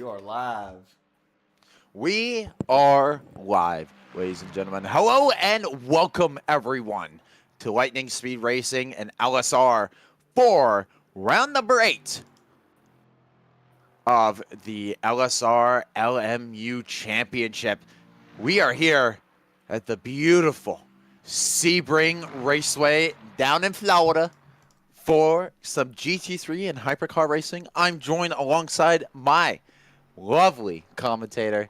we are live. We are live, ladies and gentlemen. Hello and welcome, everyone, to Lightning Speed Racing and LSR for round number 8 of the LSR LMU Championship. We are here at the beautiful Sebring Raceway down in Florida for some GT3 and hypercar racing. I'm joined alongside my lovely commentator,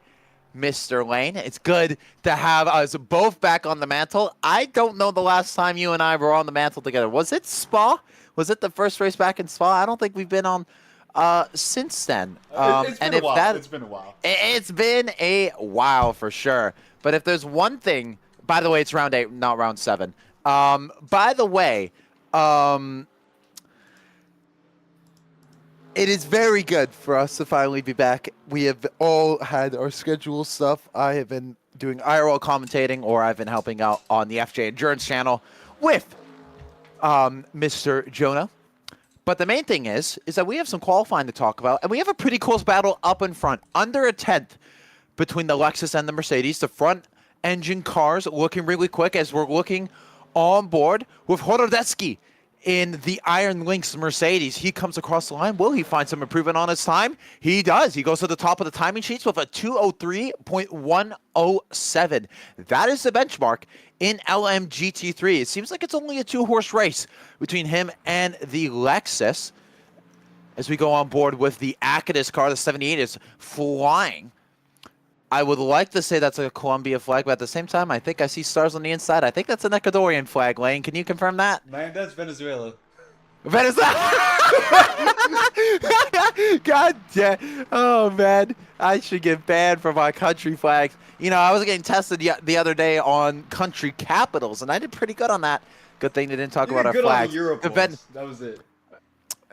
Mr. Lane. It's good to have us both back on the mantle. I don't know the last time you and I were on the mantle together. Was it Spa? Was it the first race back in Spa? I don't think we've been on since then. It's been a while. It's been a while. It's been a while for sure. But if there's one thing, by the way, it's round 8, not round 7. By the way, it is very good for us to finally be back. We have all had our schedule stuff. I have been doing IRL commentating, or I've been helping out on the FJ Endurance channel with Mr. Jonah. But the main thing is that we have some qualifying to talk about, and we have a pretty close battle up in front. Under a 10th between the Lexus and the Mercedes. The front engine cars looking really quick as we're looking on board with Horodeski in the Iron Lynx Mercedes. He comes across the line. Will he find some improvement on his time? He does. He goes to the top of the timing sheets with a 2:03.107. That is the benchmark in LMGT3. It seems like it's only a 2-horse race between him and the Lexus. As we go on board with the Acadis car, the 78 is flying. I would like to say that's a Columbia flag, but at the same time, I think I see stars on the inside. I think that's an Ecuadorian flag, Lane. Can you confirm that? Man, that's Venezuela. Venezuela! God damn. Oh, man. I should get banned for my country flags. You know, I was getting tested the other day on country capitals, and I did pretty good on that. Good thing they didn't talk about our flags. On the Europe ones. That was it.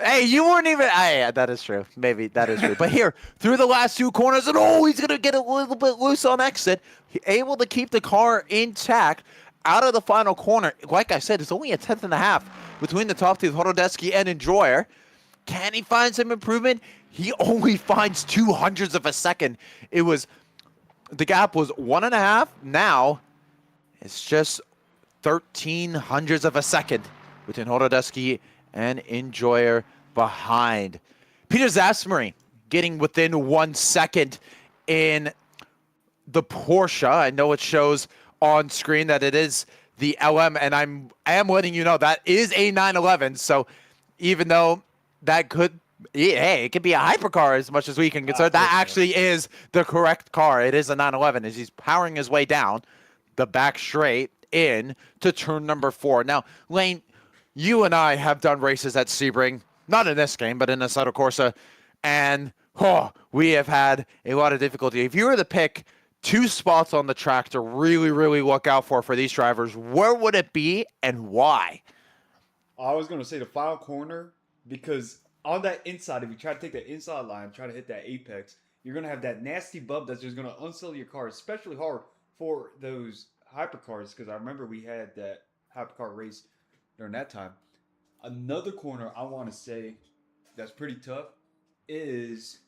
Hey, you weren't even... yeah, that is true. Maybe that is true. But here, through the last 2 corners, and he's going to get a little bit loose on exit. Able to keep the car intact out of the final corner. Like I said, it's only a 10th and a half between the top two, Horodeski and Enjoyer. Can he find some improvement? He only finds 200ths of a second. It was... The gap was 1.5. Now, it's just 1300ths of a second between Horodeski and Enjoyer behind. Peter Zasmary getting within 1 second in the Porsche. I know it shows on screen that it is the LM, and I am letting you know that is a 911. So even though that could, hey, it could be a hypercar as much as we can consider, that actually is the correct car. It is a 911 as he's powering his way down the back straight in to turn number 4. Now, Lane, you and I have done races at Sebring, not in this game, but in Assetto Corsa, and we have had a lot of difficulty. If you were to pick 2 spots on the track to really, really look out for these drivers, where would it be and why? I was going to say the final corner, because on that inside, if you try to take that inside line, try to hit that apex, you're going to have that nasty bump that's just going to unsettle your car, especially hard for those hypercars, because I remember we had that hypercar race during that time. Another corner I want to say that's pretty tough is,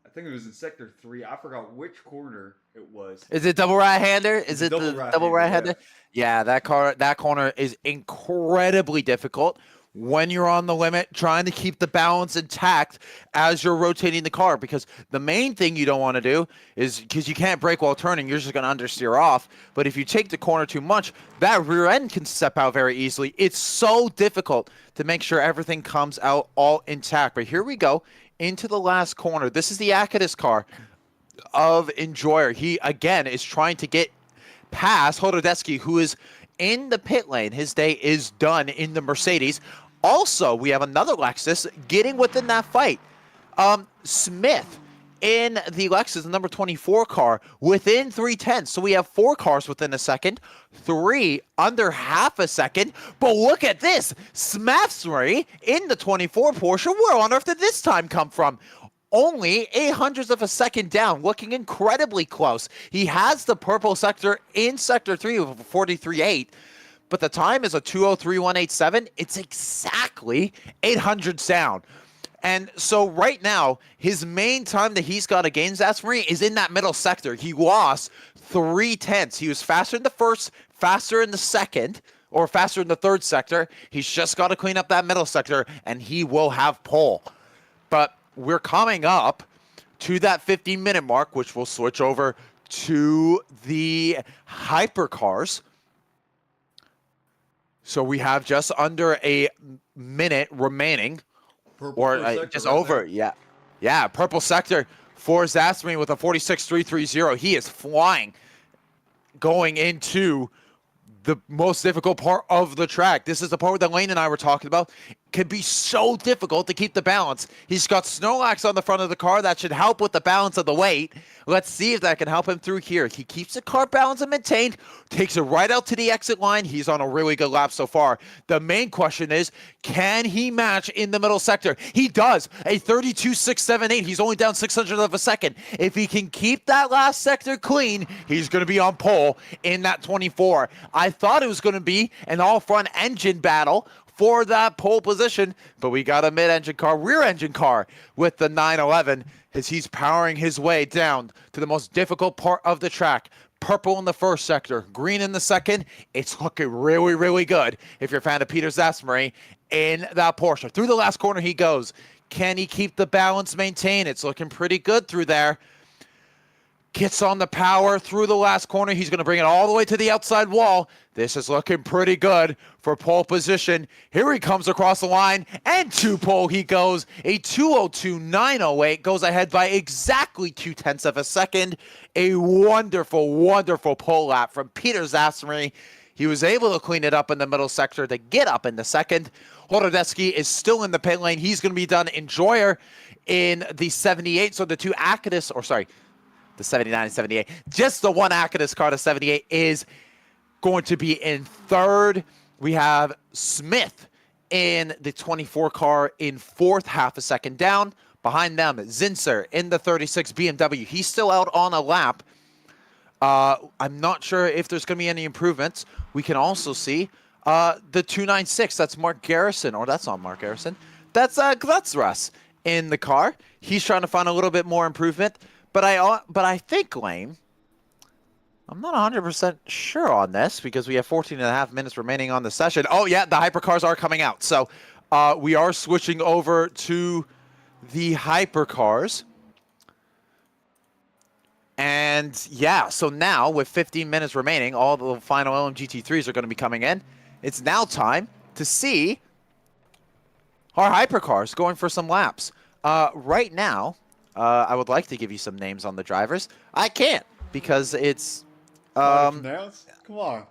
I think it was in sector 3. I forgot which corner it was. Is it double right-hander? Is it the double right-hander? Yeah, that corner is incredibly difficult when you're on the limit, trying to keep the balance intact as you're rotating the car, because the main thing you don't want to do is, because you can't brake while turning, you're just going to understeer off. But if you take the corner too much, that rear end can step out very easily. It's so difficult to make sure everything comes out all intact. But here we go into the last corner. This is the Acadis car of Enjoyer. He, again, is trying to get past Horodeski, who is in the pit lane. His day is done in the Mercedes. Also, we have another Lexus getting within that fight. Smith in the Lexus, the number 24 car, within 0.3. So we have 4 cars within a second, 3 under half a second. But look at this. Smafsbury in the 24 Porsche. Where on earth did this time come from? Only 0.08 of a second down, looking incredibly close. He has the purple sector in sector 3 with a 43.8. But the time is a 2:03.187. It's exactly 800 down. And so right now, his main time that he's got against Sebring is in that middle sector. He lost 3/10. He was faster in the first, faster in the second, or faster in the third sector. He's just got to clean up that middle sector, and he will have pole. But we're coming up to that 15-minute mark, which will switch over to the hypercars. So we have just under a minute remaining. Purple Or sector just right over, there. yeah. Purple sector for Sebring with a 46.330. He is flying, going into the most difficult part of the track. This is the part that Lane and I were talking about. It can be so difficult to keep the balance. He's got Snorlax on the front of the car. That should help with the balance of the weight. Let's see if that can help him through here. He keeps the car balanced and maintained, takes it right out to the exit line. He's on a really good lap so far. The main question is, can he match in the middle sector? He does. A 32.678. He's only down 600 of a second. If he can keep that last sector clean, he's going to be on pole in that 24. I thought it was going to be an all-front engine battle for that pole position, but we got a mid-engine car, rear-engine car with the 911 as he's powering his way down to the most difficult part of the track. Purple in the first sector, green in the second. It's looking really, really good if you're a fan of Peter Sebring in that Porsche. Through the last corner he goes. Can he keep the balance maintained? It's looking pretty good through there. Gets on the power through the last corner. He's going to bring it all the way to the outside wall. This is looking pretty good for pole position. Here he comes across the line, and to pole he goes. A 2:02.908 goes ahead by exactly 0.2 of a second. A wonderful, wonderful pole lap from Peter Sebring. He was able to clean it up in the middle sector to get up in the second. Horodeski is still in the pit lane. He's going to be done. Enjoyer in the 78. So the two Acadis, or sorry, the 79 and 78. Just the one Acadis car to 78 is going to be in third. We have Smith in the 24 car in fourth, half a second down. Behind them, Zinser in the 36 BMW. He's still out on a lap. I'm not sure if there's going to be any improvements. We can also see the 296. That's Mark Garrison, or that's not Mark Garrison. That's Russ in the car. He's trying to find a little bit more improvement. But I think, Lane, I'm not 100% sure on this because we have 14 and a half minutes remaining on the session. Oh, yeah, the hypercars are coming out. So we are switching over to the hypercars. And, yeah, so now with 15 minutes remaining, all the final LMGT3s are going to be coming in. It's now time to see our hypercars going for some laps. Right now, I would like to give you some names on the drivers. I can't because it's... Come on.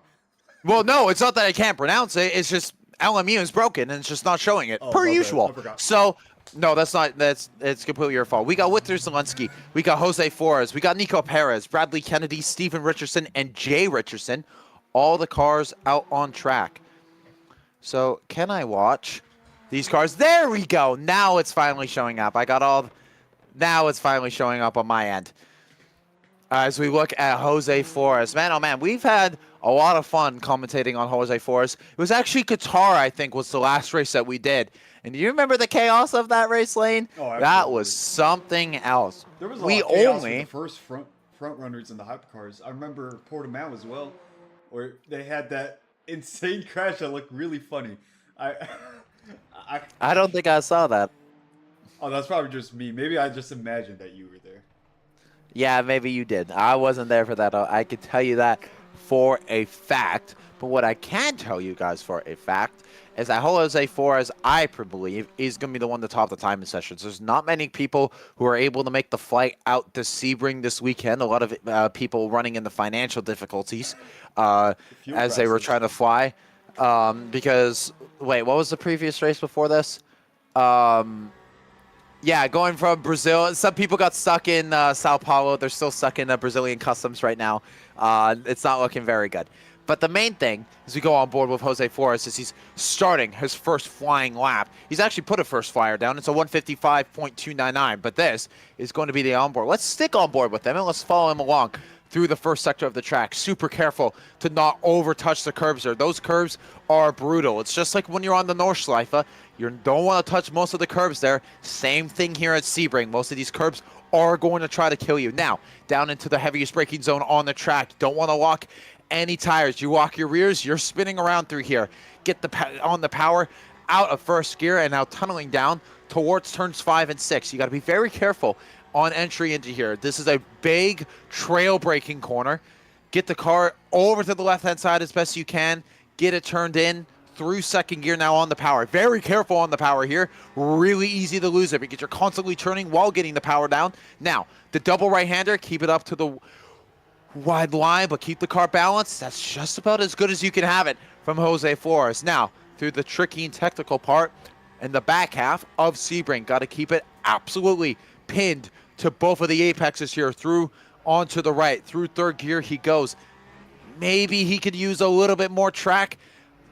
Well, no, it's not that I can't pronounce it. It's just LMU is broken and it's just not showing it, per usual. So, no, it's completely your fault. We got Victor Zelensky. We got Jose Flores. We got Nico Perez, Bradley Kennedy, Steven Richardson, and Jay Richardson. All the cars out on track. So, can I watch these cars? There we go. Now it's finally showing up. Now it's finally showing up on my end. As we look at Jose Flores. Man, oh man, we've had a lot of fun commentating on Jose Flores. It was actually Qatar, I think, was the last race that we did. And do you remember the chaos of that race, Lane? Oh, absolutely. That was something else. There was a lot of chaos with the first front runners in the hypercars. I remember Portimao as well, where they had that insane crash that looked really funny. I don't think I saw that. Oh, that's probably just me. Maybe I just imagined that you were there. Yeah, maybe you did. I wasn't there for that. I can tell you that for a fact. But what I can tell you guys for a fact is that Jose Flores, I believe, is going to be the one to top the timing sessions. There's not many people who are able to make the flight out to Sebring this weekend. A lot of people running into financial difficulties as they were trying to fly. Because, wait, what was the previous race before this? Yeah, going from Brazil. Some people got stuck in Sao Paulo. They're still stuck in Brazilian customs right now. It's not looking very good. But the main thing as we go on board with Jose Flores is he's starting his first flying lap. He's actually put a first flyer down. It's a 155.299. But this is going to be the onboard. Let's stick on board with him and let's follow him along. through the first sector of the track. Super careful to not over-touch the curbs there. Those curves are brutal. It's just like when you're on the Nordschleife. You don't want to touch most of the curbs there. Same thing here at Sebring. Most of these curbs are going to try to kill you. Now, down into the heaviest braking zone on the track. You don't want to lock any tires. You lock your rears, you're spinning around through here. Get on the power out of first gear and now tunneling down towards turns 5 and 6. You got to be very careful on entry into here. This is a big trail braking corner. Get the car over to the left-hand side as best you can. Get it turned in through second gear now on the power. Very careful on the power here. Really easy to lose it because you're constantly turning while getting the power down. Now, the double right-hander, keep it up to the wide line, but keep the car balanced. That's just about as good as you can have it from Jose Flores. Now, through the tricky and technical part in the back half of Sebring. Got to keep it absolutely pinned to both of the apexes here. Through onto the right. Through third gear he goes. Maybe he could use a little bit more track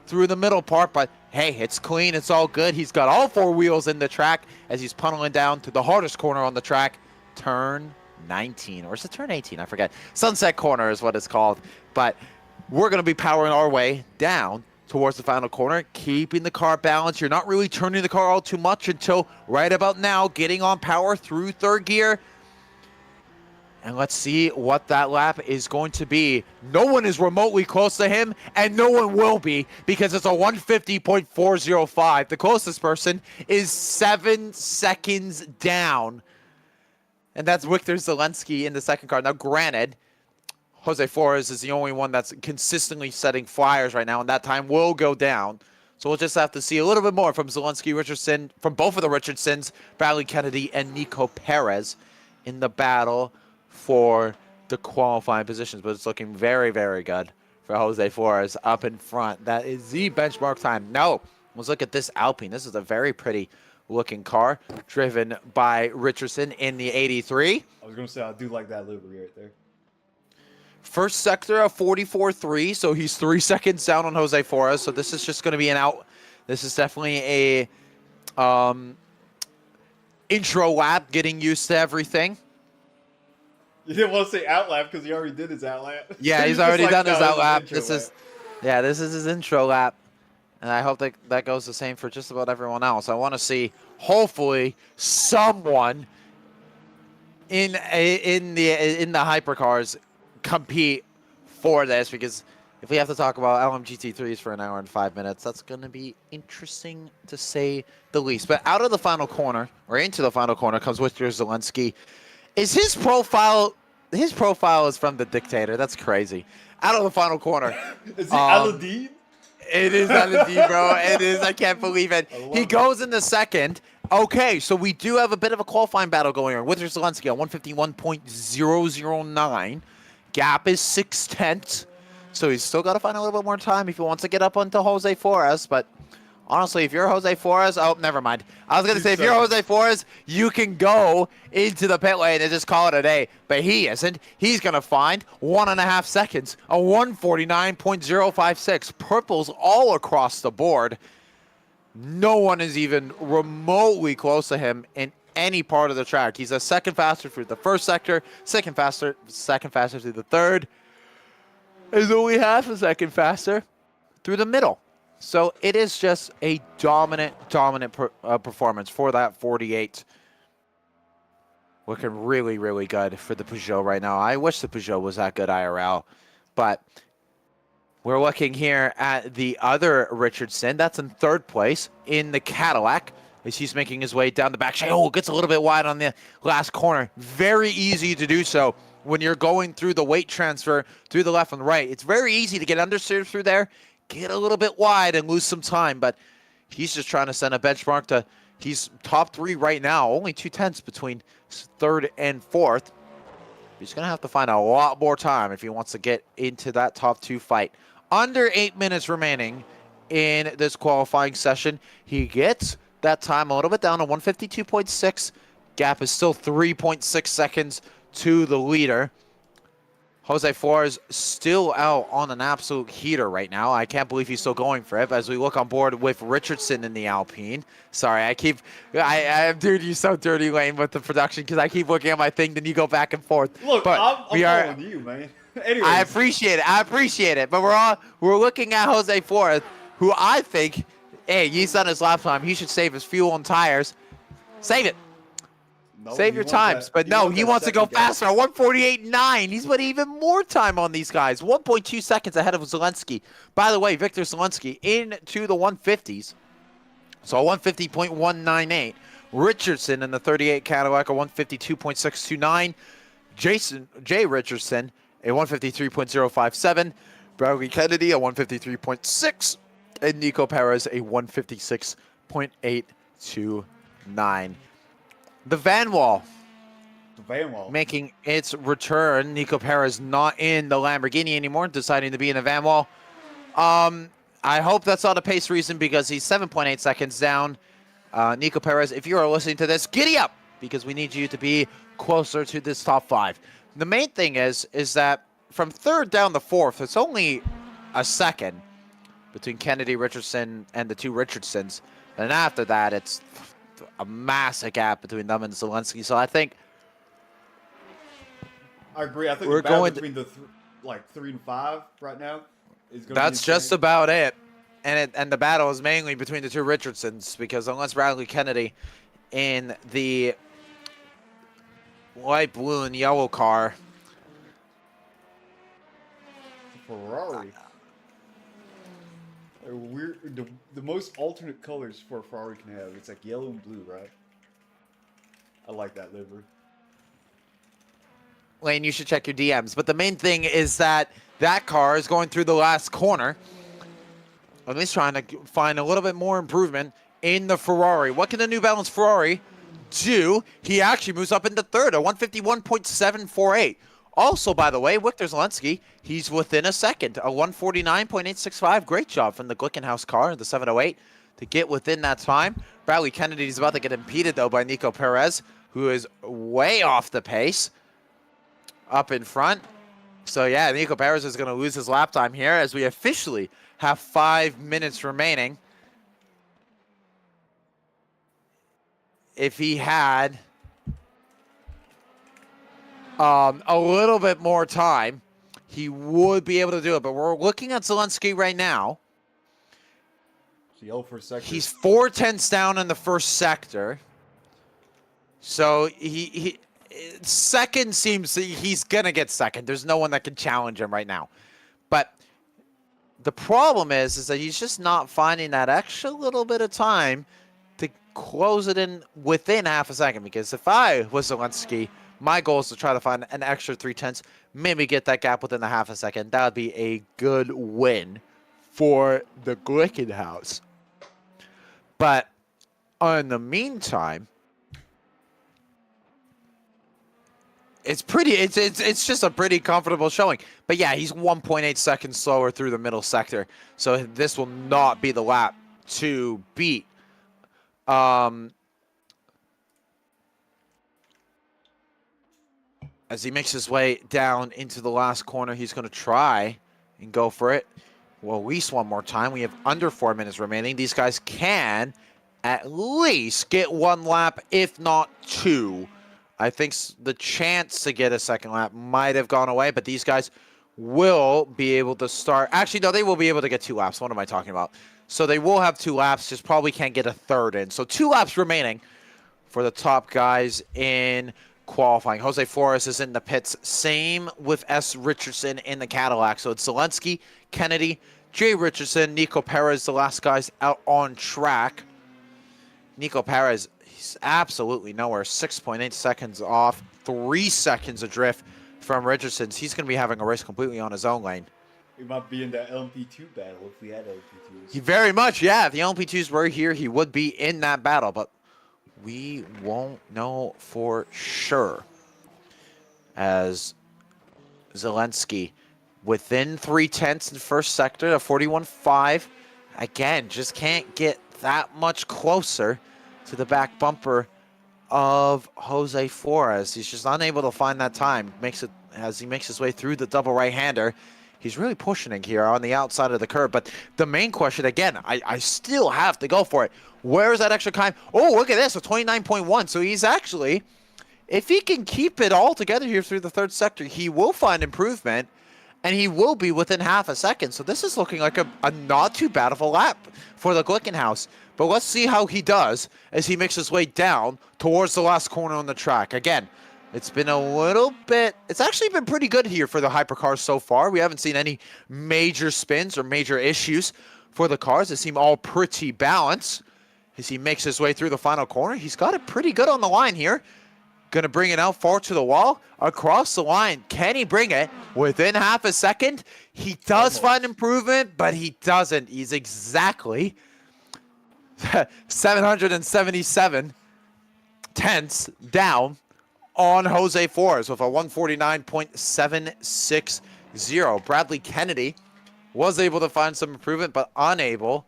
through the middle part, but hey, it's clean, it's all good. He's got all 4 wheels in the track as he's punneling down to the hardest corner on the track, turn 19, or is it turn 18? I forget. Sunset Corner is what it's called, but we're going to be powering our way down towards the final corner, keeping the car balanced. You're not really turning the car all too much until right about now, getting on power through third gear. And let's see what that lap is going to be. No one is remotely close to him, and no one will be because it's a 150.405. The closest person is 7 seconds down. And that's Victor Zelensky in the second car. Now, granted, Jose Flores is the only one that's consistently setting flyers right now, and that time will go down. So we'll just have to see a little bit more from Zelensky, Richardson, from both of the Richardsons, Bradley Kennedy and Nico Perez in the battle for the qualifying positions. But it's looking very, very good for Jose Flores up in front. That is the benchmark time. No, let's look at this Alpine. This is a very pretty looking car driven by Richardson in the 83. I was going to say, I do like that livery right there. First sector of 44.3, so he's 3 seconds down on Jose Flores. So this is just going to be an out. This is definitely a intro lap, getting used to everything. You didn't want to say out lap because he already did his out lap. Yeah, he's already done his out lap. This is his intro lap, and I hope that goes the same for just about everyone else. I want to see, hopefully, someone in the hypercars compete for this, because if we have to talk about LMGT3s for an hour and 5 minutes, that's going to be interesting to say the least. But out of the final corner, or into the final corner, comes Victor Zelensky. Is his profile is from The Dictator. That's crazy. Out of the final corner. Is he Aladdin? It is Aladdin, bro. It is. I can't believe it. He goes in the second. Okay, so we do have a bit of a qualifying battle going on. Victor Zelensky on 151.009. Gap is 6/10. So he's still got to find a little bit more time if he wants to get up onto Jose Flores. But honestly, if you're Jose Flores, oh, never mind. I was going to say, if you're Jose Flores, you can go into the pit lane and just call it a day. But he isn't. He's going to find 1.5 seconds, a 149.056. Purples all across the board. No one is even remotely close to him in any part of the track. He's a second faster through the first sector, second faster through the third. Is only half a second faster through the middle. So it is just a dominant performance for that 48. Looking really, really good for the Peugeot right now. I wish the Peugeot was that good IRL. But we're looking here at the other Richardson. That's in third place in the Cadillac as he's making his way down the back. Oh, gets a little bit wide on the last corner. Very easy to do so when you're going through the weight transfer through the left and right. It's very easy to get understeered through there, get a little bit wide and lose some time, but he's just trying to send a benchmark to, he's top 3 right now, only 2/10 between third and fourth. He's going to have to find a lot more time if he wants to get into that top 2 fight. Under 8 minutes remaining in this qualifying session. He gets that time a little bit down to 152.6. Gap is still 3.6 seconds to the leader. Jose Flores still out on an absolute heater right now. I can't believe he's still going for it. But as we look on board with Richardson in the Alpine. Sorry, dude, you're so dirty, Lane, with the production because I keep looking at my thing, then you go back and forth. Look, but I'm following you, man. Anyways. I appreciate it. But we're looking at Jose Flores, who I think, hey, he's done his lap time. He should save his fuel and tires. Save it. No, Save your times. But no, he wants to go faster. 148.9. He's put even more time on these guys. 1.2 seconds ahead of Zelensky. By the way, Victor Zelensky into the 150s. So 150.198. Richardson in the 38 Cadillac, a 152.629. Jay Richardson, a 153.057. Bradley Kennedy, a 153.6. And Nico Perez, a 156.829. The Van Wall making its return. Nico Perez not in the Lamborghini anymore, deciding to be in the Van Wall. I hope that's not a pace reason because he's 7.8 seconds down. Nico Perez, if you are listening to this, giddy up because we need you to be closer to this top 5. The main thing is that from 3rd down to 4th, it's only a second between Kennedy, Richardson, and the 2 Richardsons. And after that, it's a massive gap between them and Zelensky. So I think I agree. I think we're the battle going between the 3 and 5 right now is going to that's just about it. And the battle is mainly between the 2 Richardsons because unless Bradley Kennedy in the light blue and yellow car, Ferrari. Weird, the most alternate colors for a Ferrari can have. It's like yellow and blue, right? I like that livery. Lane, you should check your DMs. But the main thing is that car is going through the last corner. At least trying to find a little bit more improvement in the Ferrari. What can the New Balance Ferrari do? He actually moves up into 3rd, a 151.748. Also, by the way, Victor Zelensky, he's within a second, a 149.865. Great job from the Glickenhaus car, the 708, to get within that time. Bradley Kennedy is about to get impeded, though, by Nico Perez, who is way off the pace up in front. So, yeah, Nico Perez is going to lose his lap time here as we officially have 5 minutes remaining. If he had a little bit more time, he would be able to do it. But we're looking at Zelensky right now. He's 4/10 down in the first sector. So he second seems he's going to get second. There's no one that can challenge him right now. But the problem is that he's just not finding that extra little bit of time to close it in within half a second. Because if I was Zelensky, my goal is to try to find an extra 3/10, maybe get that gap within a half a second. That would be a good win for the Glickenhaus. But in the meantime, it's just a pretty comfortable showing. But yeah, he's 1.8 seconds slower through the middle sector. So this will not be the lap to beat. As he makes his way down into the last corner, he's going to try and go for it. Well, at least one more time. We have under 4 minutes remaining. These guys can at least get 1 lap, if not 2. I think the chance to get a second lap might have gone away, but these guys will be able to start. Actually, no, they will be able to get 2 laps. What am I talking about? So they will have 2 laps, just probably can't get a 3rd in. So 2 laps remaining for the top guys in qualifying. Jose Flores is in the pits. Same with S. Richardson in the Cadillac. So it's Zelensky, Kennedy, Jay Richardson, Nico Perez, the last guys out on track. Nico Perez, he's absolutely nowhere. 6.8 seconds off. 3 seconds adrift from Richardson's. He's going to be having a race completely on his own lane. We might be in that LMP2 battle if we had LMP2s. He very much, yeah. If the LMP2s were here, he would be in that battle. But we won't know for sure. As Zelensky within 3/10 in first sector, a 41.5. Again, just can't get that much closer to the back bumper of Jose Flores. He's just unable to find that time. Makes it as he makes his way through the double right-hander. He's really pushing it here on the outside of the curve. But the main question, again, I still have to go for it. Where is that extra time? Oh, look at this, a 29.1. So he's actually, if he can keep it all together here through the third sector, he will find improvement, and he will be within half a second. So this is looking like a not too bad of a lap for the Glickenhaus. But let's see how he does as he makes his way down towards the last corner on the track. Again, it's been a little bit, it's actually been pretty good here for the hypercars so far. We haven't seen any major spins or major issues for the cars. They seem all pretty balanced. As he makes his way through the final corner, he's got it pretty good on the line here. Gonna bring it out far to the wall, across the line. Can he bring it within half a second? He does find improvement, but he doesn't. He's exactly 777 tenths down on Jose Flores with a 149.760. Bradley Kennedy was able to find some improvement, but unable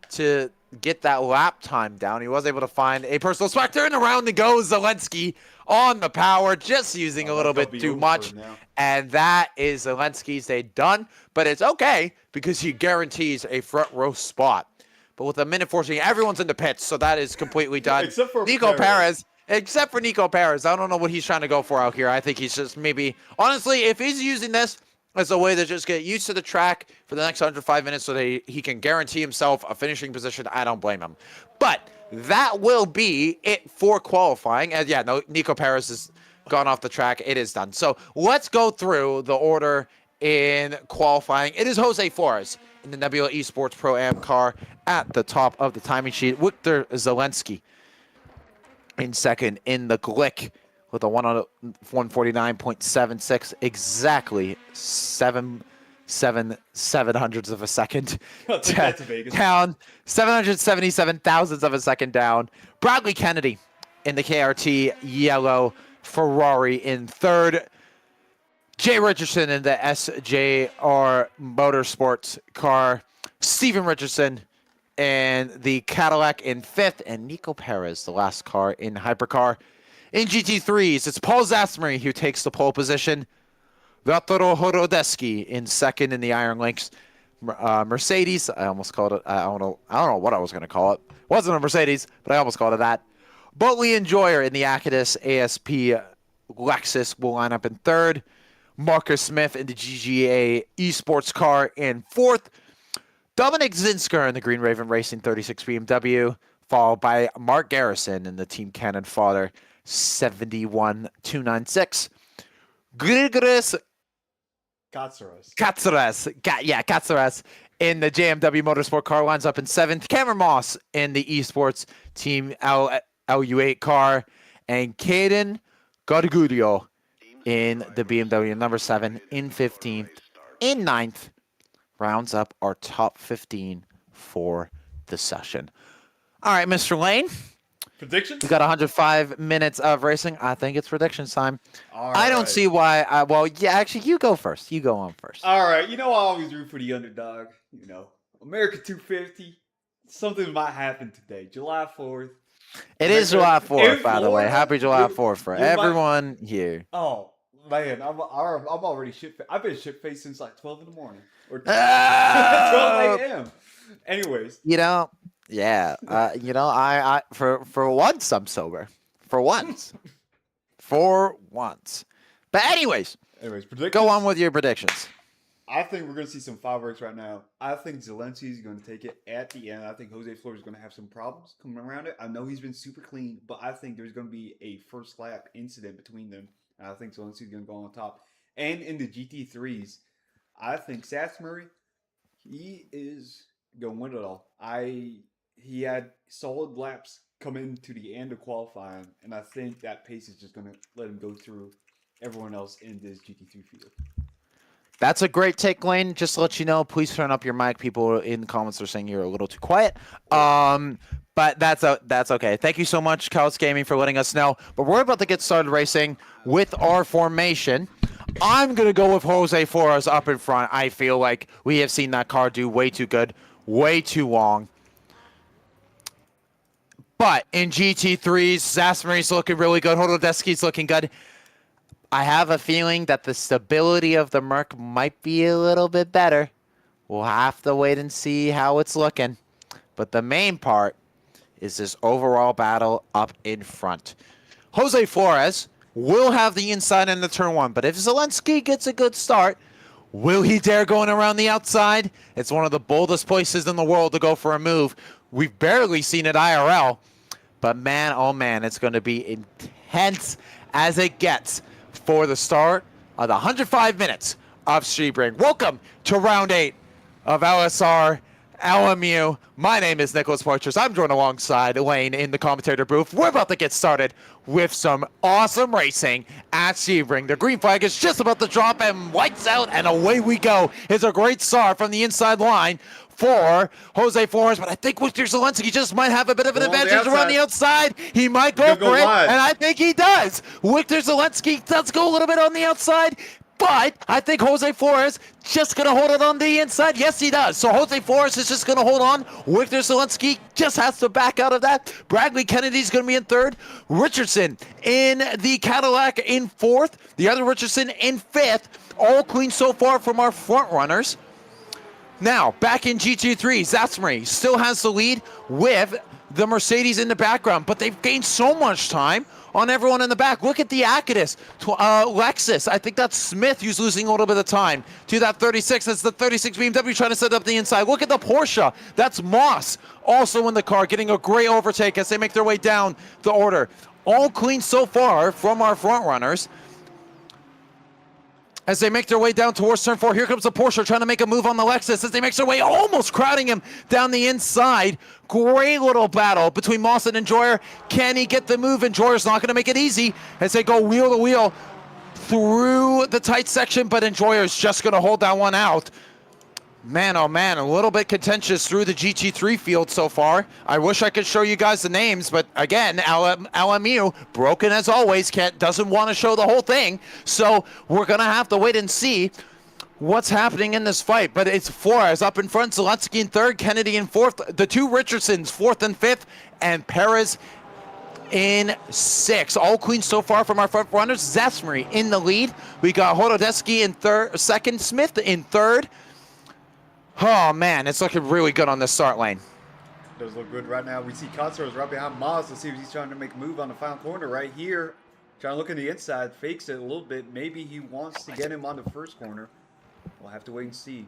to get that lap time down. He was able to find a personal specter, and around the goes Zelensky on the power, just using a little bit too much. And that is Zelensky's day done, but it's okay because he guarantees a front row spot. But with a minute 14, everyone's in the pits, so that is completely done. Except for Nico Perez. Except for Nico Perez. I don't know what he's trying to go for out here. I think he's just maybe, honestly, if he's using this as a way to just get used to the track for the next 105 minutes so that he can guarantee himself a finishing position, I don't blame him. But that will be it for qualifying. And yeah, no, Nico Perez has gone off the track. It is done. So let's go through the order in qualifying. It is Jose Flores in the Nebula Esports Pro-Am car at the top of the timing sheet. Victor Zelensky in second in the Glick with a 149.76, exactly 777 hundredths of a second down, 777 thousandths of a second down. Bradley Kennedy in the KRT yellow Ferrari in third. Jay Richardson in the SJR Motorsports car. Steven Richardson and the Cadillac in fifth, and Nico Perez, the last car in hypercar. In GT3s, it's Paul Zasmery who takes the pole position. Valtteri Horodeski in second in the Iron Lynx Mercedes. I almost called it, I don't know what I was going to call it. Wasn't a Mercedes, but I almost called it that. Butley and Joyer in the Acadis ASP Lexus will line up in third. Marcus Smith in the GGA Esports car in fourth. Dominic Zinsker in the Green Raven Racing 36 BMW, followed by Mark Garrison in the Team Cannon Fodder 71296. Grigoris Katsaras in the JMW Motorsport car lines up in seventh. Cameron Moss in the Esports Team LU8 car, and Caden Gargurio in the BMW number 7 in 15th. In 9th, rounds up our top 15 for the session. All right, Mr. Lane. Predictions? We got 105 minutes of racing. I think it's predictions time. I don't see why. Well, yeah, actually, you go first. You go on first. All right. You know, I always root for the underdog. You know, America 250. Something might happen today. July 4th. It is July 4th, by the way. Happy July 4th for everyone here. Oh, man. I'm already shit-faced. I've been shit-faced since like 12 in the morning. Or 12 a.m. Anyways. You know, yeah. I for once, I'm sober. For once. For once. But anyways, predictions. Go on with your predictions. I think we're going to see some fireworks right now. I think Zelensky is going to take it at the end. I think Jose Flores is going to have some problems coming around it. I know he's been super clean, but I think there's going to be a first lap incident between them. And I think Zelensky is going to go on top. And in the GT3s, I think Satsbury, he is going to win it all. He had solid laps coming to the end of qualifying, and I think that pace is just going to let him go through everyone else in this GT3 field. That's a great take, Lane. Just to let you know, please turn up your mic. People in the comments are saying you're a little too quiet. But that's okay. Thank you so much, Chaos Gaming, for letting us know. But we're about to get started racing with our formation. I'm going to go with Jose Flores up in front. I feel like we have seen that car do way too good, way too long. But in GT3s, Zasmery's looking really good. Horodeski's looking good. I have a feeling that the stability of the Merc might be a little bit better. We'll have to wait and see how it's looking. But the main part is this overall battle up in front. Jose Flores will have the inside in the turn one, but if Zelensky gets a good start, will he dare going around the outside? It's one of the boldest places in the world to go for a move. We've barely seen it IRL, but man, oh man, it's going to be intense as it gets for the start of the 105 minutes of Sebring. Welcome to round 8 of LSR LMU. My name is Nicholas Poitras. I'm joined alongside Elaine in the commentator booth. We're about to get started with some awesome racing at Sebring. The green flag is just about to drop and lights out, and away we go. It's a great start from the inside line for Jose Flores, but I think Victor Zelensky just might have a bit of an advantage around the outside. He might go for it, and I think he does. Victor Zelensky does go a little bit on the outside, but I think Jose Flores just going to hold it on the inside. Yes, he does. So Jose Flores is just going to hold on. Victor Zelensky just has to back out of that. Bradley Kennedy's going to be in third. Richardson in the Cadillac in fourth. The other Richardson in fifth. All clean so far from our front runners. Now, back in GT3, Zatsmary still has the lead with the Mercedes in the background, but they've gained so much time on everyone in the back. Look at the Acadis, Lexus. I think that's Smith who's losing a little bit of time to that 36. That's the 36 BMW trying to set up the inside. Look at the Porsche. That's Moss also in the car, getting a great overtake as they make their way down the order. All clean so far from our front runners. As they make their way down towards turn 4, here comes the Porsche trying to make a move on the Lexus as they make their way, almost crowding him down the inside. Great little battle between Moss and Enjoyer. Can he get the move? Enjoyer's not going to make it easy as they go wheel to wheel through the tight section, but Enjoyer's just going to hold that one out. Man, oh man, a little bit contentious through the GT3 field so far. I wish I could show you guys the names, but again, LMU, broken as always, doesn't want to show the whole thing. So we're going to have to wait and see what's happening in this fight. But it's Flores up in front, Zelensky in third, Kennedy in fourth, the two Richardsons, fourth and fifth, and Perez in sixth. All clean so far from our front runners. Zatsmary in the lead. We got Horodeski in second, Smith in third. Oh, man, it's looking really good on this start lane. Does look good right now. We see Katsuro's right behind Maz. Let's see if he's trying to make a move on the final corner right here. Trying to look in the inside, fakes it a little bit. Maybe he wants to get him on the first corner. We'll have to wait and see.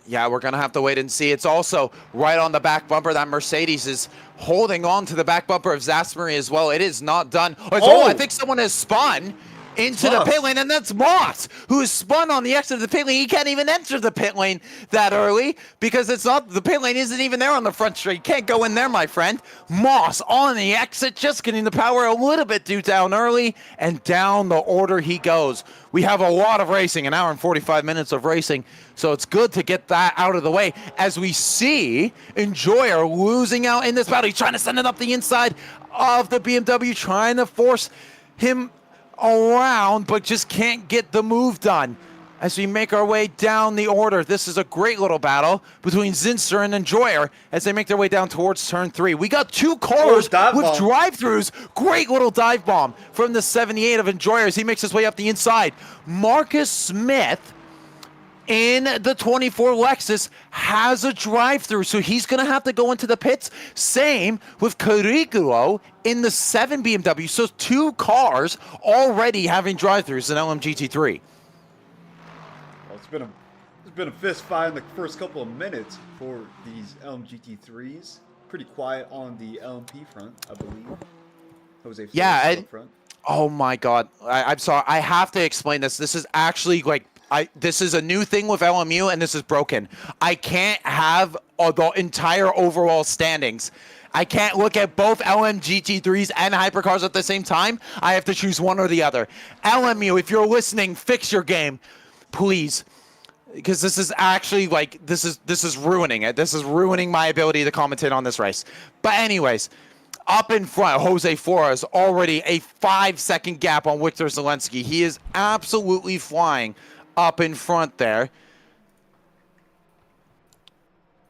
Yeah, we're going to have to wait and see. It's also right on the back bumper. That Mercedes is holding on to the back bumper of Zatsmary as well. It is not done. Oh, I think someone has spun into the pit lane, and that's Moss, who is spun on the exit of the pit lane. He can't even enter the pit lane that early because the pit lane isn't even there on the front straight. Can't go in there, my friend. Moss on the exit, just getting the power a little bit due down early, and down the order he goes. We have a lot of racing, an hour and 45 minutes of racing, so it's good to get that out of the way as we see Enjoyer losing out in this battle. He's trying to send it up the inside of the BMW, trying to force him around, but just can't get the move done. As we make our way down the order, this is a great little battle between Zinster and Enjoyer as they make their way down towards turn 3. We got two cars with drive-throughs. Great little dive bomb from the 78 of Enjoyer as he makes his way up the inside. Marcus Smith in the 24 Lexus has a drive-through, so he's going to have to go into the pits. Same with Carigulo in the 7 BMW. So two cars already having drive-throughs in LMGT3. Well, it's been a fist fight in the first couple of minutes for these LMGT3s. Pretty quiet on the LMP front, I believe. Jose up front. Oh my God, I'm sorry. I have to explain this. This is actually like this is a new thing with LMU, and this is broken. I can't have the entire overall standings. I can't look at both LMGT3s and hypercars at the same time. I have to choose one or the other. LMU, if you're listening, fix your game, please. Because this is actually like this is ruining it. This is ruining my ability to commentate on this race. But anyways, up in front, Jose Flores already a 5-second gap on Victor Zelensky. He is absolutely flying up in front there.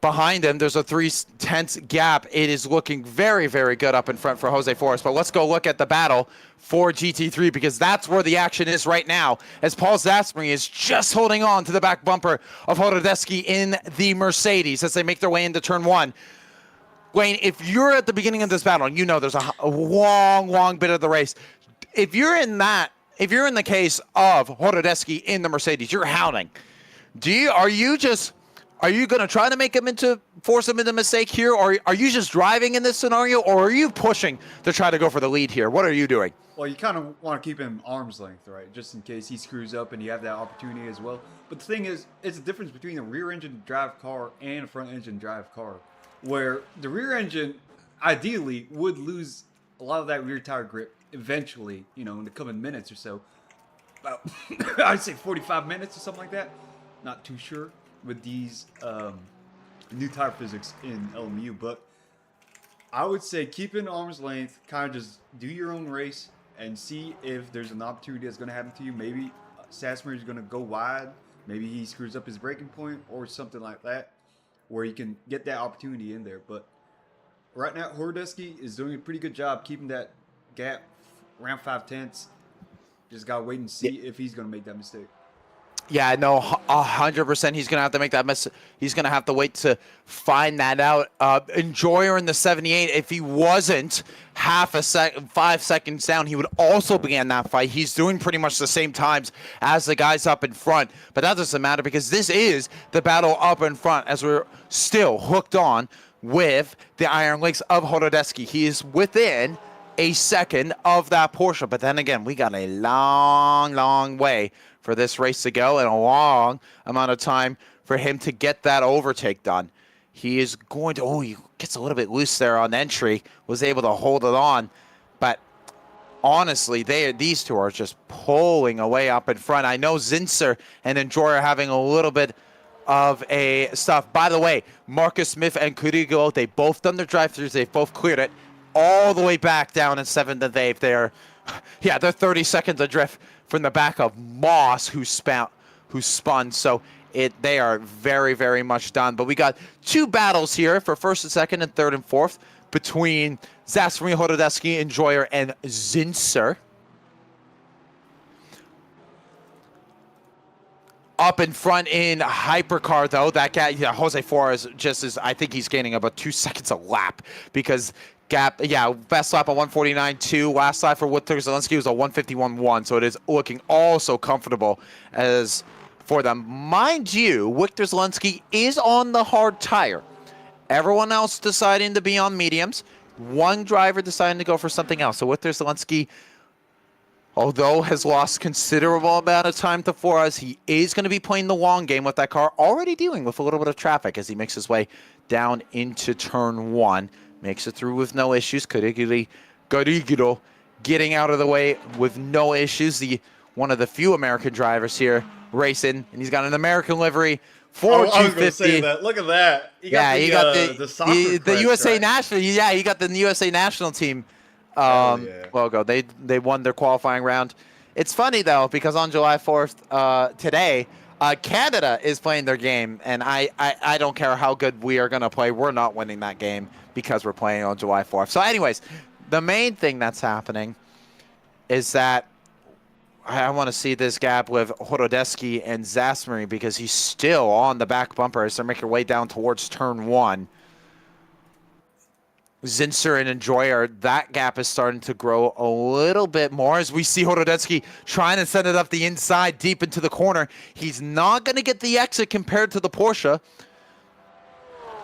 behind him, there's a 3/10 gap. It is looking very, very good up in front for Jose Forrest. But let's go look at the battle for GT3 because that's where the action is right now, as Paul Zasmary is just holding on to the back bumper of Horodeski in the Mercedes as they make their way into turn 1. Wayne, if you're at the beginning of this battle, and you know there's a long, long bit of the race, if you're in the case of Horodeski in the Mercedes, you're hounding. Are you going to try to force him into mistake here, or are you just driving in this scenario, or are you pushing to try to go for the lead here? What are you doing? Well, you kind of want to keep him arm's length, right? Just in case he screws up and you have that opportunity as well. But the thing is, it's a difference between a rear engine drive car and a front engine drive car, where the rear engine ideally would lose a lot of that rear tire grip eventually, you know, in the coming minutes or so. About, I'd say 45 minutes or something like that. Not too sure with these new tire physics in LMU, but I would say keep in arm's length, kind of just do your own race and see if there's an opportunity that's going to happen to you. Maybe Sasmer is going to go wide, maybe he screws up his braking point or something like that, where you can get that opportunity in there. But right now, Horodeski is doing a pretty good job keeping that gap around 5/10. Just got to wait and see if he's going to make that mistake. Yeah, no, 100%. He's going to have to make that miss. He's going to have to wait to find that out. Enjoyer in the 78, if he wasn't 5 seconds down, he would also be in that fight. He's doing pretty much the same times as the guys up in front. But that doesn't matter because this is the battle up in front as we're still hooked on with the Iron Lakes of Horodeski. He is within a second of that Porsche. But then again, we got a long, long way for this race to go and a long amount of time for him to get that overtake done. He is going to, he gets a little bit loose there on entry, was able to hold it on. But honestly, these two are just pulling away up in front. I know Zinser and Enjoy are having a little bit of a stuff. By the way, Marcus Smith and Kurigo, they both done their drive-thrus. They've both cleared it all the way back down in 7th and 8th. They're 30 seconds adrift from the back of Moss, who spun. So they are very, very much done. But we got two battles here for 1st and 2nd and 3rd and 4th between Zasmary, Horodeski, Enjoyer, and Zinser. Up in front in Hypercar, though, that guy, Jose Flores, I think he's gaining about 2 seconds a lap because best lap on 149.2. Last lap for Victor Zelensky was a 151.1, so it is looking all so comfortable as for them. Mind you, Victor Zelensky is on the hard tire. Everyone else deciding to be on mediums. One driver deciding to go for something else. So Victor Zelensky, although has lost considerable amount of time to Flores, he is going to be playing the long game with that car, already dealing with a little bit of traffic as he makes his way down into turn 1. Makes it through with no issues. Garigiro getting out of the way with no issues. One of the few American drivers here racing, and he's got an American livery for 250. I was going to say that. Look at that. He got the USA right? national. Yeah, he got the USA national team logo. They won their qualifying round. It's funny though because on July 4th today, Canada is playing their game, and I don't care how good we are going to play. We're not winning that game because we're playing on July 4th. So anyways, the main thing that's happening is that I want to see this gap with Horodeski and Zasmary because he's still on the back bumper as they make their way down towards turn 1. Zinser and Enjoyer, that gap is starting to grow a little bit more as we see Horodeski trying to send it up the inside deep into the corner. He's not going to get the exit compared to the Porsche.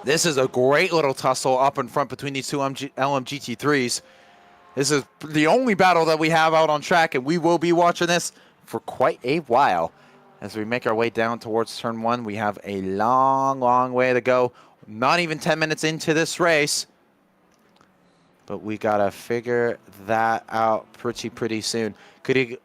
This is a great little tussle up in front between these two LMGT3s. This is the only battle that we have out on track, and we will be watching this for quite a while. As we make our way down towards turn 1, we have a long, long way to go. Not even 10 minutes into this race. But we got to figure that out pretty soon.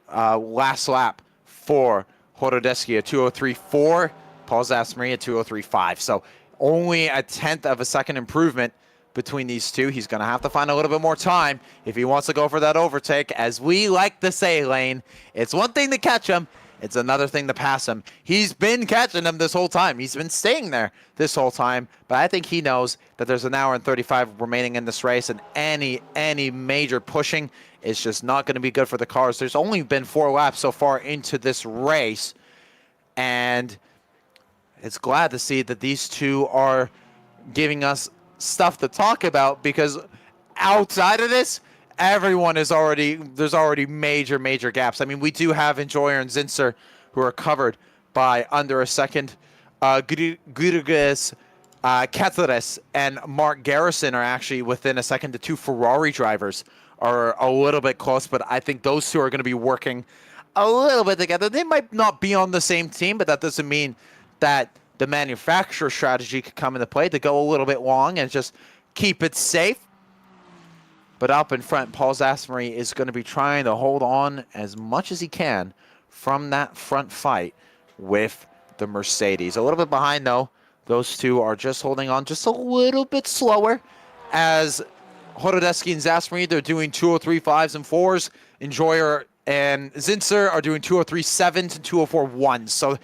Last lap for Horodeski at 2:03.4. Paul Zasmary at 2:03.5. So only a 1/10 of a second improvement between these two. He's going to have to find a little bit more time if he wants to go for that overtake. As we like to say, Lane, it's one thing to catch him. It's another thing to pass him. He's been catching them this whole time. He's been staying there this whole time. But I think he knows that there's an hour and 35 remaining in this race, and any major pushing is just not going to be good for the cars. There's only been 4 laps so far into this race, and it's glad to see that these two are giving us stuff to talk about, because outside of this, there's already major gaps. I mean, we do have Enjoyer and Zinser who are covered by under a second. Gudurgis, Cáceres, and Mark Garrison are actually within a second. The 2 Ferrari drivers are a little bit close, but I think those two are going to be working a little bit together. They might not be on the same team, but that doesn't mean that the manufacturer strategy could come into play to go a little bit long and just keep it safe. But up in front, Paul Zasmery is going to be trying to hold on as much as he can from that front fight with the Mercedes. A little bit behind, though. Those two are just holding on just a little bit slower as Horodecki and Zasmery, they're doing 203.5s and 4s. Enjoyer and Zinser are doing 203.7s and 204.1s. So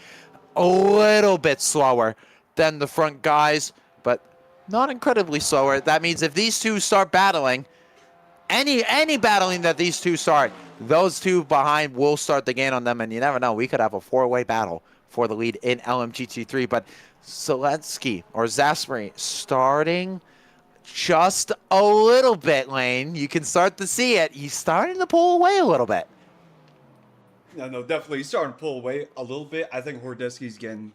a little bit slower than the front guys, but not incredibly slower. That means if these two start battling, any battling that these two start, those two behind will start the gain on them, and you never know. We could have a 4-way battle for the lead in LMGT3, but Zelensky or Zasmery starting just a little bit, Lane. You can start to see it. He's starting to pull away a little bit. No, definitely. He's starting to pull away a little bit. I think Horodecki's getting,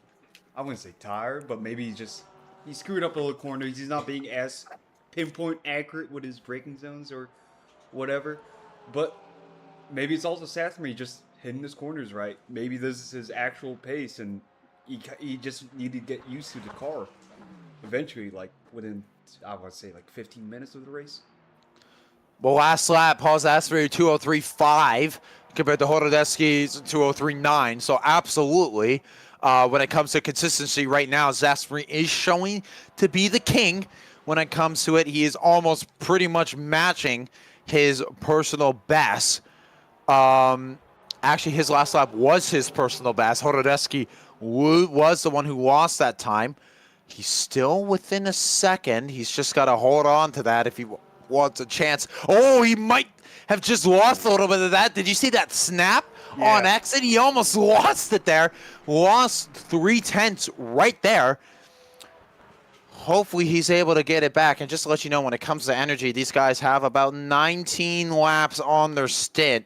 I wouldn't say tired, but maybe he screwed up a little corner. He's not being as pinpoint accurate with his braking zones or whatever. But maybe it's also Zasmery just hitting his corners right. Maybe this is his actual pace, and he just needed to get used to the car eventually, like within, I would say, like 15 minutes of the race. Well, last lap, Paul Zasmery 203.5 compared to Horodecki's 203.9. So absolutely, when it comes to consistency right now, Zasmery is showing to be the king. When it comes to it, he is almost pretty much matching his personal best. Actually, his last lap was his personal best. Horodecki was the one who lost that time. He's still within a second. He's just got to hold on to that if he wants a chance. Oh, he might have just lost a little bit of that. Did you see that snap on exit? He almost lost it there. Lost 3/10 right there. Hopefully he's able to get it back. And just to let you know, when it comes to energy, these guys have about 19 laps on their stint.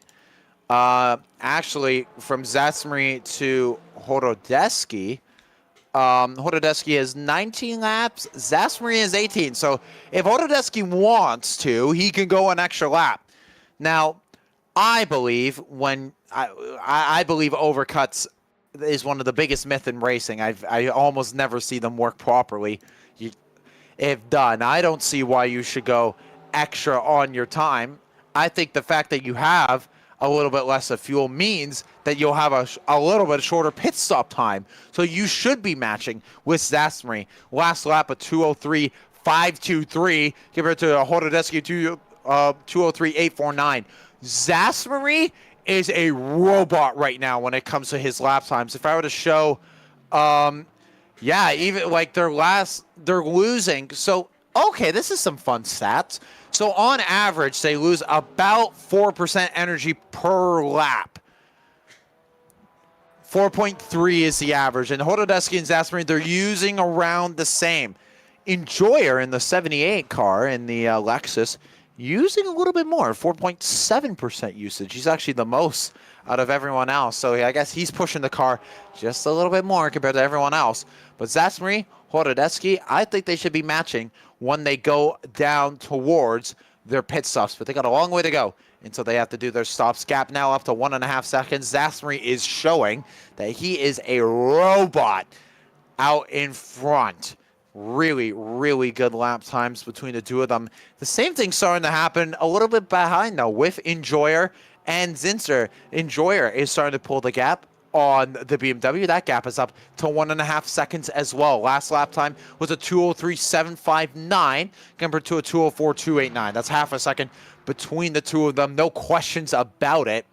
Actually, from Zasmery to Horodecki, Horodecki has 19 laps. Zasmery is 18. So if Horodecki wants to, he can go an extra lap. Now, I believe I believe overcuts is one of the biggest myths in racing. I almost never see them work properly. If done, I don't see why you should go extra on your time. I think the fact that you have a little bit less of fuel means that you'll have a little bit shorter pit stop time. So you should be matching with Zasmery. Last lap of 203.523 compared to Horodecki 203.849. Zasmery is a robot right now when it comes to his lap times. If I were to show, even like they're losing. So, okay, this is some fun stats. So on average, they lose about 4% energy per lap. 4.3 is the average. And Horodecki and Zasmery, they're using around the same. Enjoyer in the 78 car in the Lexus, using a little bit more, 4.7% usage. He's actually the most out of everyone else. So I guess he's pushing the car just a little bit more compared to everyone else. But Zasmery, Horodecki, I think they should be matching when they go down towards their pit stops. But they got a long way to go until they have to do their stops. Gap now up to 1.5 seconds. Zasmery is showing that he is a robot out in front. Really, really good lap times between the two of them. The same thing starting to happen a little bit behind, though, with Enjoyer and Zinser. Enjoyer is starting to pull the gap on the BMW. That gap is up to 1.5 seconds as well. Last lap time was a 203.759 compared to a 204.289. That's half a second between the two of them. No questions about it.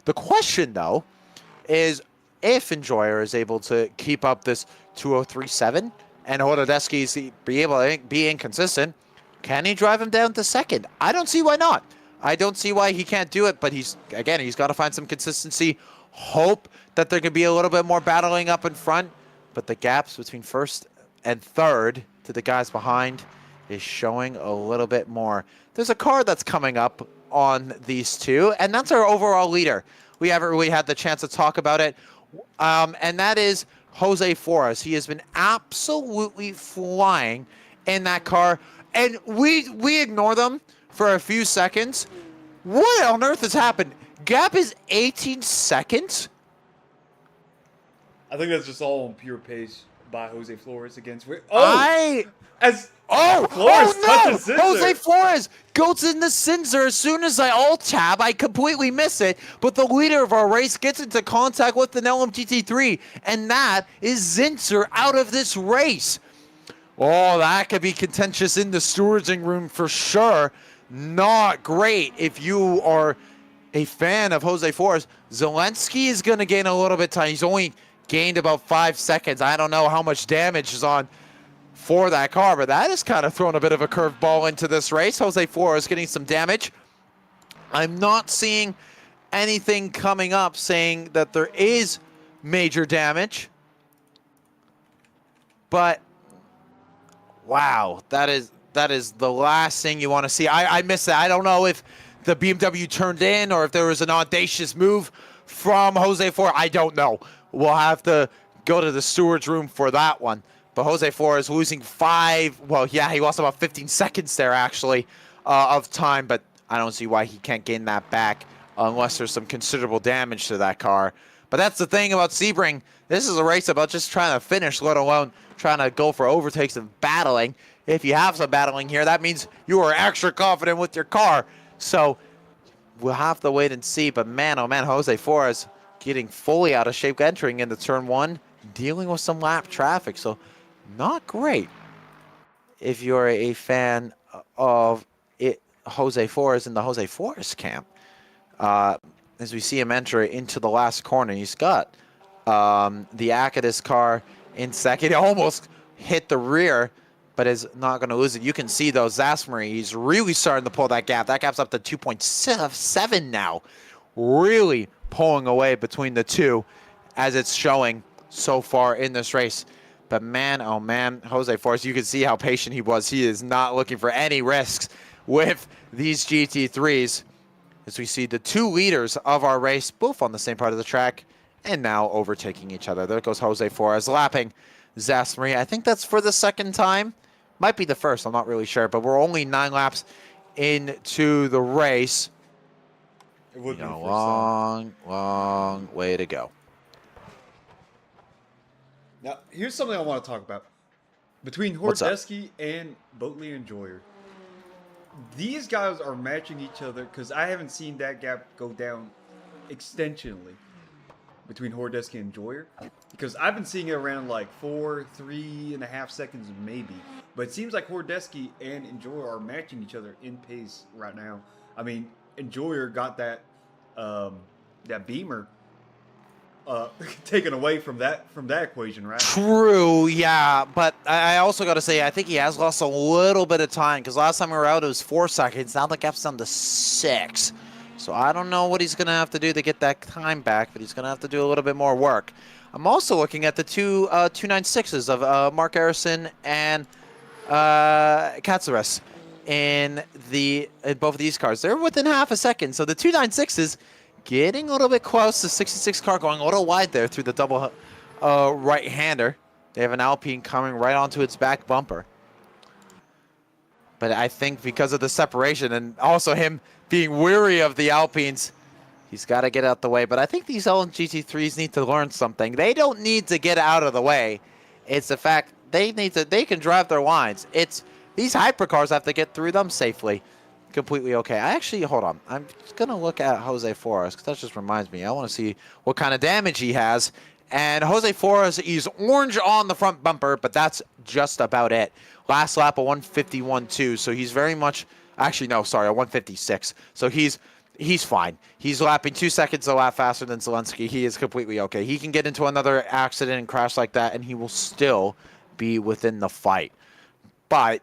The question, though, is if Enjoyer is able to keep up this 203.7 and Horodeski be able to be inconsistent, can he drive him down to second? I don't see why not. I don't see why he can't do it, but he's got to find some consistency. Hope that there can be a little bit more battling up in front, but the gaps between first and third to the guys behind is showing a little bit more. There's a car that's coming up on these two, and that's our overall leader. We haven't really had the chance to talk about it, and that is Jose Flores. He has been absolutely flying in that car, and we ignore them for a few seconds. What on earth has happened? Gap is 18 seconds? I think that's just all on pure pace by Jose Flores against... Flores touches Sinzer. Jose Flores goes into Sinzer. As soon as I alt-tab, I completely miss it, but the leader of our race gets into contact with an LMGT3, and that is Sinzer out of this race. Oh, that could be contentious in the stewarding room for sure. Not great if you are a fan of Jose Flores. Zelensky is going to gain a little bit of time. He's only gained about 5 seconds. I don't know how much damage is on for that car, but that has kind of thrown a bit of a curveball into this race. Jose Flores getting some damage. I'm not seeing anything coming up saying that there is major damage, but wow, that is the last thing you want to see. I missed that. I don't know if the BMW turned in or if there was an audacious move from Jose Flores. I don't know. We'll have to go to the steward's room for that one. But Jose Flores losing he lost about 15 seconds there, actually, of time. But I don't see why he can't gain that back unless there's some considerable damage to that car. But that's the thing about Sebring. This is a race about just trying to finish, let alone trying to go for overtakes and battling. If you have some battling here, that means you are extra confident with your car. So we'll have to wait and see. But man, oh man, Jose Flores getting fully out of shape entering into turn one, dealing with some lap traffic. So not great if you're a fan of Jose Flores in the Jose Flores camp. As we see him enter into the last corner, he's got the Acadis car in second. He almost hit the rear, but is not going to lose it. You can see, though, Zasmary, he's really starting to pull that gap. That gap's up to 2.7 now. Really pulling away between the two, as it's showing so far in this race. But man, oh man, Jose Flores, you can see how patient he was. He is not looking for any risks with these GT3s. As we see the two leaders of our race, both on the same part of the track, and now overtaking each other. There goes Jose Flores, lapping Zasmary. I think that's for the second time. Might be the first, I'm not really sure, but we're only 9 laps into the race. It would be a long way to go. Now, here's something I want to talk about. Between Hordesky and Boatley Enjoyer, these guys are matching each other because I haven't seen that gap go down extensionally between Hordesky and Enjoyer. Because I've been seeing it around like 3.5 seconds maybe. But it seems like Hordesky and Enjoyer are matching each other in pace right now. I mean, Enjoyer got that Beamer taken away from that equation, right? True, yeah, but I also got to say, I think he has lost a little bit of time, because last time we were out it was 4 seconds. Now the gap's down to 6. So I don't know what he's going to have to do to get that time back, but he's going to have to do a little bit more work. I'm also looking at the two 296s of Mark Harrison and Katsares in both of these cars. They're within half a second, so the 296s getting a little bit close. The 66 car going a little wide there through the double right-hander. They have an Alpine coming right onto its back bumper. But I think because of the separation and also him being weary of the Alpines, he's got to get out the way. But I think these LMGT3s need to learn something. They don't need to get out of the way. It's the fact they can drive their lines. It's these hypercars have to get through them safely. Completely okay. Hold on. I'm just going to look at Jose Flores, because that just reminds me. I want to see what kind of damage he has. And Jose Flores is orange on the front bumper, but that's just about it. Last lap, a 151.2, so he's very much... Actually, no, sorry, a 156. So he's He's fine. He's lapping 2 seconds a lap faster than Zelensky. He is completely okay. He can get into another accident and crash like that, and he will still be within the fight. But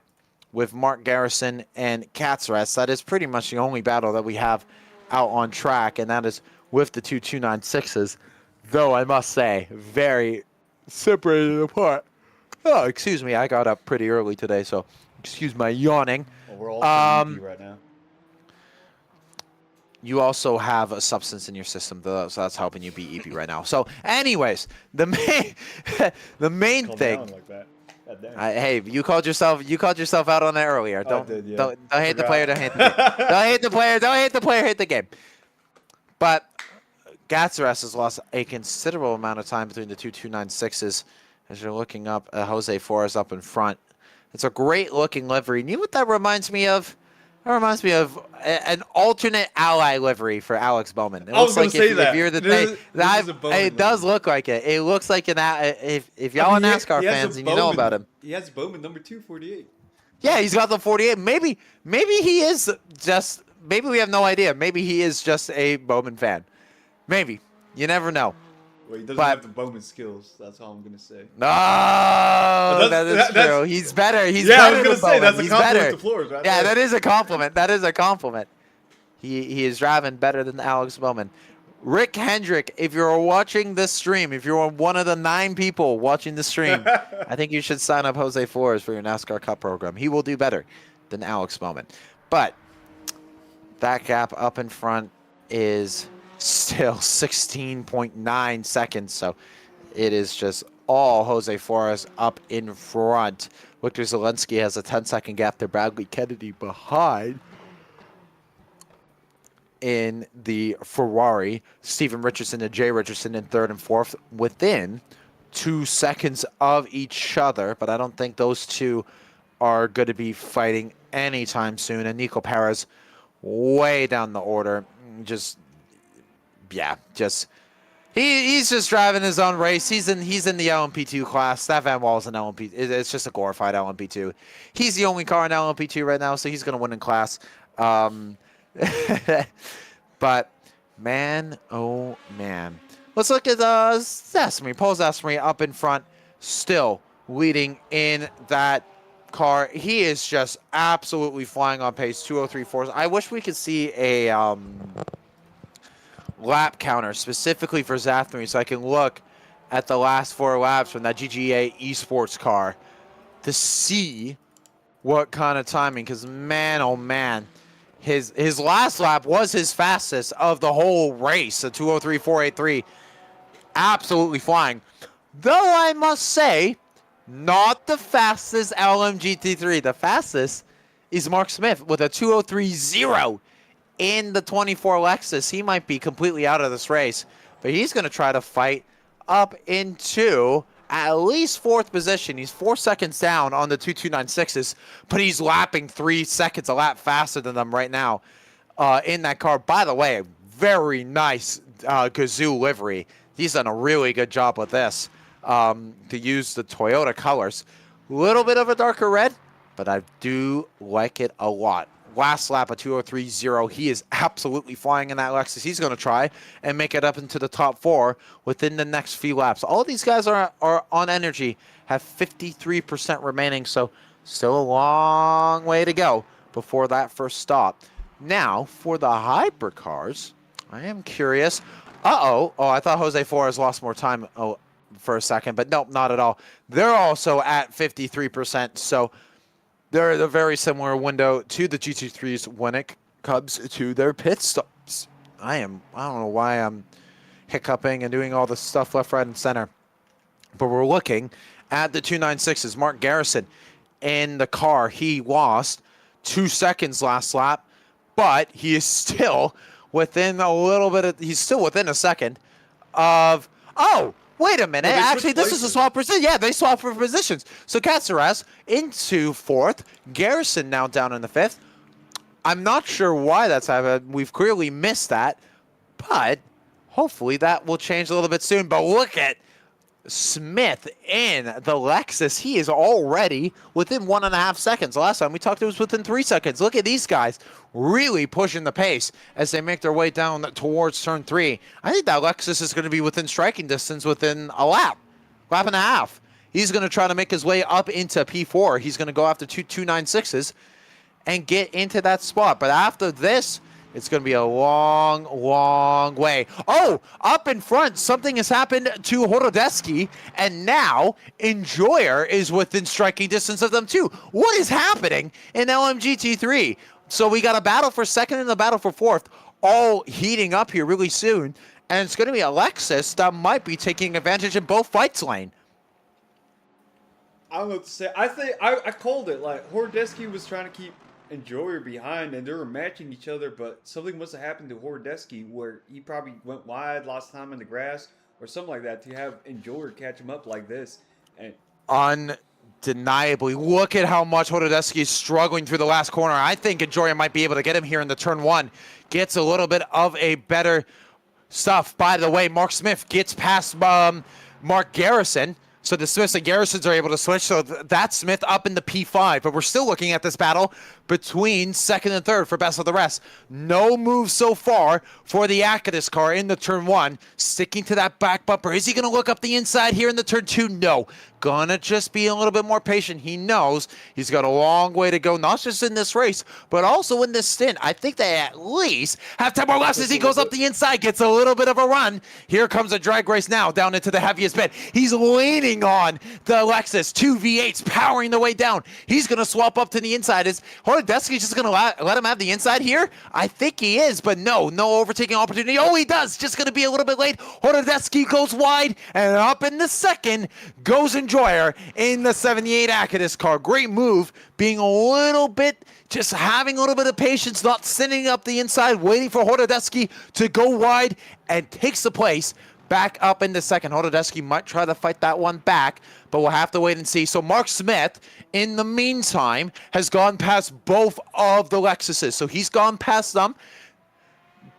with Mark Garrison and Katsaras, that is pretty much the only battle that we have out on track, and that is with the two 296s. Though I must say, very separated apart. Oh, excuse me. I got up pretty early today, so excuse my yawning. Well, we're all pretty right now. You also have a substance in your system, though, so that's helping you be EP right now. So, anyways, the main Calm thing. down like that. Hey, you called yourself out on it earlier. I did, yeah. Don't hate the player. Don't hate the game. Don't hate the player. Don't hate the player. Hate the game. But Gatsaras has lost a considerable amount of time between the two 296s. As you're looking up, Jose Flores up in front. It's a great looking livery. You know what that reminds me of? That reminds me of an alternate ally livery for Alex Bowman. It looks like if you're the thing, it does look like it. It looks like if y'all are NASCAR fans and you know about him. He has Bowman number 248. Yeah, he's got the 48. Maybe he is just. Maybe we have no idea. Maybe he is just a Bowman fan. Maybe. You never know. Well, he doesn't have the Bowman skills. That's all I'm gonna say. No, that is true. He's better. He's better. I was gonna say that's a compliment to Flores, right? Yeah, that is a compliment. That is a compliment. He is driving better than Alex Bowman. Rick Hendrick, if you're watching this stream, if you're one of the 9 people watching the stream, I think you should sign up Jose Flores for your NASCAR Cup program. He will do better than Alex Bowman. But that gap up in front is still 16.9 seconds, so it is just all Jose Flores up in front. Victor Zelensky has a 10-second gap to Bradley Kennedy behind in the Ferrari. Steven Richardson and Jay Richardson in 3rd and 4th within 2 seconds of each other, but I don't think those two are going to be fighting anytime soon. And Nico Perez way down the order. He's just driving his own race. He's in the LMP2 class. That Van Wall's an LMP. It's just a glorified LMP2. He's the only car in LMP2 right now, so he's going to win in class. But man, oh man, let's look at Zesmary. Paul Zesmary up in front, still leading in that car. He is just absolutely flying on pace. 2:03.4. I wish we could see a lap counter specifically for Zafnary so I can look at the last 4 laps from that GGA esports car to see what kind of timing, because man, oh man, his last lap was his fastest of the whole race, a 2:03.483. Absolutely flying. Though I must say, not the fastest LMGT3. The fastest is Mark Smith with a 2:03.0 in the 24 Lexus. He might be completely out of this race, but he's going to try to fight up into at least 4th position. He's 4 seconds down on the 2.296s, but he's lapping 3 seconds a lap faster than them right now in that car. By the way, very nice Gazoo livery. He's done a really good job with this to use the Toyota colors. A little bit of a darker red, but I do like it a lot. Last lap, a 2:03.0. He is absolutely flying in that Lexus. He's going to try and make it up into the top 4 within the next few laps. All of these guys are on energy, have 53% remaining, so still a long way to go before that first stop. Now, for the hypercars, I am curious. Oh, I thought Jose Flores lost more time for a second, but nope, not at all. They're also at 53%, so they're at a very similar window to the GT3s when it comes to their pit stops. I don't know why I'm hiccuping and doing all this stuff left, right, and center. But we're looking at the 296s. Mark Garrison in the car. He lost 2 seconds last lap, but he is still within he's still within a second of, wait a minute. Actually, this is a swap position. Yeah, they swapped for positions. So Katsaras into 4th. Garrison now down in the 5th. I'm not sure why that's happened. We've clearly missed that. But hopefully that will change a little bit soon. But look at Smith in the Lexus. He is already within 1.5 seconds. Last time we talked, it was within 3 seconds. Look at these guys really pushing the pace as they make their way down towards turn 3. I think that Lexus is going to be within striking distance within a lap and a half. He's going to try to make his way up into P4. He's going to go after 296s and get into that spot. But after this, it's going to be a long, long way. Oh, up in front, something has happened to Horodeski, and now Enjoyer is within striking distance of them too. What is happening in LMGT3? So we got a battle for second and a battle for fourth, all heating up here really soon, and it's going to be Alexis that might be taking advantage in both fights lane. I don't know what to say. I think I called it. Like, Horodeski was trying to keep Enjoyer behind, and they were matching each other, but something must have happened to Horodeski where he probably went wide, lost time in the grass, or something like that to have Enjoyer catch him up like this. And undeniably, look at how much Horodeski is struggling through the last corner. I think Enjoyer might be able to get him here in the turn 1. Gets a little bit of a better stuff. By the way, Mark Smith gets past Mark Garrison. So the Smiths and Garrisons are able to switch. So that's Smith up in the P5. But we're still looking at this battle between second and third for best of the rest. No move so far for the Acadis car in the turn 1. Sticking to that back bumper. Is he going to look up the inside here in the turn 2? No. Gonna just be a little bit more patient. He knows he's got a long way to go, not just in this race, but also in this stint. I think they at least have 10 more laps as he goes up the inside, gets a little bit of a run. Here comes a drag race now down into the heaviest bit. He's leaning on the Lexus, 2 V8s powering the way down. He's gonna swap up to the inside. Is Horodeski just gonna let him have the inside here? I think he is, but no overtaking opportunity. Oh, he does, just gonna be a little bit late. Horodeski goes wide, and up in the second goes Enjoyer in the 78 Acadis car. Great move, being a little bit, just having a little bit of patience, not sending up the inside, waiting for Horodeski to go wide, and takes the place back up in the second. Horodeski might try to fight that one back, but we'll have to wait and see. So Mark Smith, in the meantime, has gone past both of the Lexuses. So he's gone past them,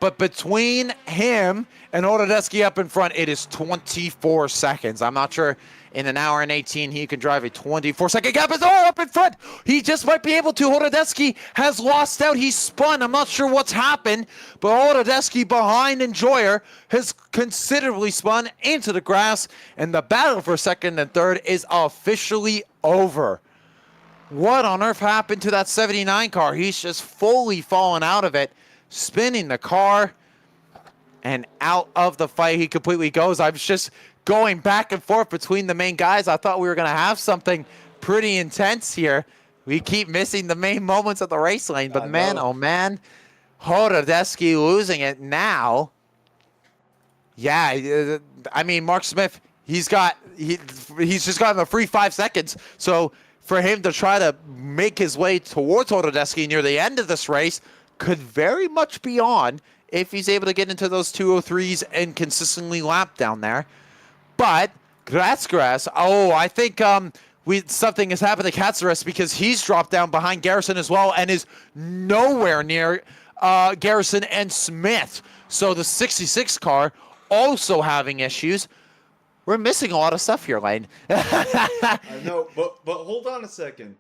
but between him and Horodeski up in front, it is 24 seconds. I'm not sure in an hour and 18 he can drive a 24-second gap. Is all up in front. He just might be able to. Horodeski has lost out. He's spun. I'm not sure what's happened, but Horodeski behind Enjoyer has considerably spun into the grass, and the battle for second and third is officially over. What on earth happened to that 79 car? He's just fully fallen out of it, spinning the car, and out of the fight he completely goes. I was just going back and forth between the main guys. I thought we were going to have something pretty intense here. We keep missing the main moments of the race lane, but man, oh man, Horodeski losing it now. Yeah, I mean, Mark Smith, he's just gotten a free 5 seconds. So for him to try to make his way towards Horodeski near the end of this race could very much be on if he's able to get into those 203s and consistently lap down there. But Grass, oh, I think something has happened to Katsaris because he's dropped down behind Garrison as well and is nowhere near Garrison and Smith. So the 66 car also having issues. We're missing a lot of stuff here, Lane. I know, but hold on a second,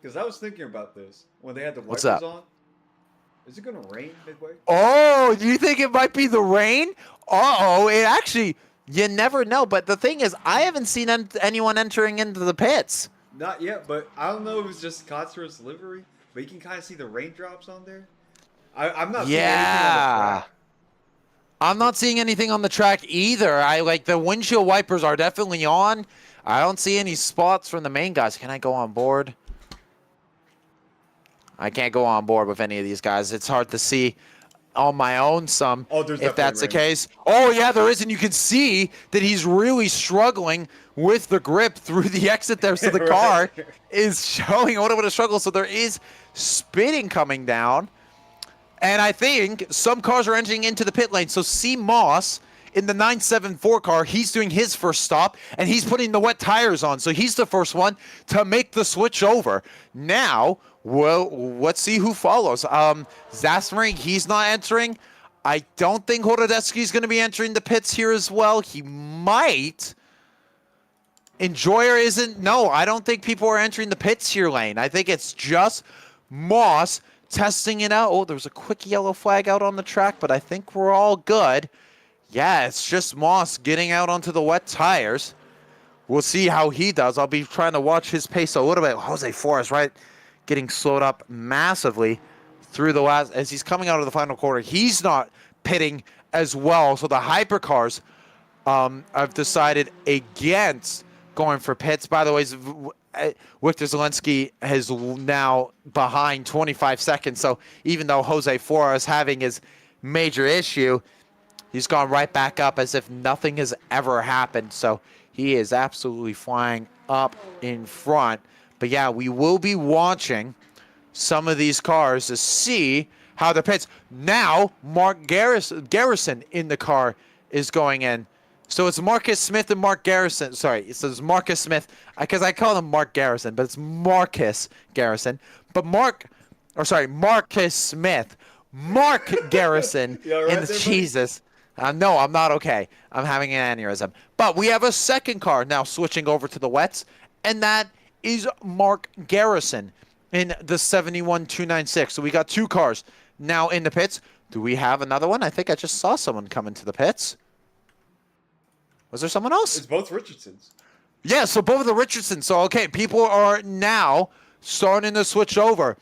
because I was thinking about this when they had the wipers on. Is it going to rain midway? Oh, do you think it might be the rain? Uh-oh, it actually... You never know, but the thing is, I haven't seen anyone entering into the pits. Not yet, but I don't know if it's just Katsura's livery, but you can kind of see the raindrops on there. I'm not seeing anything on the track. I'm not seeing anything on the track either. Like the windshield wipers are definitely on. I don't see any spots from the main guys. Can I go on board? I can't go on board with any of these guys. It's hard to see on my own if that's the case. Oh yeah, there is, and you can see that he's really struggling with the grip through the exit there. So the car is showing a little bit of struggle. So there is spinning coming down, and I think some cars are entering into the pit lane. So C Moss in the 974 car, he's doing his first stop, and he's putting the wet tires on. So he's the first one to make the switch over. Now, well, let's see who follows. Sebring, he's not entering. I don't think Horodeski is going to be entering the pits here as well. He might. Enjoyer isn't. No, I don't think people are entering the pits here, Lane. I think it's just Moss testing it out. Oh, there was a quick yellow flag out on the track, but I think we're all good. Yeah, it's just Moss getting out onto the wet tires. We'll see how he does. I'll be trying to watch his pace a little bit. Jose Forrest, right, getting slowed up massively through the last, as he's coming out of the final quarter. He's not pitting as well. So the hypercars have decided against going for pits. By the way, Victor Zelensky is now behind 25 seconds. So even though Jose Forrest having his major issue, he's gone right back up as if nothing has ever happened. So he is absolutely flying up in front. But yeah, we will be watching some of these cars to see how the pits. Now, Mark Garrison in the car is going in. So it's Marcus Smith and Mark Garrison. Sorry, it says Marcus Smith because I call him Mark Garrison, but it's Marcus Garrison. But Marcus Smith, Mark Garrison in the Jesus. No, I'm not okay. I'm having an aneurysm. But we have a second car now switching over to the wets, and that is Mark Garrison in the 71296. So we got two cars now in the pits. Do we have another one? I think I just saw someone come into the pits. Was there someone else? It's both Richardsons. Yeah, so both of the Richardsons. So, okay, people are now starting to switch over.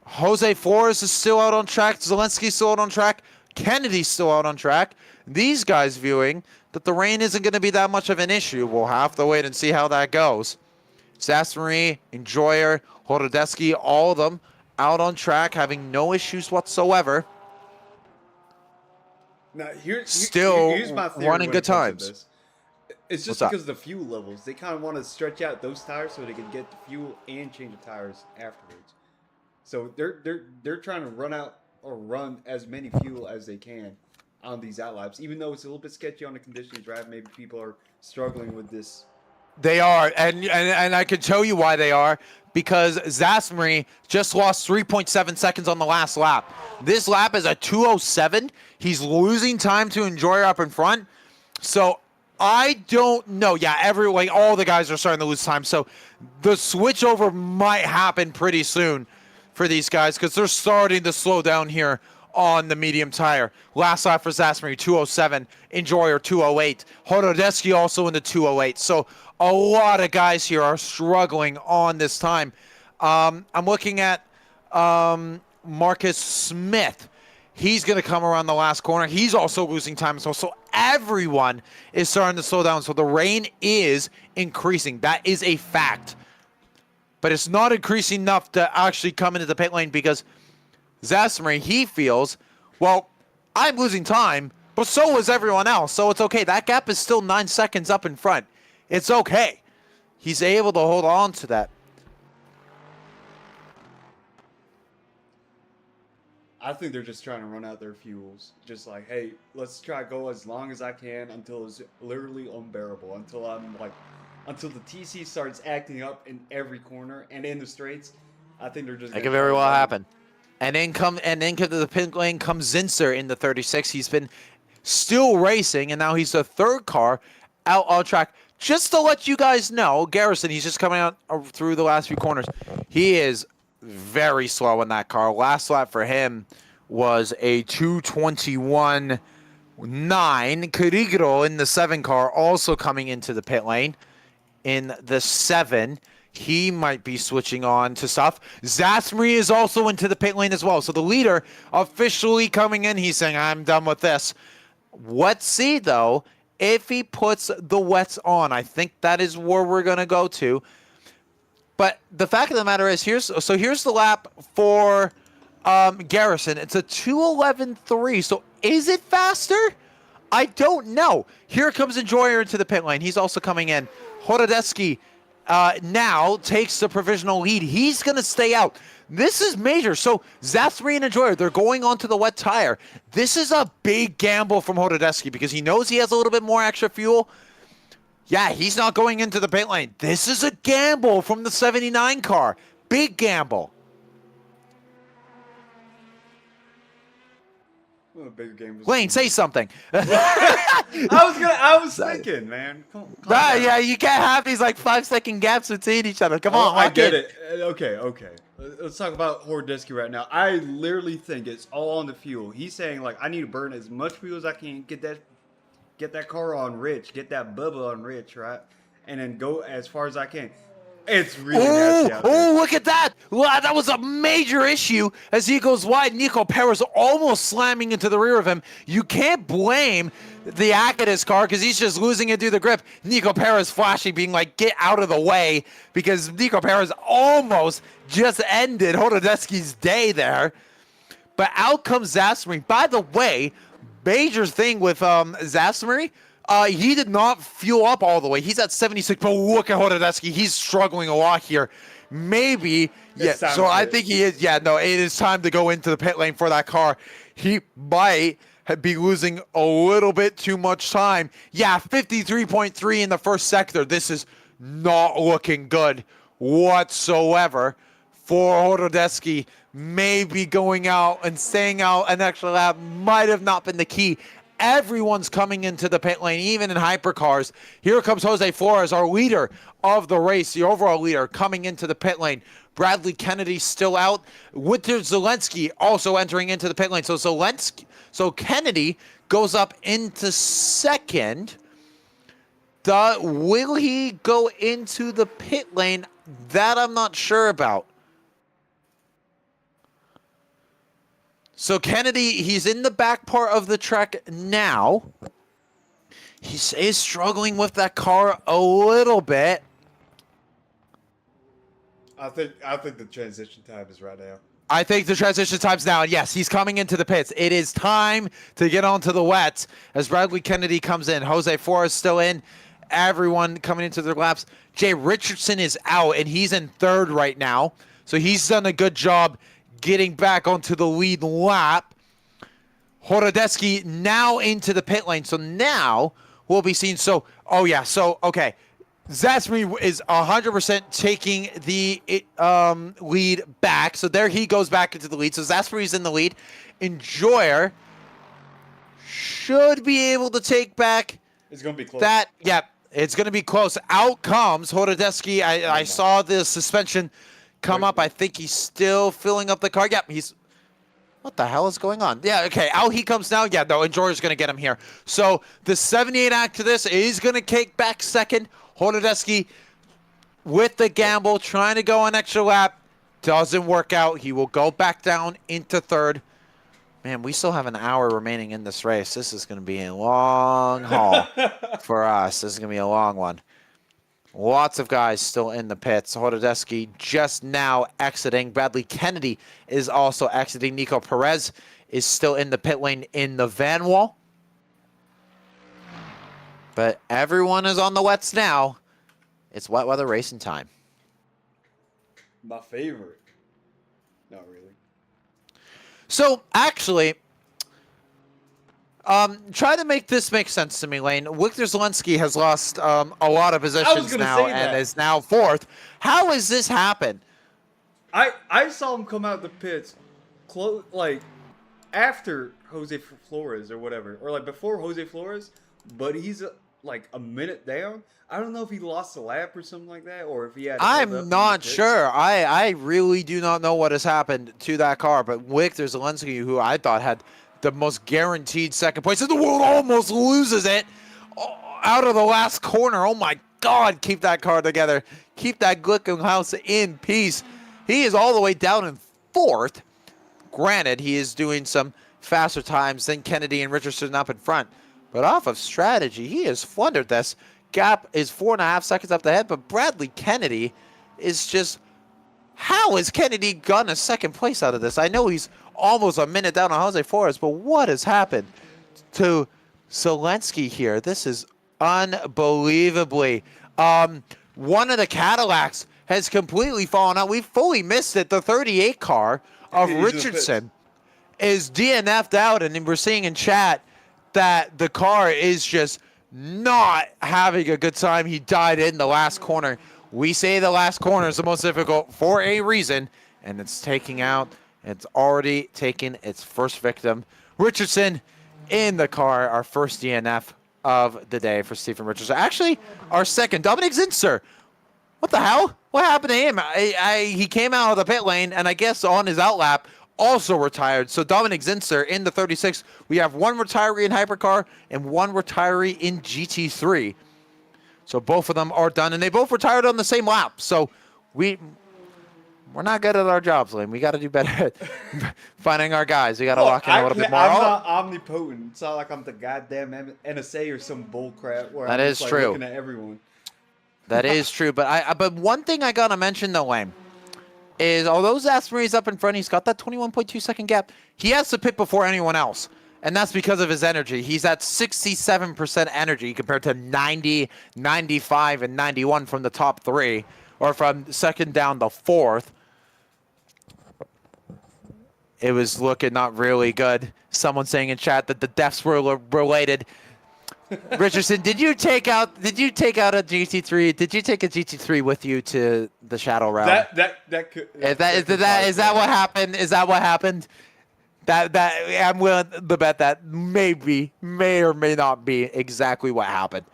Jose Forrest is still out on track. Zelensky's still out on track. Kennedy's still out on track. These guys viewing that the rain isn't going to be that much of an issue. We'll have to wait and see how that goes. Sasmarie, Enjoyer, Horodeski, all of them out on track, having no issues whatsoever. Now, here's my theory running good times. It's just because of the fuel levels. They kind of want to stretch out those tires so they can get the fuel and change the tires afterwards. So they're trying to run as many fuel as they can on these out laps, even though it's a little bit sketchy on the conditions drive. Maybe people are struggling with this. They are, and I can tell you why they are, because Zasmary just lost 3.7 seconds on the last lap. This lap is a 2:07. He's losing time to Enjoyer up in front. So I don't know. Yeah, all the guys are starting to lose time. So the switch over might happen pretty soon for these guys because they're starting to slow down here on the medium tire. Last lap for Zasmary, 2:07. Enjoyer, 2:08. Horodeski also in the 2:08. So a lot of guys here are struggling on this time. I'm looking at Marcus Smith. He's going to come around the last corner. He's also losing time as well. So everyone is starting to slow down. So the rain is increasing. That is a fact. But it's not increasing enough to actually come into the pit lane because Zasmary, he feels, well, I'm losing time, but so is everyone else. So it's okay. That gap is still 9 seconds up in front. It's okay. He's able to hold on to that. I think they're just trying to run out their fuels. Just like, hey, let's try to go as long as I can until it's literally unbearable. Until the TC starts acting up in every corner and in the straights. I think they're just. That could very well happen. And then to the pit lane comes Zinser in the 36. He's been still racing, and now he's the third car out on track. Just to let you guys know, Garrison, he's just coming out through the last few corners. He is very slow in that car. Last lap for him was a 2:21.9. Kirigiro in the 7 car also coming into the pit lane in the 7. He might be switching on to stuff. Zasmary is also into the pit lane as well. So the leader officially coming in. He's saying, I'm done with this. Let's see, though, if he puts the wets on. I think that is where we're going to go to. But the fact of the matter is, here's the lap for Garrison. It's a 2:11.3. So is it faster? I don't know. Here comes Enjoyer into the pit lane. He's also coming in. Horodeski now takes the provisional lead. He's going to stay out. This is major. So Zasmary and Enjoyer, they're going onto the wet tire. This is a big gamble from Horodeski because he knows he has a little bit more extra fuel. Yeah, he's not going into the pit lane. This is a gamble from the 79 car. Big gamble. Well, the bigger game was Lane, say something. I was thinking, man. Calm down. Yeah, you can't have these like 5-second gaps between each other. Come Oh, on, I lock get in. it. Okay. Let's talk about Hordesky right now. I literally think it's all on the fuel. He's saying like, I need to burn as much fuel as I can, get that car on rich, get that bubble on rich, right? And then go as far as I can. It's really nasty out there. Oh, look at that. Wow, that was a major issue as he goes wide. Nico Perez almost slamming into the rear of him. You can't blame the Acadis car because he's just losing it through the grip. Nico Perez flashing, being like, get out of the way, because Nico Perez almost just ended Hordesky's day there. But out comes Zasmary. By the way, major thing with Zasmary, he did not fuel up all the way. He's at 76, but look at Hordesky. He's struggling a lot here. Maybe, yeah. So I think he is, yeah, no, it is time to go into the pit lane for that car. He might be losing a little bit too much time. Yeah, 53.3 in the first sector. This is not looking good whatsoever for Hordesky. Maybe going out and staying out an extra lap might have not been the key. Everyone's coming into the pit lane, even in hypercars. Here comes Jose Flores, our leader of the race, the overall leader, coming into the pit lane. Bradley Kennedy still out. Winter Zelensky also entering into the pit lane. So Kennedy goes up into second. Will he go into the pit lane? That I'm not sure about. So Kennedy, he's in the back part of the track now. He is struggling with that car a little bit. I think the transition time is right now. I think the transition time's now. Yes, he's coming into the pits. It is time to get onto the wets as Bradley Kennedy comes in. Jose Flores still in. Everyone coming into their laps. Jay Richardson is out, and he's in third right now. So he's done a good job getting back onto the lead lap. Hordesky now into the pit lane. So now we'll be seeing. Okay. Zasmary is 100% taking the lead back. So there he goes back into the lead. So Zasmary's in the lead. Enjoyer should be able to take back. It's going to be close. It's going to be close. Out comes Hordesky. I saw the suspension come up. I think he's still filling up the car. Yep, what the hell is going on? Yeah, okay, out he comes now. Yeah, no, Enjoyer's going to get him here. So the 78 act to this is going to take back second. Hordesky with the gamble, trying to go an extra lap. Doesn't work out. He will go back down into third. Man, we still have an hour remaining in this race. This is going to be a long haul for us. This is going to be a long one. Lots of guys still in the pits. Hordesky just now exiting. Bradley Kennedy is also exiting. Nico Perez is still in the pit lane in the van wall. But everyone is on the wets now. It's wet weather racing time. My favorite. Not really. So, actually, try to make this make sense to me, Lane. Victor Zelensky has lost a lot of positions now and is now fourth. How has this happened? I saw him come out the pits after Jose Flores or whatever, or like before Jose Flores, but he's like a minute down. I don't know if he lost a lap or something like that, or if he had. I'm not sure. I really do not know what has happened to that car, but Victor Zelensky, who I thought had the most guaranteed second place in the world, almost loses it out of the last corner. Oh my God, keep that car together. Keep that Glickenhaus in peace. He is all the way down in fourth. Granted, he is doing some faster times than Kennedy and Richardson up in front, but off of strategy, he has flundered this. Gap is 4.5 seconds up the head, but Bradley Kennedy is just... How has Kennedy gotten a second place out of this? I know he's almost a minute down on Jose Flores, but what has happened to Zelensky here? This is unbelievably... one of the Cadillacs has completely fallen out. We fully missed it. The 38 car of Richardson is DNF'd out, and we're seeing in chat that the car is just not having a good time. He died in the last corner. We say the last corner is the most difficult for a reason, and it's taking out It's already taken its first victim. Richardson in the car, our first DNF of the day for Stephen Richardson. Actually, our second. Dominic Zinser. What the hell? What happened to him? He came out of the pit lane, and I guess on his outlap, also retired. So Dominic Zinser in the 36. We have one retiree in Hypercar and one retiree in GT3. So both of them are done, and they both retired on the same lap. So we're not good at our jobs, Liam. We got to do better at finding our guys. We got to lock in a little bit more. I'm not omnipotent. It's not like I'm the goddamn NSA or some bull crap where I'm just, like, true. looking at everyone. That is true. But one thing I got to mention, though, Lane, is although Zasmari's up in front, he's got that 21.2 second gap. He has to pit before anyone else. And that's because of his energy. He's at 67% energy compared to 90, 95, and 91 from the top three, or from second down to fourth. It was looking not really good. Someone saying in chat that the deaths were related. Richardson, did you take out a GT3? Did you take a GT3 with you to the Shadow Realm? Is that what happened? Is that what happened? That I'm willing to bet that may or may not be exactly what happened.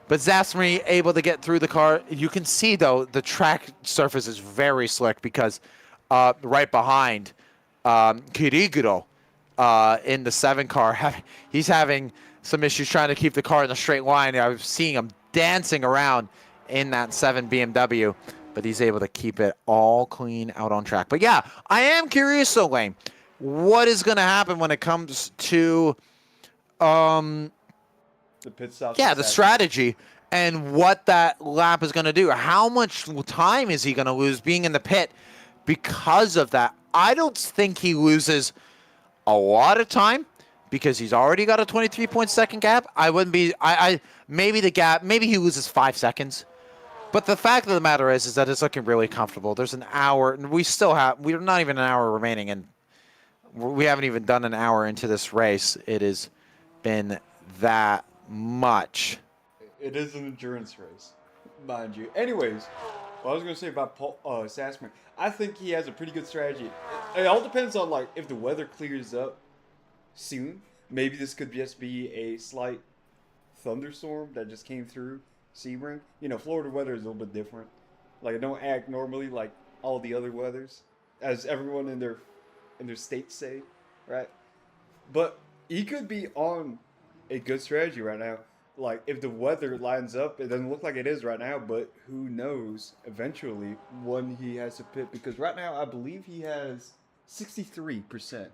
But Zasmari able to get through the car. You can see, though, the track surface is very slick because right behind Kiriguro in the 7 car, he's having some issues trying to keep the car in a straight line. I was seeing him dancing around in that 7 BMW, but he's able to keep it all clean out on track. But yeah, I am curious, though, Lane, what is going to happen when it comes to the pit stop? Yeah, the strategy and what that lap is going to do. How much time is he going to lose being in the pit because of that? I don't think he loses a lot of time because he's already got a 23-point-second gap. I wouldn't be. Maybe the gap. Maybe he loses 5 seconds. But the fact of the matter is that it's looking really comfortable. There's an hour, and we're not even an hour remaining, and we haven't even done an hour into this race. It has been that much. It is an endurance race, mind you. Anyways, what I was going to say about Sassman, I think he has a pretty good strategy. It all depends on, like, if the weather clears up soon. Maybe this could just be a slight thunderstorm that just came through Sebring. You know, Florida weather is a little bit different. Like, it don't act normally like all the other weathers, as everyone in their states say, right? But he could be on a good strategy right now. Like, if the weather lines up, it doesn't look like it is right now, but who knows eventually when he has to pit, because right now I believe he has 63%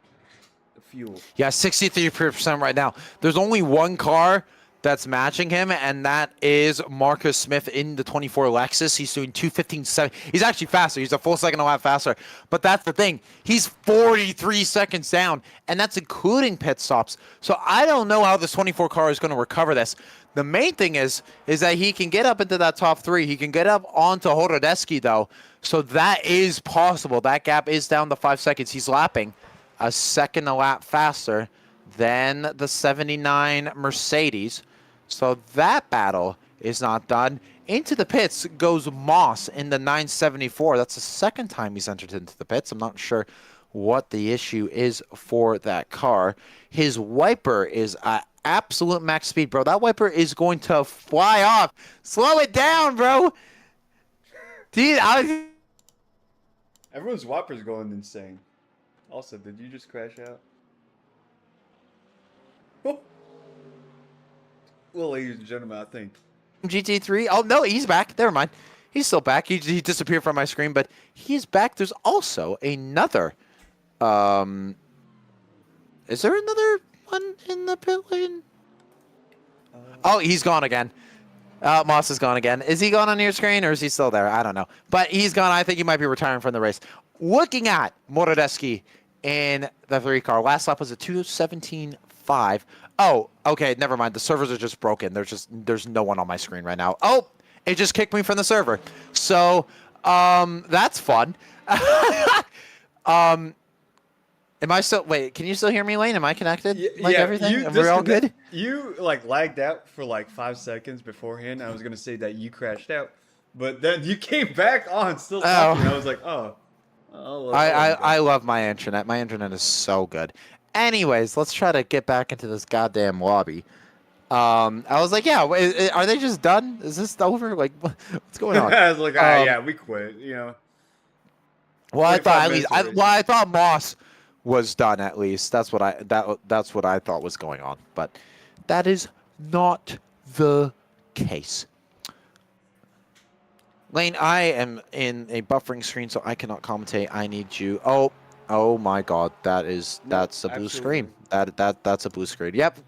of fuel. Yeah, 63% right now. There's only one car that's matching him, and that is Marcus Smith in the 24 Lexus. He's doing 2:15.7. He's actually faster. He's a full second and a half faster. But that's the thing. He's 43 seconds down, and that's including pit stops. So I don't know how this 24 car is going to recover this. The main thing is that he can get up into that top 3. He can get up onto Horodeski, though. So that is possible. That gap is down to 5 seconds. He's lapping a second a lap faster than the 79 Mercedes. So that battle is not done. Into the pits goes Moss in the 974. That's the second time he's entered into the pits. I'm not sure what the issue is for that car. His wiper is at absolute max speed, bro. That wiper is going to fly off. Slow it down, bro. Dude, everyone's wiper's going insane. Also, did you just crash out? Well, ladies and gentlemen, I think GT3. Oh, no, he's back. Never mind. He's still back. He disappeared from my screen, but he's back. There's also another. Is there another one in the pit lane? Oh, he's gone again. Moss is gone again. Is he gone on your screen, or is he still there? I don't know. But he's gone. I think he might be retiring from the race. Looking at Morodeski in the 3 car. Last lap was a 2:17.5. Oh, okay, never mind. The servers are just broken. There's no one on my screen right now. Oh, it just kicked me from the server. So, that's fun. Am I still? Wait, can you still hear me, Lane? Am I connected? Everything? Are we all good? You lagged out for 5 seconds beforehand. I was gonna say that you crashed out, but then you came back on still talking. I was like, oh, I love my internet. My internet is so good. Anyways, let's try to get back into this goddamn lobby. I was like, yeah, are they just done? Is this over? Like, what's going on? I was like, yeah, we quit. You know. Well, I thought at 45 least. minutes I thought Moss was done at least. That's what that's what I thought was going on. But that is not the case. Lane, I am in a buffering screen, so I cannot commentate. I need you. Oh my God, that's a blue screen. That's a blue screen. Yep.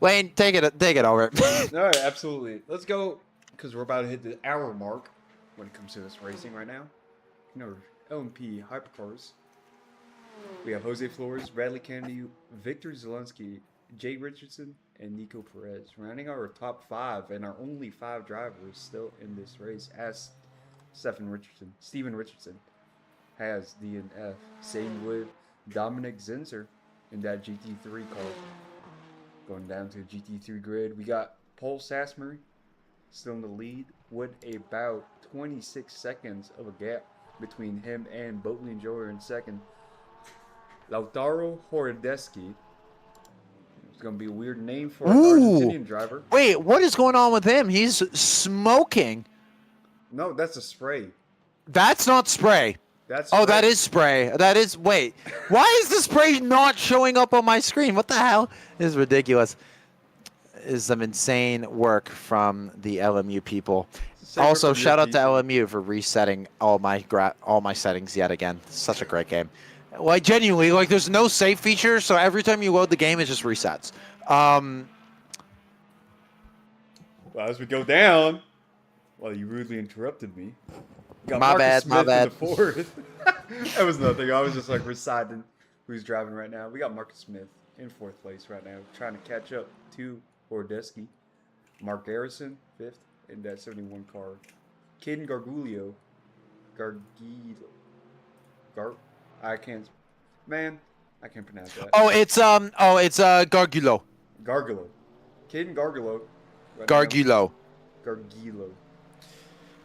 Lane, take it over. All right, absolutely. Let's go, because we're about to hit the hour mark when it comes to this racing right now. You know, LMP hypercars. We have Jose Flores, Bradley Kennedy, Victor Zelensky, Jay Richardson, and Nico Perez. Rounding our top 5 and our only 5 drivers still in this race as Steven Richardson has D and F. Same with Dominic Zinser in that GT3 car. Going down to the GT3 grid, we got Paul Sassmery still in the lead with about 26 seconds of a gap between him and Boatley and Joyer in second. Lautaro Horodecki. It's going to be a weird name for an Argentinian driver. Wait, what is going on with him? He's smoking. No, that's a spray. That's not spray. That's Oh, that is spray. That is. Wait. Why is the spray not showing up on my screen? What the hell? This is ridiculous. This is some insane work from the LMU people. Also, shout out to LMU for resetting all my settings yet again. Such a great game. Like, genuinely, like, there's no save feature, so every time you load the game, it just resets. Well, as we go down, well, you rudely interrupted me. My bad. In the fourth. That was nothing. I was just like reciting who's driving right now. We got Marcus Smith in 4th place right now, trying to catch up to Horodecki. Mark Garrison, 5th in that 71 car. Caden Gargulo. I can't pronounce that. It's Gargulo. Gargulo. Caden Gargulo. Gargulo. Gargulo.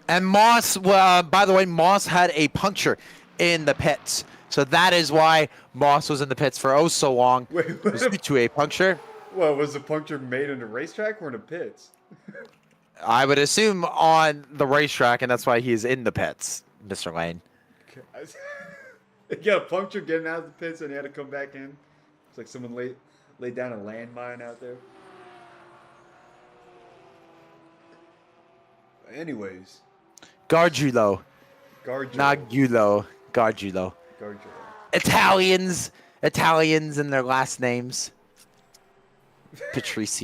And Moss, by the way, Moss had a puncture in the pits. So that is why Moss was in the pits for so long. Wait, it was due to a puncture. Well, was the puncture made in the racetrack or in the pits? I would assume on the racetrack, and that's why he's in the pits, Mr. Lane. He got a puncture getting out of the pits and he had to come back in. It's like someone laid down a landmine out there. Anyways. Gargiulo. Gargiulo. Italians in their last names. Patrice.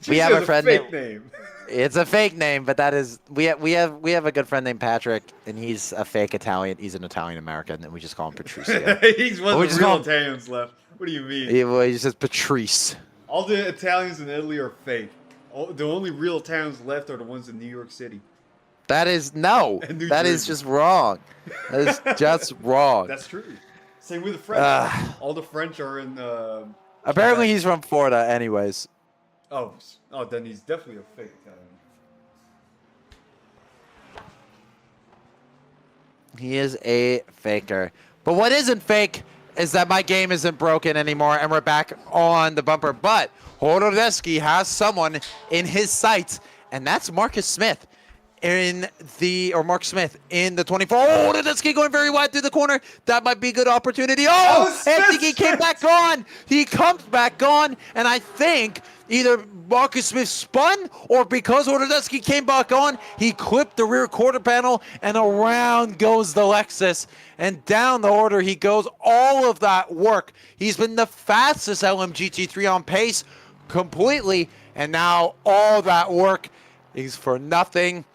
We have a friend fake name. It's a fake name, but that is we have a good friend named Patrick, and he's a fake Italian. He's an Italian American, and we just call him Patricio. He's one of the real Italians left. What do you mean? He says Patrice. All the Italians in Italy are fake. The only real Italians left are the ones in New York City. That is just wrong. That is just wrong. That's true. Same with the French. All the French are in. Apparently, he's from Florida, anyways. Oh, then he's definitely a fake Italian. He is a faker. But what isn't fake is that my game isn't broken anymore, and we're back on the bumper. But Horodecki has someone in his sights, and that's Marcus Smith Mark Smith in the 24. Oh, Horodecki going very wide through the corner. That might be a good opportunity. And he came back on. He comes back on, and I think either Marcus Smith spun, or because Horodecki came back on, he clipped the rear quarter panel, and around goes the Lexus, and down the order he goes. All of that work. He's been the fastest LMGT3 on pace completely, and now all that work is for nothing.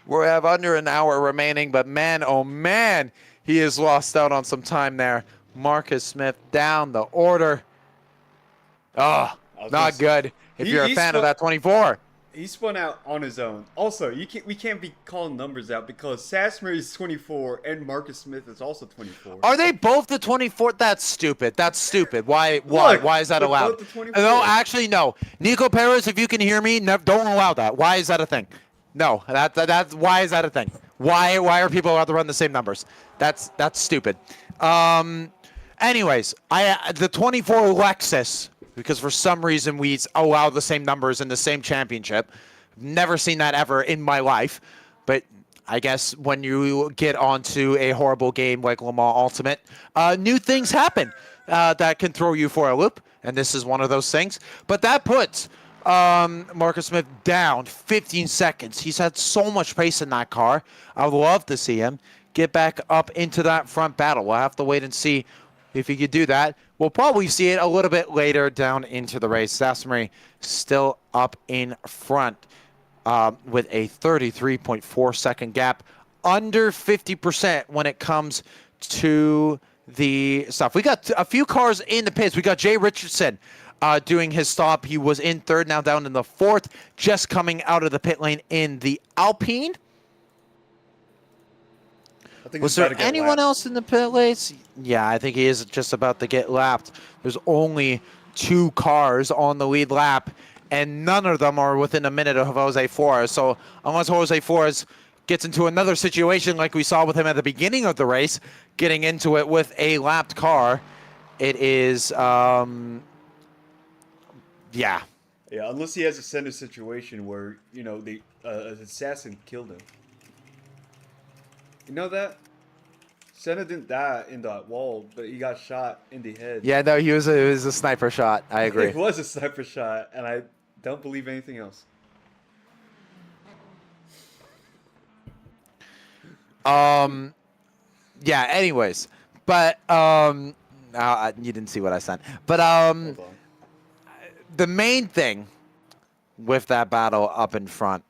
We have under an hour remaining, but man, oh man, he has lost out on some time there. Marcus Smith down the order. Oh, not good. If you're a fan of that 24. He spun out on his own. Also, we can't be calling numbers out because Sassmery is 24 and Marcus Smith is also 24. Are they both the 24? That's stupid. Why is that allowed? No, actually, no. Nico Perez, if you can hear me, don't allow that. Why is that a thing? No, that's why is that a thing? Why are people allowed to run the same numbers? That's stupid. Anyways, the 24 Lexus, because for some reason we allow the same numbers in the same championship. Never seen that ever in my life. But I guess when you get onto a horrible game like Le Mans Ultimate, new things happen that can throw you for a loop. And this is one of those things. But that puts Marcus Smith down 15 seconds. He's had so much pace in that car. I would love to see him get back up into that front battle. We'll have to wait and see if he could do that. We'll probably see it a little bit later down into the race. Sebring still up in front with a 33.4 second gap, under 50% when it comes to the stuff. We got a few cars in the pits. We got Jay Richardson doing his stop. He was in third, now down in the fourth, just coming out of the pit lane in the Alpine. Was there anyone else in the pit lanes? Yeah, I think he is just about to get lapped. There's only 2 cars on the lead lap, and none of them are within a minute of Jose Flores. So unless Jose Flores gets into another situation like we saw with him at the beginning of the race, getting into it with a lapped car, it is, yeah. Yeah, unless he has a center situation where, you know, the an assassin killed him. You know that? Senna didn't die in that wall, but he got shot in the head. Yeah, no, it was a sniper shot. I agree. It was a sniper shot, and I don't believe anything else. Yeah, anyways. But, you didn't see what I sent. But, Hold on. the main thing with that battle up in front,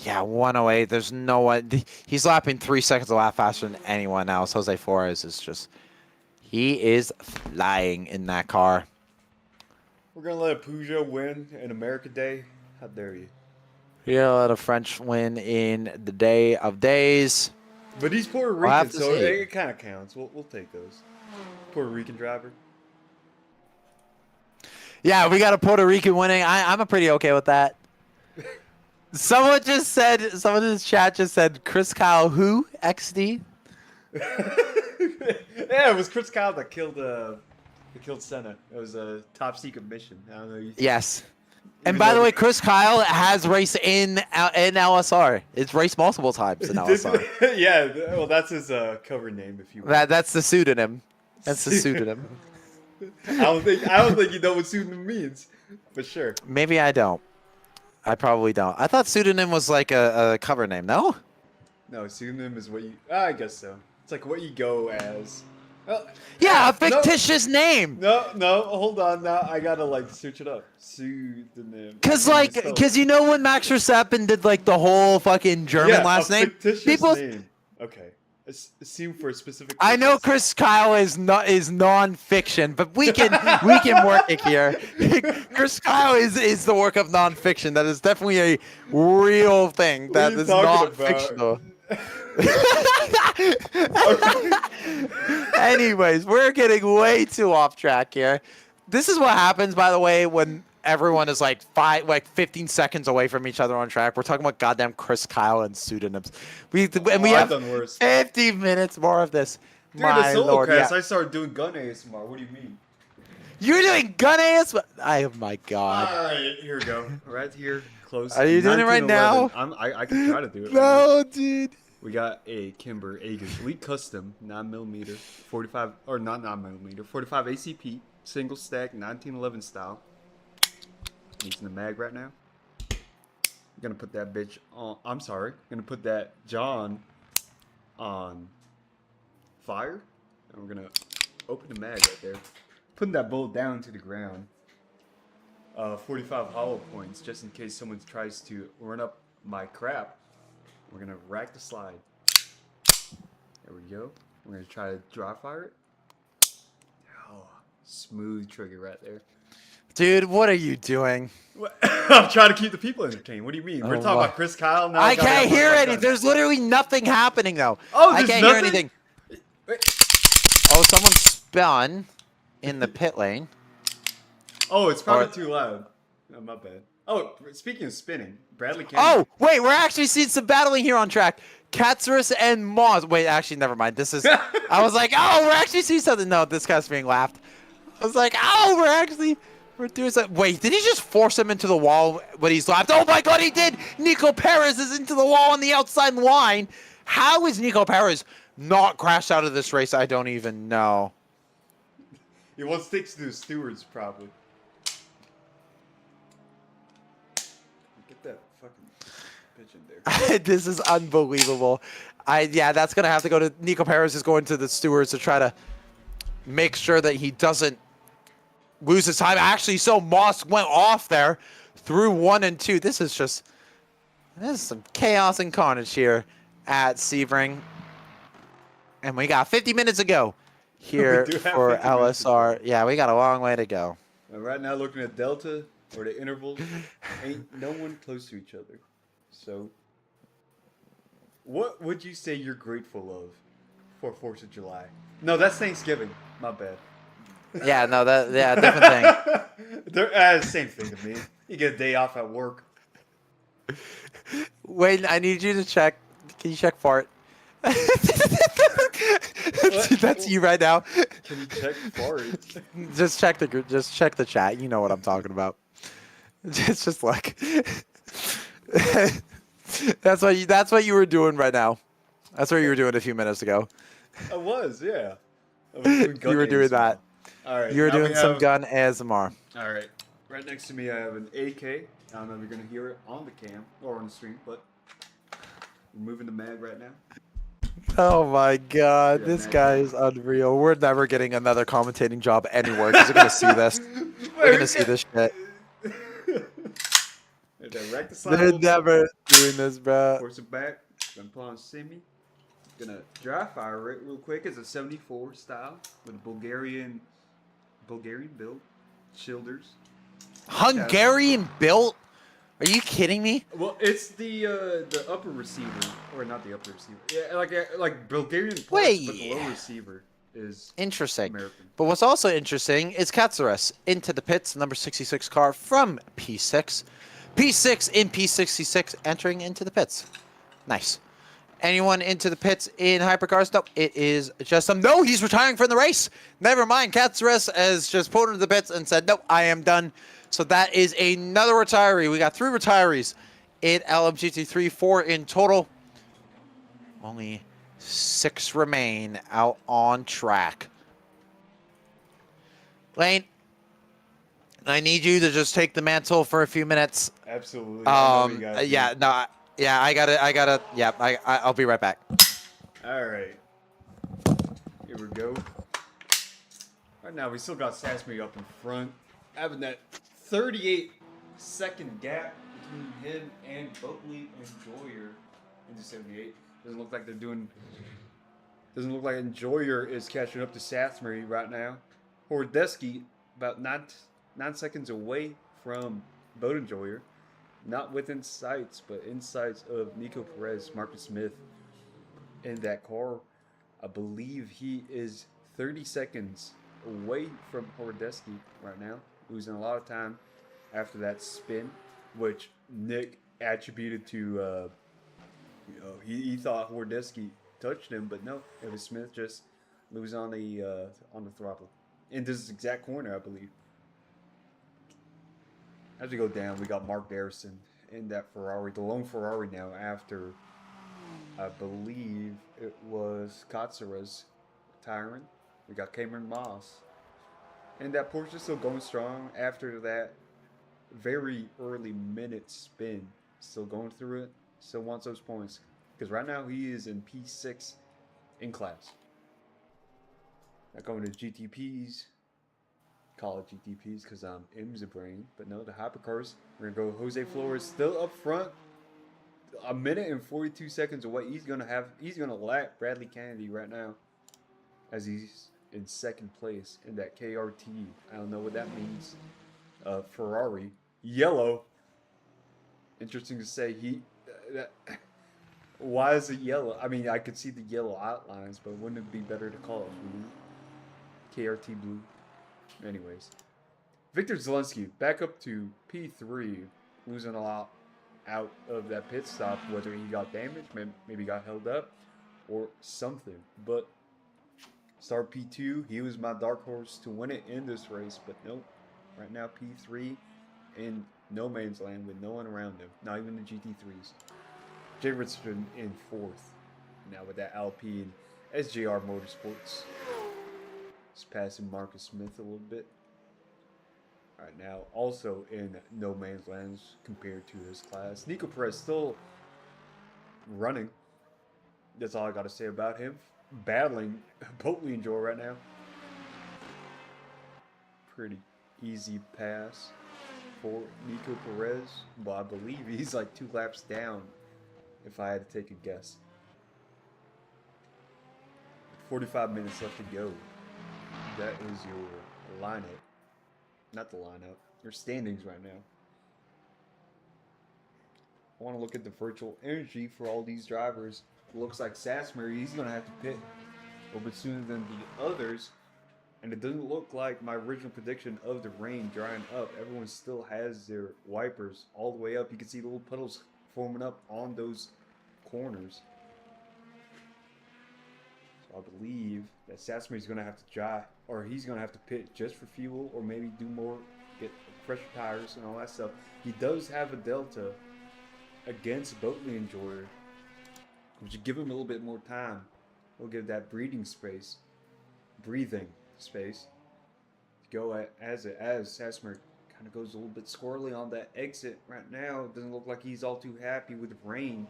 yeah, 108. There's no one. He's lapping 3 seconds a lap faster than anyone else. Jose Flores is just, he is flying in that car. We're going to let a Peugeot win in America Day? How dare you? Yeah, let a French win in the day of days. But he's Puerto Rican, so it kind of counts. We'll take those. Puerto Rican driver. Yeah, we got a Puerto Rican winning. I'm pretty okay with that. Someone in the chat just said, Chris Kyle who? XD? Yeah, it was Chris Kyle that killed Senna. It was a top secret mission. I don't know. Yes. And by the way, Chris Kyle has raced in LSR. It's raced multiple times in LSR. Yeah, well, that's his cover name, if you will. That's the pseudonym. That's the pseudonym. I don't think you know what pseudonym means, but sure. Maybe I don't. I probably don't. I thought pseudonym was like a cover name. No? No, pseudonym is what you... I guess so. It's like what you go as. Yeah, a fictitious name. No, hold on. Now I gotta like search it up. Pseudonym. Cause you know when Max Verstappen did like the whole fucking German last name. Name. Okay. Assume for a specific. I know Chris Kyle is non-fiction, but we can work it here. Chris Kyle is the work of non-fiction. That is definitely a real thing. That is not fictional. Anyways, we're getting way too off track here. This is what happens, by the way, when everyone is like 15 seconds away from each other on track. We're talking about goddamn Chris Kyle and pseudonyms. We have 50 minutes more of this. Dude, the solo cast, I started doing gun ASMR. What do you mean? You're doing gun ASMR? Oh my god. All right, here we go. Right here, close. Are you doing it right now? I can try to do it. No, dude. We got a Kimber Agers Elite Custom 9mm 45 or not 9mm 45 ACP single stack 1911 style. Using the mag right now. I'm gonna put that bitch on. I'm sorry. I'm gonna put that John on fire. And we're gonna open the mag right there. Putting that bullet down to the ground. 45 hollow points just in case someone tries to run up my crap. We're gonna rack the slide. There we go. We're gonna try to dry fire it. Oh, smooth trigger right there. Dude, what are you doing? I'm trying to keep the people entertained. What do you mean? We're talking about Chris Kyle now. I can't hear anything. There's literally nothing happening though. Oh, I can't hear anything. Oh, someone spun in the pit lane. Oh, it's probably too loud. Oh, my bad. Oh, speaking of spinning, Bradley Kennedy. Oh, wait, we're actually seeing some battling here on track. Katsouris and Moss. Wait, actually, never mind. This is. I was like, oh, we're actually seeing something. No, this guy's being laughed. I was like, oh, we're doing something. Wait, did he just force him into the wall when he's laughed? Oh my God, he did. Nico Perez is into the wall on the outside line. How is Nico Perez not crashed out of this race? I don't even know. He wants sticks to the stewards, probably. Get that fucking pitch in there. This is unbelievable. Yeah, that's gonna have to go to Nico Perez is going to the stewards to try to make sure that he doesn't lose his time. Actually, so Moss went off there through 1 and 2. This is some chaos and carnage here at Sebring. And we got 50 minutes to go here for LSR. Yeah, we got a long way to go. And right now, looking at Delta or the intervals, ain't no one close to each other. So, what would you say you're grateful of for 4th of July? No, that's Thanksgiving. My bad. Yeah, no, different thing. They're same thing to me. You get a day off at work. Wait, I need you to check. Can you check fart? That's you right now. Can you check fart? Just check the chat. You know what I'm talking about. Just look. That's what you were doing right now. That's what you were doing a few minutes ago. I was, yeah. You were doing that. All right. You were doing some gun ASMR. All right. Right next to me, I have an AK. I don't know if you're gonna hear it on the cam or on the stream, but we're moving the mag right now. Oh my God, Yeah, this guy is unreal. We're never getting another commentating job anywhere because we're gonna see this. We're gonna see this shit. They're never doing this, bro. Force it back. Gonna put on semi. Gonna dry fire it real quick. It's a 74 style with a Bulgarian build. Shoulders. Hungarian built? Are you kidding me? Well, it's the upper receiver, or not the upper receiver. Yeah, like Bulgarian parts, Wait. but the lower receiver is Interesting. American. But what's also interesting is Katsouris into the pits, number 66 car from P6. P6 in P66 entering into the pits. Nice. Anyone into the pits in hypercars? Nope, it is just some. No, he's retiring from the race. Never mind. Katsouris has just pulled into the pits and said, nope, I am done. So that is another retiree. We got 3 retirees in LMGT3, 4 in total. Only 6 remain out on track. Lane, I need you to just take the mantle for a few minutes. Absolutely. Yeah, no, yeah, I gotta, yeah, I'll be right back. All right. Here we go. Right now, we still got Sasmi up in front, having that 38-second gap between him and Buckley and Enjoyer into 78. Doesn't look like they're doing. Doesn't look like Enjoyer is catching up to Sasmi right now. Hordeski about 9 seconds away from Boat Enjoyer. Not within sights, but in sights of Nico Perez, Marcus Smith in that car. I believe he is 30 seconds away from Hordeski right now, losing a lot of time after that spin, which Nick attributed to, he thought Hordeski touched him, but no, it was Smith just losing on the throttle. In this exact corner, I believe. As we go down, we got Mark Garrison in that Ferrari, the lone Ferrari now after, I believe it was Katsouris retiring. We got Cameron Moss. And that Porsche still going strong after that very early minute spin. Still going through it. Still wants those points. Because right now he is in P6 in class. Not going to GTPs. Call it GTPs because I'm Sebring. But no, the hypercars. We're going to go Jose Flores still up front. A minute and 42 seconds away. He's going to lap Bradley Kennedy right now. As he's in second place in that KRT. I don't know what that means. Ferrari. Yellow. Interesting to say. Why is it yellow? I mean, I could see the yellow outlines, but wouldn't it be better to call it blue? KRT blue. Anyways. Victor Zelensky back up to P3. losing a lot out of that pit stop, whether he got damaged, maybe got held up, or something. But start P2, he was my dark horse to win it in this race, but nope. Right now P3 in no man's land with no one around him, not even the GT3s. Jay Richardson in 4th. Now with that LP and SJR Motorsports. He's passing Marcus Smith a little bit. Right now, also in no man's land compared to his class. Nico Perez still running. That's all I got to say about him. Battling Boatley and Joy right now. Pretty easy pass for Nico Perez. Well, I believe he's like 2 laps down if I had to take a guess. 45 minutes left to go. That is your lineup. Not the lineup. Your standings right now. I want to look at the virtual energy for all these drivers. It looks like Sasbury, he's going to have to pit a little bit sooner than the others. And it doesn't look like my original prediction of the rain drying up. Everyone still has their wipers all the way up. You can see the little puddles forming up on those corners. So I believe that Sasbury's going to have to dry, or he's going to have to pit just for fuel, or maybe do more, get fresher tires and all that stuff. He does have a delta against Boatley and Joyer, which would give him a little bit more time. He'll give that breathing space to go as Sasmer kind of goes a little bit squirrely on that exit right now. It doesn't look like he's all too happy with the rain,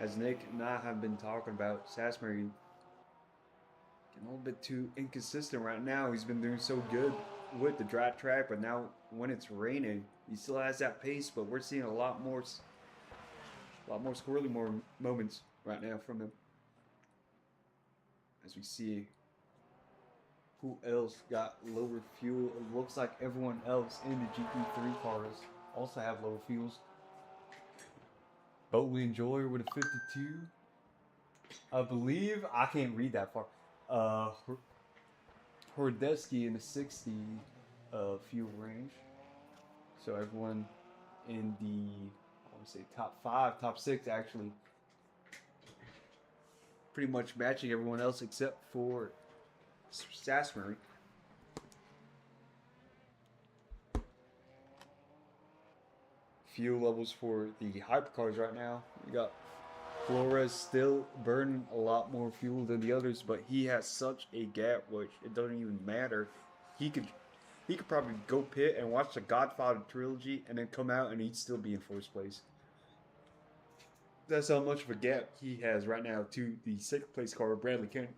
as Nick and I have been talking about. Sasmer getting a little bit too inconsistent right now. He's been doing so good with the dry track, but now when it's raining, he still has that pace, but we're seeing a lot more squirrely moments right now from him. As we see who else got lower fuel. It looks like everyone else in the GP3 cars also have lower fuels. Boatley and Joyer with a 52. I believe, I can't read that far. Hordesky in the 60 fuel range. So everyone in the, I would say top 5, top 6 actually, pretty much matching everyone else except for Sasbury. Fuel levels for the hypercars right now. We got Flores still burning a lot more fuel than the others, but he has such a gap, which it doesn't even matter. He could probably go pit and watch the Godfather trilogy and then come out and he'd still be in first place. That's how much of a gap he has right now to the 6th place car, Bradley King.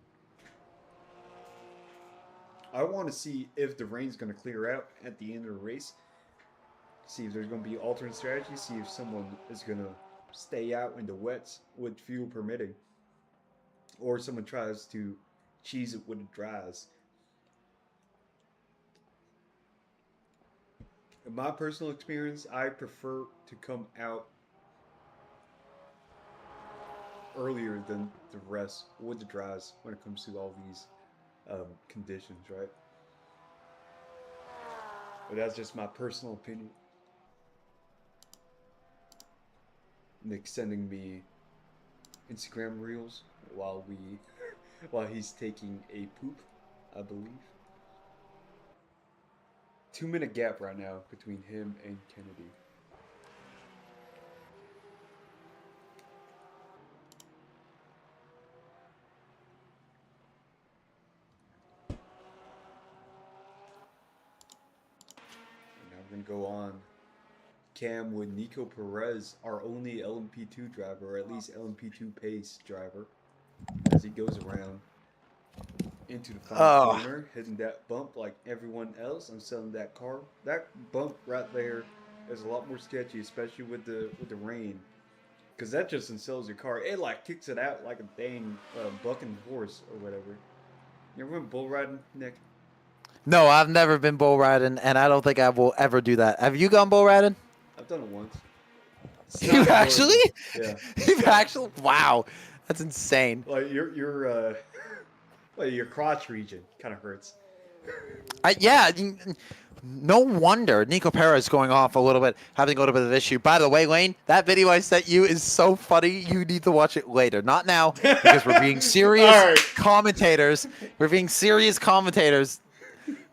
I want to see if the rain's going to clear out at the end of the race. See if there's going to be alternate strategies. See if someone is going to stay out in the wets with fuel permitting. Or someone tries to cheese it with the dries. In my personal experience, I prefer to come out earlier than the rest with the dries when it comes to all these conditions, right? But that's just my personal opinion. Nick sending me Instagram reels while he's taking a poop, I believe. 2-minute gap right now between him and Kennedy. Going to go on cam with Nico Perez, our only LMP2 driver, or at least LMP2 pace driver, as he goes around into the final corner, hitting that bump like everyone else. I'm selling that car. That bump right there is a lot more sketchy, especially with the rain, because that just unsells your car. It like kicks it out like a dang bucking horse or whatever. You ever went bull riding, Nick? No, I've never been bull riding, and I don't think I will ever do that. Have you gone bull riding? I've done it once. You've actually? Yeah. You've actually? Wow, that's insane. Like your crotch region kind of hurts. Yeah, no wonder Nico Perez going off a little bit, having a little bit of issue. By the way, Lane, that video I sent you is so funny. You need to watch it later, not now, because we're being serious All right. commentators. We're being serious commentators,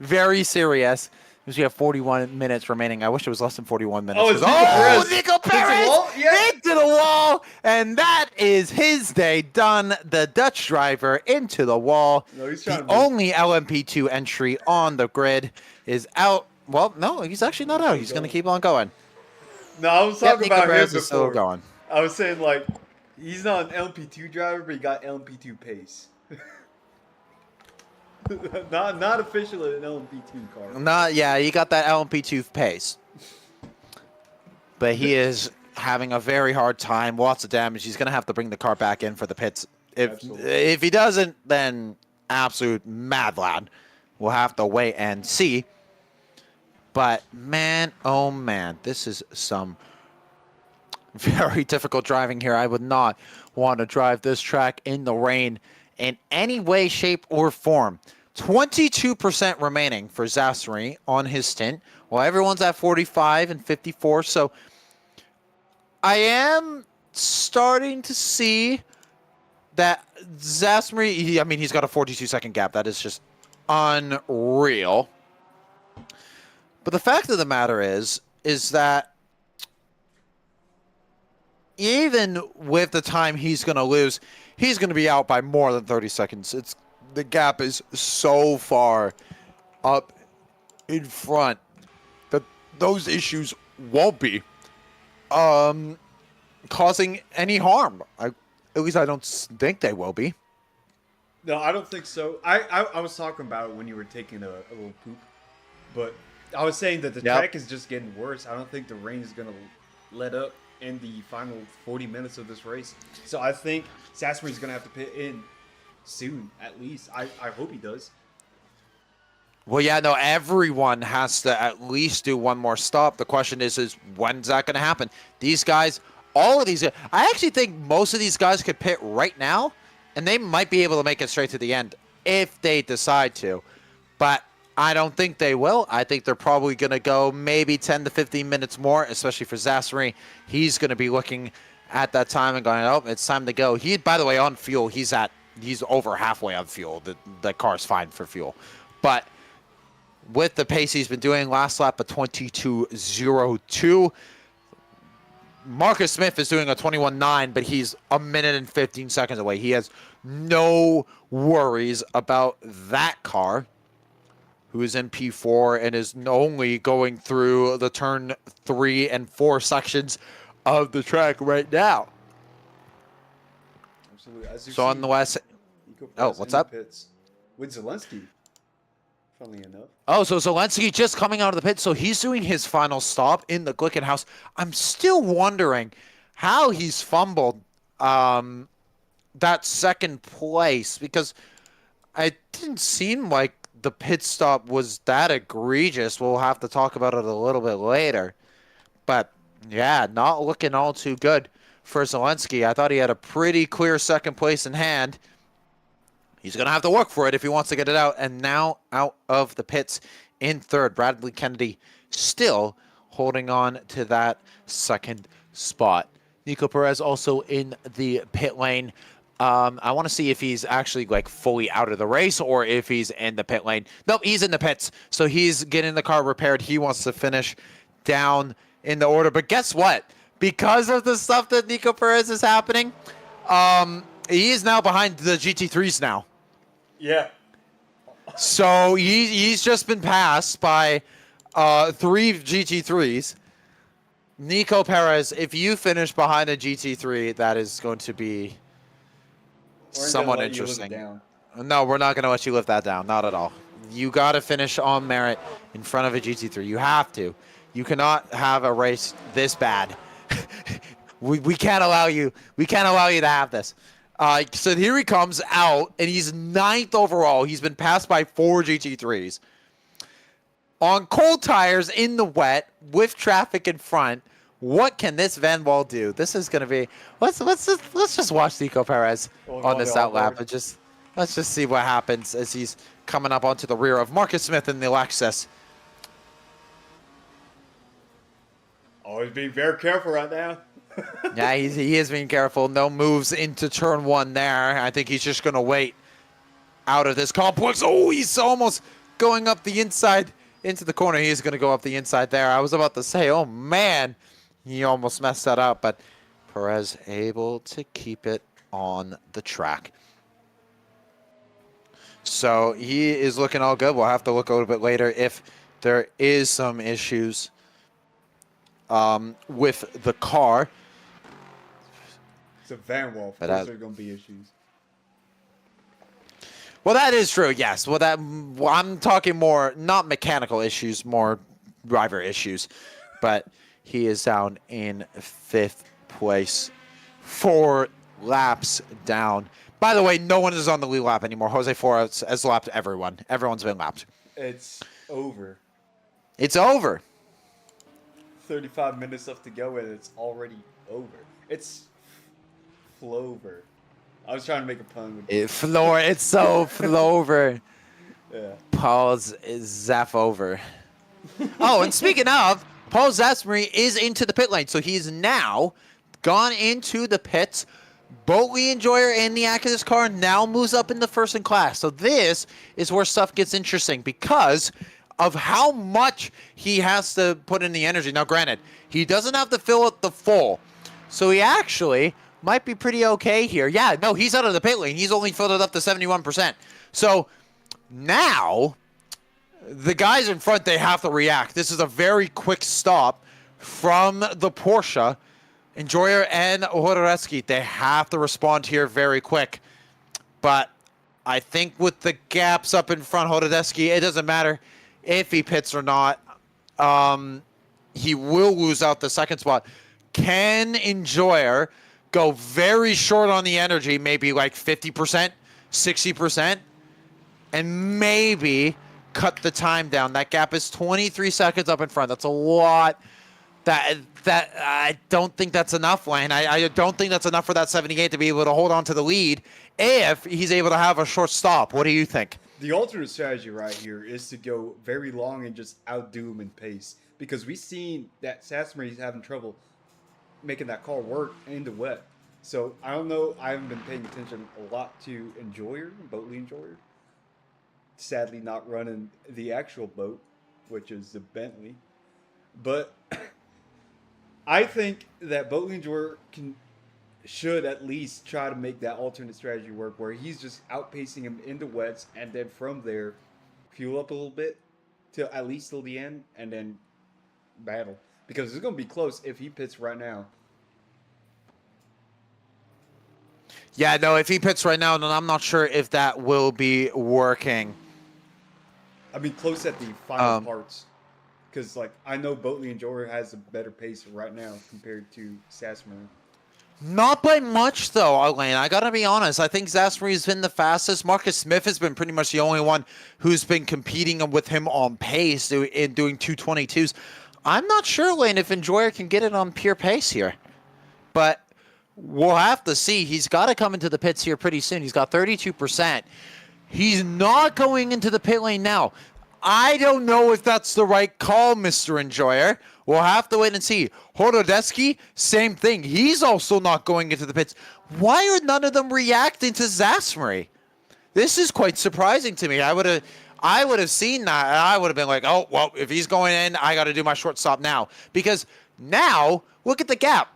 very serious. Because we have 41 minutes remaining. I wish it was less than 41 minutes. Oh, it's Nico Perez. Nico Perez wall? Yeah. into the wall, and that is his day done. The Dutch driver into the wall. No, he's trying The to be- only LMP2 entry on the grid is out. Well, no, he's actually not out. He's going to keep on going. No, I was talking Nico about him Perez is still before. going. I was saying like he's not an LMP2 driver, but he got LMP2 pace. not officially an LMP2 car. Yeah, he got that LMP2 pace. But he is having a very hard time. Lots of damage. He's going to have to bring the car back in for the pits. If he doesn't, then absolute mad lad. We'll have to wait and see. But man, oh man, this is some very difficult driving here. I would not want to drive this track in the rain in any way, shape, or form. 22% remaining for Zasri on his stint, while everyone's at 45 and 54. So I am starting to see that Zasri, I mean, he's got a 42-second gap. That is just unreal. But the fact of the matter is that even with the time he's going to lose, he's going to be out by more than 30 seconds. The gap is so far up in front that those issues won't be causing any harm. At least I don't think they will be. No, I don't think so. I was talking about it when you were taking a little poop, but I was saying that the track is just getting worse. I don't think the rain is going to let up in the final 40 minutes of this race. So I think Sasbury's going to have to pit in soon, at least. I hope he does. Well, yeah, no, everyone has to at least do one more stop. The question is when's that going to happen? These guys, all of these, I actually think most of these guys could pit right now, and they might be able to make it straight to the end if they decide to. But I don't think they will. I think they're probably going to go maybe 10 to 15 minutes more, especially for Zasri. He's going to be looking at that time and going, oh, it's time to go. He, by the way, on fuel, he's over halfway on fuel. The car's fine for fuel. But with the pace he's been doing, last lap a 22.02. Marcus Smith is doing a 21.9, but he's a minute and 15 seconds away. He has no worries about that car, who is in P4 and is only going through the turn 3 and 4 sections of the track right now. Absolutely. As you So on the west... Oh, what's up? With Zelensky, funnily enough. Oh, so Zelensky just coming out of the pit. So he's doing his final stop in the Glickenhaus. I'm still wondering how he's fumbled that second place, because it didn't seem like the pit stop was that egregious. We'll have to talk about it a little bit later. But, yeah, not looking all too good for Zelensky. I thought he had a pretty clear second place in hand. He's going to have to work for it if he wants to get it out. And now out of the pits in third. Bradley Kennedy still holding on to that second spot. Nico Perez also in the pit lane. I want to see if he's actually like fully out of the race or if he's in the pit lane. Nope, he's in the pits. So he's getting the car repaired. He wants to finish down in the order. But guess what? Because of the stuff that Nico Perez is happening, he is now behind the GT3s now. Yeah. So he's just been passed by 3 GT3s. Nico Perez, if you finish behind a GT3, that is going to be somewhat interesting. No, we're not going to let you live that down. Not at all. You got to finish on merit in front of a GT3. You have to. You cannot have a race this bad. we can't allow you. We can't allow you to have this. So here he comes out, and he's 9th overall. He's been passed by 4 GT3s. On cold tires in the wet with traffic in front, what can this Van Wall do? This is going to be... Let's just watch Nico Perez on this out lap and just Let's just see what happens as he's coming up onto the rear of Marcus Smith in the Lexus. Always being very careful right now. Yeah, he is being careful. No moves into turn one there. I think he's just going to wait out of this complex. Oh, he's almost going up the inside into the corner. He is going to go up the inside there. I was about to say, oh, man, he almost messed that up. But Perez able to keep it on the track. So he is looking all good. We'll have to look a little bit later if there is some issues with the car. It's a Van Wall. Of course there are going to be issues. Well, that is true, yes. Well, I'm talking more, not mechanical issues, more driver issues. But he is down in 5th place. 4 laps down. By the way, no one is on the lead lap anymore. Jose Flores has lapped everyone. Everyone's been lapped. It's over. It's over. 35 minutes left to go, and it's already over. It's Flover. I was trying to make a pun with It's so Flover. Yeah. Paul's Zaff over. Oh, and speaking of, Paul Zasbury is into the pit lane, so he's now gone into the pits. Boatley Enjoyer in the Acus car now moves up in the first in class. So this is where stuff gets interesting because of how much he has to put in the energy. Now, granted, he doesn't have to fill it the full. So he actually might be pretty okay here. Yeah, no, he's out of the pit lane. He's only filled it up to 71%. So now the guys in front, they have to react. This is a very quick stop from the Porsche. Enjoyer and Hodoreski, they have to respond here very quick. But I think with the gaps up in front, Hodoreski, it doesn't matter if he pits or not. He will lose out the second spot. Can Enjoyer go very short on the energy, maybe like 50%, 60%, and maybe cut the time down? That gap is 23 seconds up in front. That's a lot. That I don't think that's enough, Wayne. I don't think that's enough for that 78 to be able to hold on to the lead if he's able to have a short stop. What do you think? The alternate strategy right here is to go very long and just outdo him in pace. Because we've seen that Sasbury's having trouble making that car work in the wet. So I don't know. I haven't been paying attention a lot to Enjoyer, Boatley Enjoyer. Sadly not running the actual boat, which is the Bentley. But I think that Boatley Enjoyer should at least try to make that alternate strategy work where he's just outpacing him in the wets and then from there fuel up a little bit till at least till the end and then battle. Because it's going to be close if he pits right now. Yeah, no, if he pits right now, then I'm not sure if that will be working. I mean, close at the final parts. Because, like, I know Boatley Enjoyer has a better pace right now compared to Sasbury. Not by much, though, Elaine. I got to be honest. I think Zasbury's been the fastest. Marcus Smith has been pretty much the only one who's been competing with him on pace in doing 222s. I'm not sure, Elaine, if Enjoyer can get it on pure pace here. But we'll have to see. He's got to come into the pits here pretty soon. He's got 32%. He's not going into the pit lane now. I don't know if that's the right call, Mr. Enjoyer. We'll have to wait and see. Hodoreski, same thing. He's also not going into the pits. Why are none of them reacting to Zasbury? This is quite surprising to me. I would have seen that, and I would have been like, oh, well, if he's going in, I got to do my short stop now. Because now, look at the gap.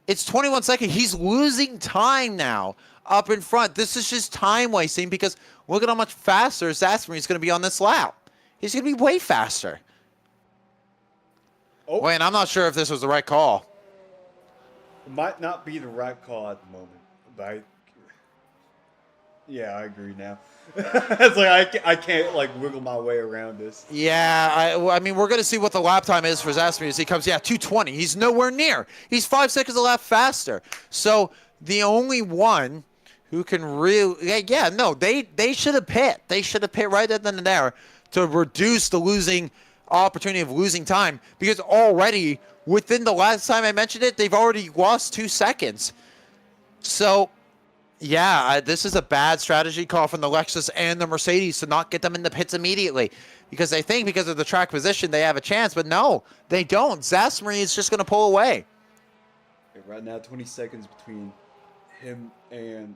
It's 21 seconds. He's losing time now up in front. This is just time wasting because look at how much faster Zasbury is going to be on this lap. He's going to be way faster. Oh. Wait, I'm not sure if this was the right call. It might not be the right call at the moment, but I agree now. It's like I can't like wiggle my way around this. Yeah, I mean, we're going to see what the lap time is for Zasbury as he comes. Yeah, 2:20. He's nowhere near. He's 5 seconds a lap faster. So the only one who can really, they should have pit. They should have pit right then and there to reduce the losing opportunity of losing time, because already within the last time I mentioned it, they've already lost 2 seconds. So Yeah, this is a bad strategy call from the Lexus and the Mercedes to not get them in the pits immediately because they think because of the track position they have a chance, but no, they don't. Zasmary is just going to pull away. Okay, right now, 20 seconds between him and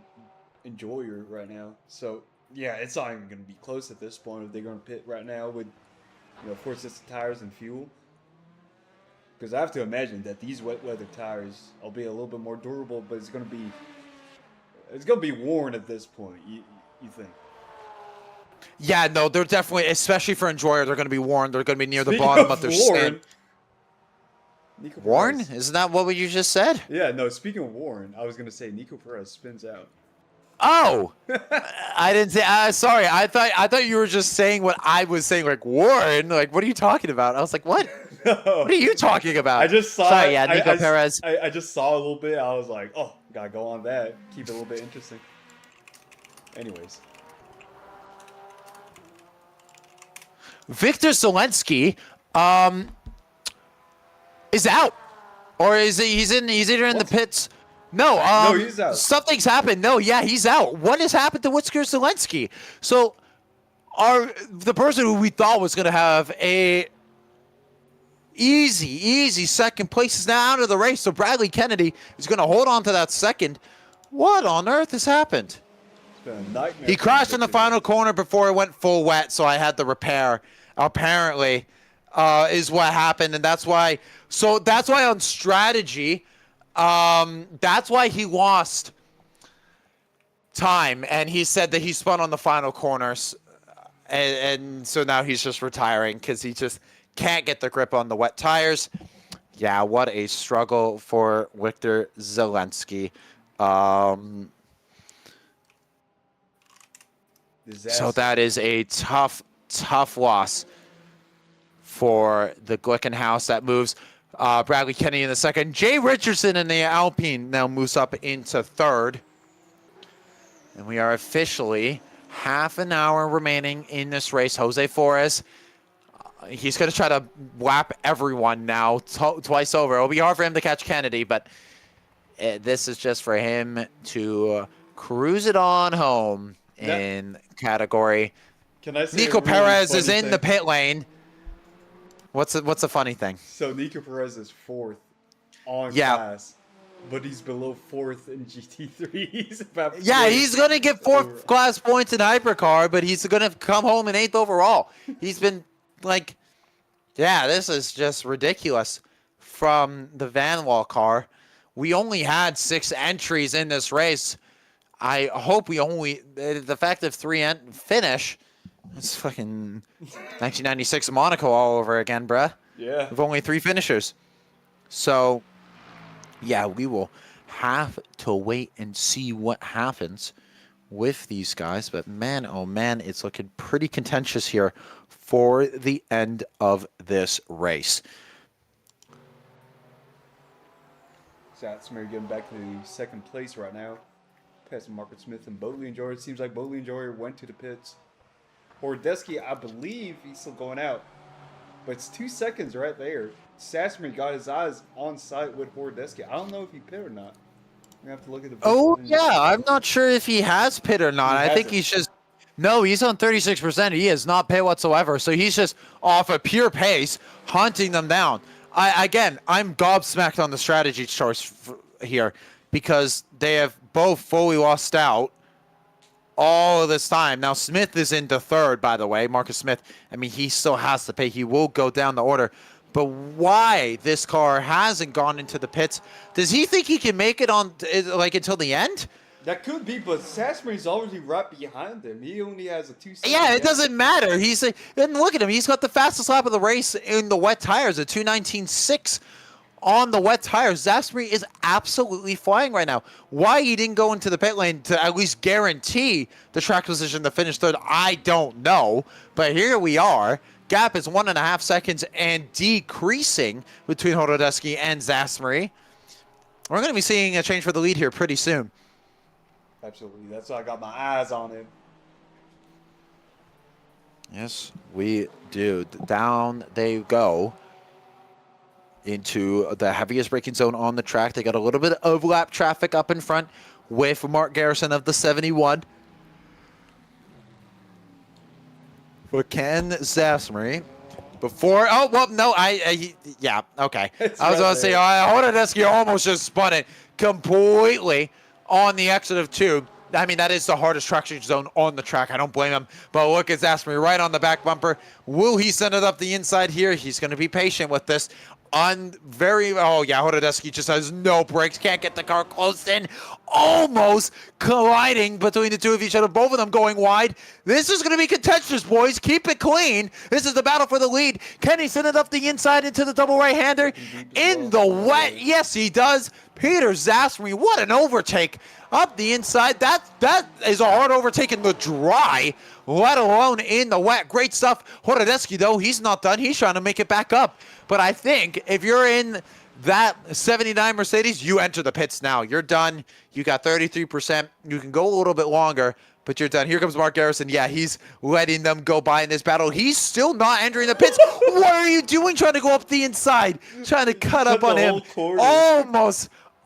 Enjoyer right now. So, yeah, it's not even going to be close at this point if they're going to pit right now with, 4 sets of tires and fuel. Because I have to imagine that these wet weather tires will be a little bit more durable, but it's going to be worn at this point. You think? Yeah, no, they're definitely, especially for Enjoyer, they're going to be worn. They're going to be near the Speaking bottom of of their worn, stand. Nico Warren? Perez. Isn't that what you just said? Yeah, no, speaking of Warren, I was going to say Nico Perez spins out. Oh, I didn't say. Sorry, I thought you were just saying what I was saying. Like Warren, like what are you talking about? I was like, what? No. What are you talking about? I just saw. Sorry, yeah, Nico Perez. I just saw a little bit. I was like, oh, gotta go on that. Keep it a little bit interesting. Anyways, Victor Zelensky, is out, or is he? He's either in the pits. No, no, he's out. Something's happened. No, yeah, he's out. What has happened to Victor Zelensky? So, the person who we thought was going to have a easy second place is now out of the race. So Bradley Kennedy is going to hold on to that second. What on earth has happened? It's been a nightmare. He crashed in the final corner before it went full wet, so I had to repair. Apparently, is what happened, and that's why. So that's why on strategy. That's why he lost time, and he said that he spun on the final corners, and so now he's just retiring because he just can't get the grip on the wet tires. Yeah, what a struggle for Victor Zelensky. So that is a tough loss for the Glickenhaus. That moves Bradley Kennedy in the second. Jay Richardson in the Alpine now moves up into third. And we are officially half an hour remaining in this race. Jose Flores, he's going to try to lap everyone now twice over. It'll be hard for him to catch Kennedy, but this is just for him to cruise it on home in category. Can I say Nico really Perez is funny in thing? the pit lane. What's a funny thing? So Nico Perez is 4th on Yeah. class, but he's below 4th in GT3. He's about Yeah, 4th he's going to get over. 4th class points in Hypercar, but he's going to come home in 8th overall. He's been like, yeah, this is just ridiculous from the Van Wall car. We only had 6 entries in this race. I hope the fact of 3 finish, it's fucking 1996 Monaco all over again, bruh. Yeah. With only 3 finishers. So, yeah, we will have to wait and see what happens with these guys. But man, oh man, it's looking pretty contentious here for the end of this race. Zatsmer getting back to the second place right now. Passing Marcus Smith and Boatley Enjoyer. It seems like Boatley Enjoyer went to the pits. Hordesky, I believe he's still going out. But it's 2 seconds right there. Sasmer got his eyes on site with Hordesky. I don't know if he pit or not. We have to look at the. Oh, yeah. I'm not sure if he has pit or not. He I think hasn't. he's just. No, he's on 36%. He has not pit whatsoever. So he's just off a pure pace, hunting them down. I'm gobsmacked on the strategy choice here because they have both fully lost out all of this time. Now, Smith is into third, by the way. Marcus Smith, I mean, he still has to pay. He will go down the order. But why this car hasn't gone into the pits? Does he think he can make it on, like, until the end? That could be, but Sasmer's already right behind him. He only has a 2 second. Yeah, it gap. doesn't matter. And look at him. He's got the fastest lap of the race in the wet tires, a 2:19.6 on the wet tires. Zasmary is absolutely flying right now. Why he didn't go into the pit lane to at least guarantee the track position to finish third, I don't know. But here we are. Gap is 1.5 seconds and decreasing between Horodeski and Zasmary. We're going to be seeing a change for the lead here pretty soon. Absolutely. That's why I got my eyes on him. Yes, we do. Down they go into the heaviest braking zone on the track. They got a little bit of lap traffic up in front with Mark Garrison of the 71. For Ken Zasmery. Before, oh, well, no, yeah, okay. It's I was right going to say, there. Horodesky almost just spun it completely on the exit of 2. I mean, that is the hardest traction zone on the track. I don't blame him. But look at Zasmery right on the back bumper. Will he send it up the inside here? He's going to be patient with this. Oh yeah, Horodesky just has no brakes, can't get the car close in, almost colliding between the two of each other, both of them going wide. This is going to be contentious, boys. Keep it clean. This is the battle for the lead. Can he send it up the inside into the double right-hander? In the wet, yes he does. Peter Zasmery, what an overtake up the inside. That is a hard overtake in the dry, let alone in the wet. Great stuff. Horodesky, though, he's not done. He's trying to make it back up. But I think if you're in that 79 Mercedes, you enter the pits now. You're done. You got 33%. You can go a little bit longer, but you're done. Here comes Mark Garrison. Yeah, he's letting them go by in this battle. He's still not entering the pits. What are you doing trying to go up the inside? Trying to cut up on him.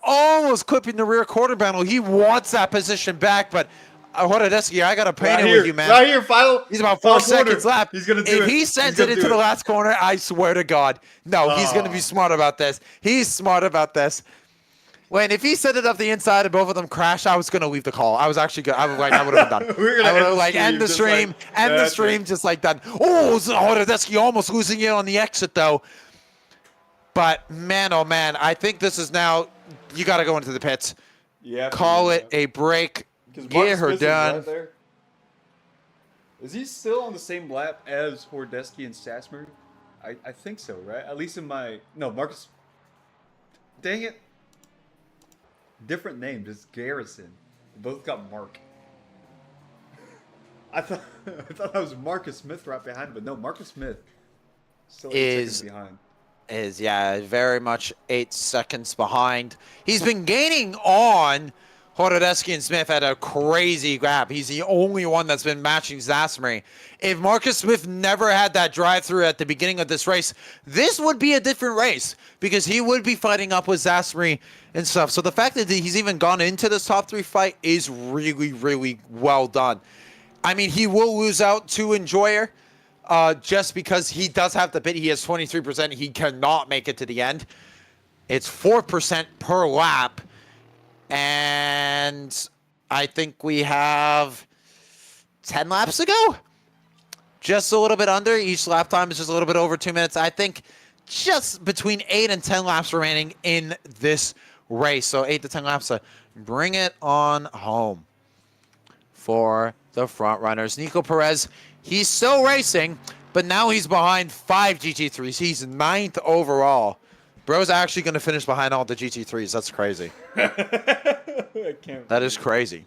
Almost clipping the rear quarter panel. He wants that position back, but Horodesky, I got to paint it with you, man. Right here, final. He's about 4 seconds left. He's going to do it. If he sends it into the last corner, I swear to God. No, he's going to be smart about this. He's smart about this. If he sent it up the inside and both of them crash, I was going to leave the call. I was actually good. I would have been done. I would have end the stream, just like that. Oh, Horodesky almost losing it on the exit, though. But, man, oh, man, I think this is now, you got to go into the pits. Yeah. Call it a break. Get her done. Right, is he still on the same lap as Horodesky and Zasmery? I think so, right? At least in my... No, Marcus... Dang it. Different name, just Garrison. Both got Mark. I thought that was Marcus Smith right behind him, but no, Marcus Smith still 8 seconds behind. Yeah, very much 8 seconds behind. He's been gaining on Horodesky and Smith at a crazy gap. He's the only one that's been matching Zasmery. If Marcus Smith never had that drive-through at the beginning of this race, this would be a different race because he would be fighting up with Zasmery and stuff. So the fact that he's even gone into this top 3 fight is really, really well done. I mean, he will lose out to Enjoyer just because he does have the pit. He has 23%. He cannot make it to the end. It's 4% per lap. And I think we have 10 laps to go. Just a little bit under. Each lap time is just a little bit over 2 minutes. I think just between 8 and 10 laps remaining in this race. So 8 to 10 laps to bring it on home for the front runners. Nico Perez, he's still racing, but now he's behind 5 GT3s. He's 9th overall. Bro's actually going to finish behind all the GT3s. That's crazy. That is crazy.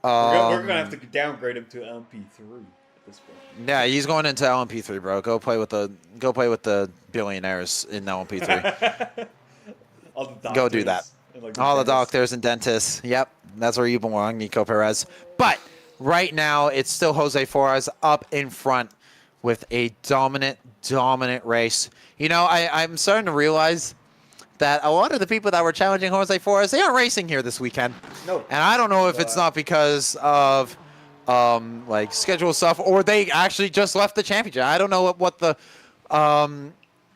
We're going to have to downgrade him to LMP3 at this point. Yeah, he's going into LMP3, bro. Go play with the billionaires in LMP3. All the doctors, go do that. All the doctors and dentists. Yep, that's where you belong, Nico Perez. But right now, it's still Jose Flores up in front with a dominant race. You know, I'm starting to realize that a lot of the people that were challenging Jose Flores, they aren't racing here this weekend. No. And I don't know if it's not because of like schedule stuff or they actually just left the championship. I don't know what the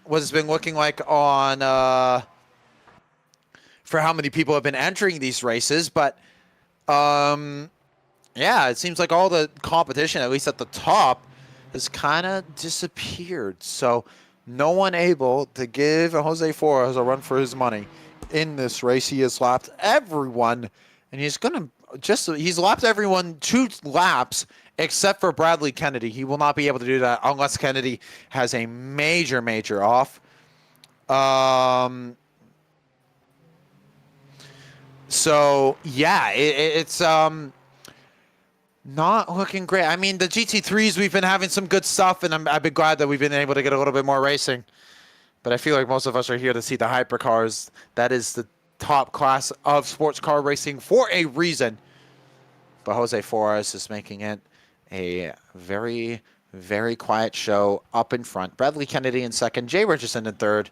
what it's been looking like on for how many people have been entering these races, but yeah, it seems like all the competition, at least at the top, has kind of disappeared. So no one able to give Jose Flores a run for his money in this race. He has lapped everyone, and he's lapped everyone 2 laps except for Bradley Kennedy. He will not be able to do that unless Kennedy has a major off. So yeah, it's not looking great. I mean, the GT3s, we've been having some good stuff, and I've been glad that we've been able to get a little bit more racing. But I feel like most of us are here to see the hypercars. That is the top class of sports car racing for a reason. But Jose Flores is making it a very, very quiet show up in front. Bradley Kennedy in second. Jay Richardson in third.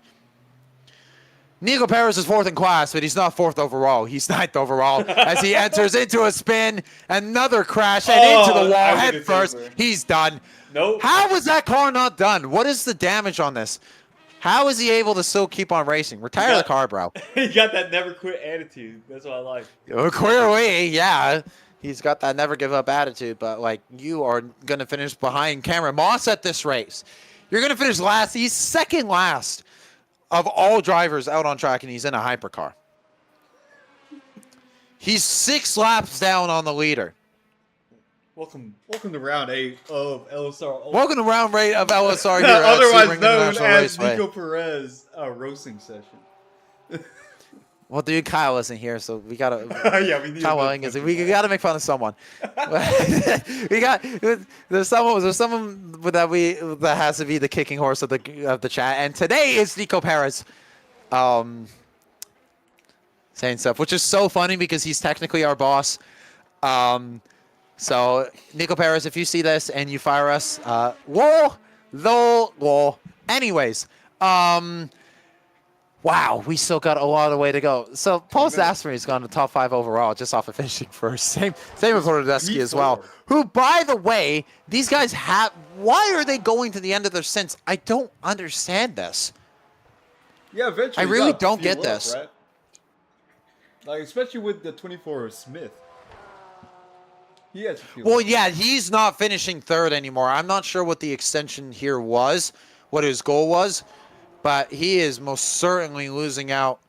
Nico Perez is 4th in class, but he's not 4th overall. He's 9th overall as he enters into a spin, another crash, and into the wall head first. He's done. Nope. How was that car not done? What is the damage on this? How is he able to still keep on racing? Retire the car, bro. He got that never quit attitude. That's what I like. Clearly, yeah. He's got that never give up attitude, but like you are going to finish behind Cameron Moss at this race. You're going to finish last. He's 2nd last of all drivers out on track, and he's in a hypercar. He's 6 laps down on the leader. Welcome to round 8 of LSR. Welcome to round 8 of LSR here at otherwise Sebring known International as Raceway. Nico Perez roasting session. Well, dude, Kyle isn't here, so we gotta. Yeah, we need. Kyle Welling is. We gotta make fun of someone. There's someone that has to be the kicking horse of the chat, and today is Nico Perez, saying stuff, which is so funny because he's technically our boss. So Nico Perez, if you see this and you fire us, lol. Anyways, wow, we still got a lot of way to go. So Paul Zasmery's gone to top 5 overall just off of finishing first. Same with Hordadesky as well. Who, by the way, these guys have. Why are they going to the end of their stints? I don't understand this. Yeah, eventually. I really don't get this. Right? Like, especially with the 24 Smith. He has to feel Well, yeah, he's not finishing 3rd anymore. I'm not sure what the extension here was, what his goal was, but he is most certainly losing out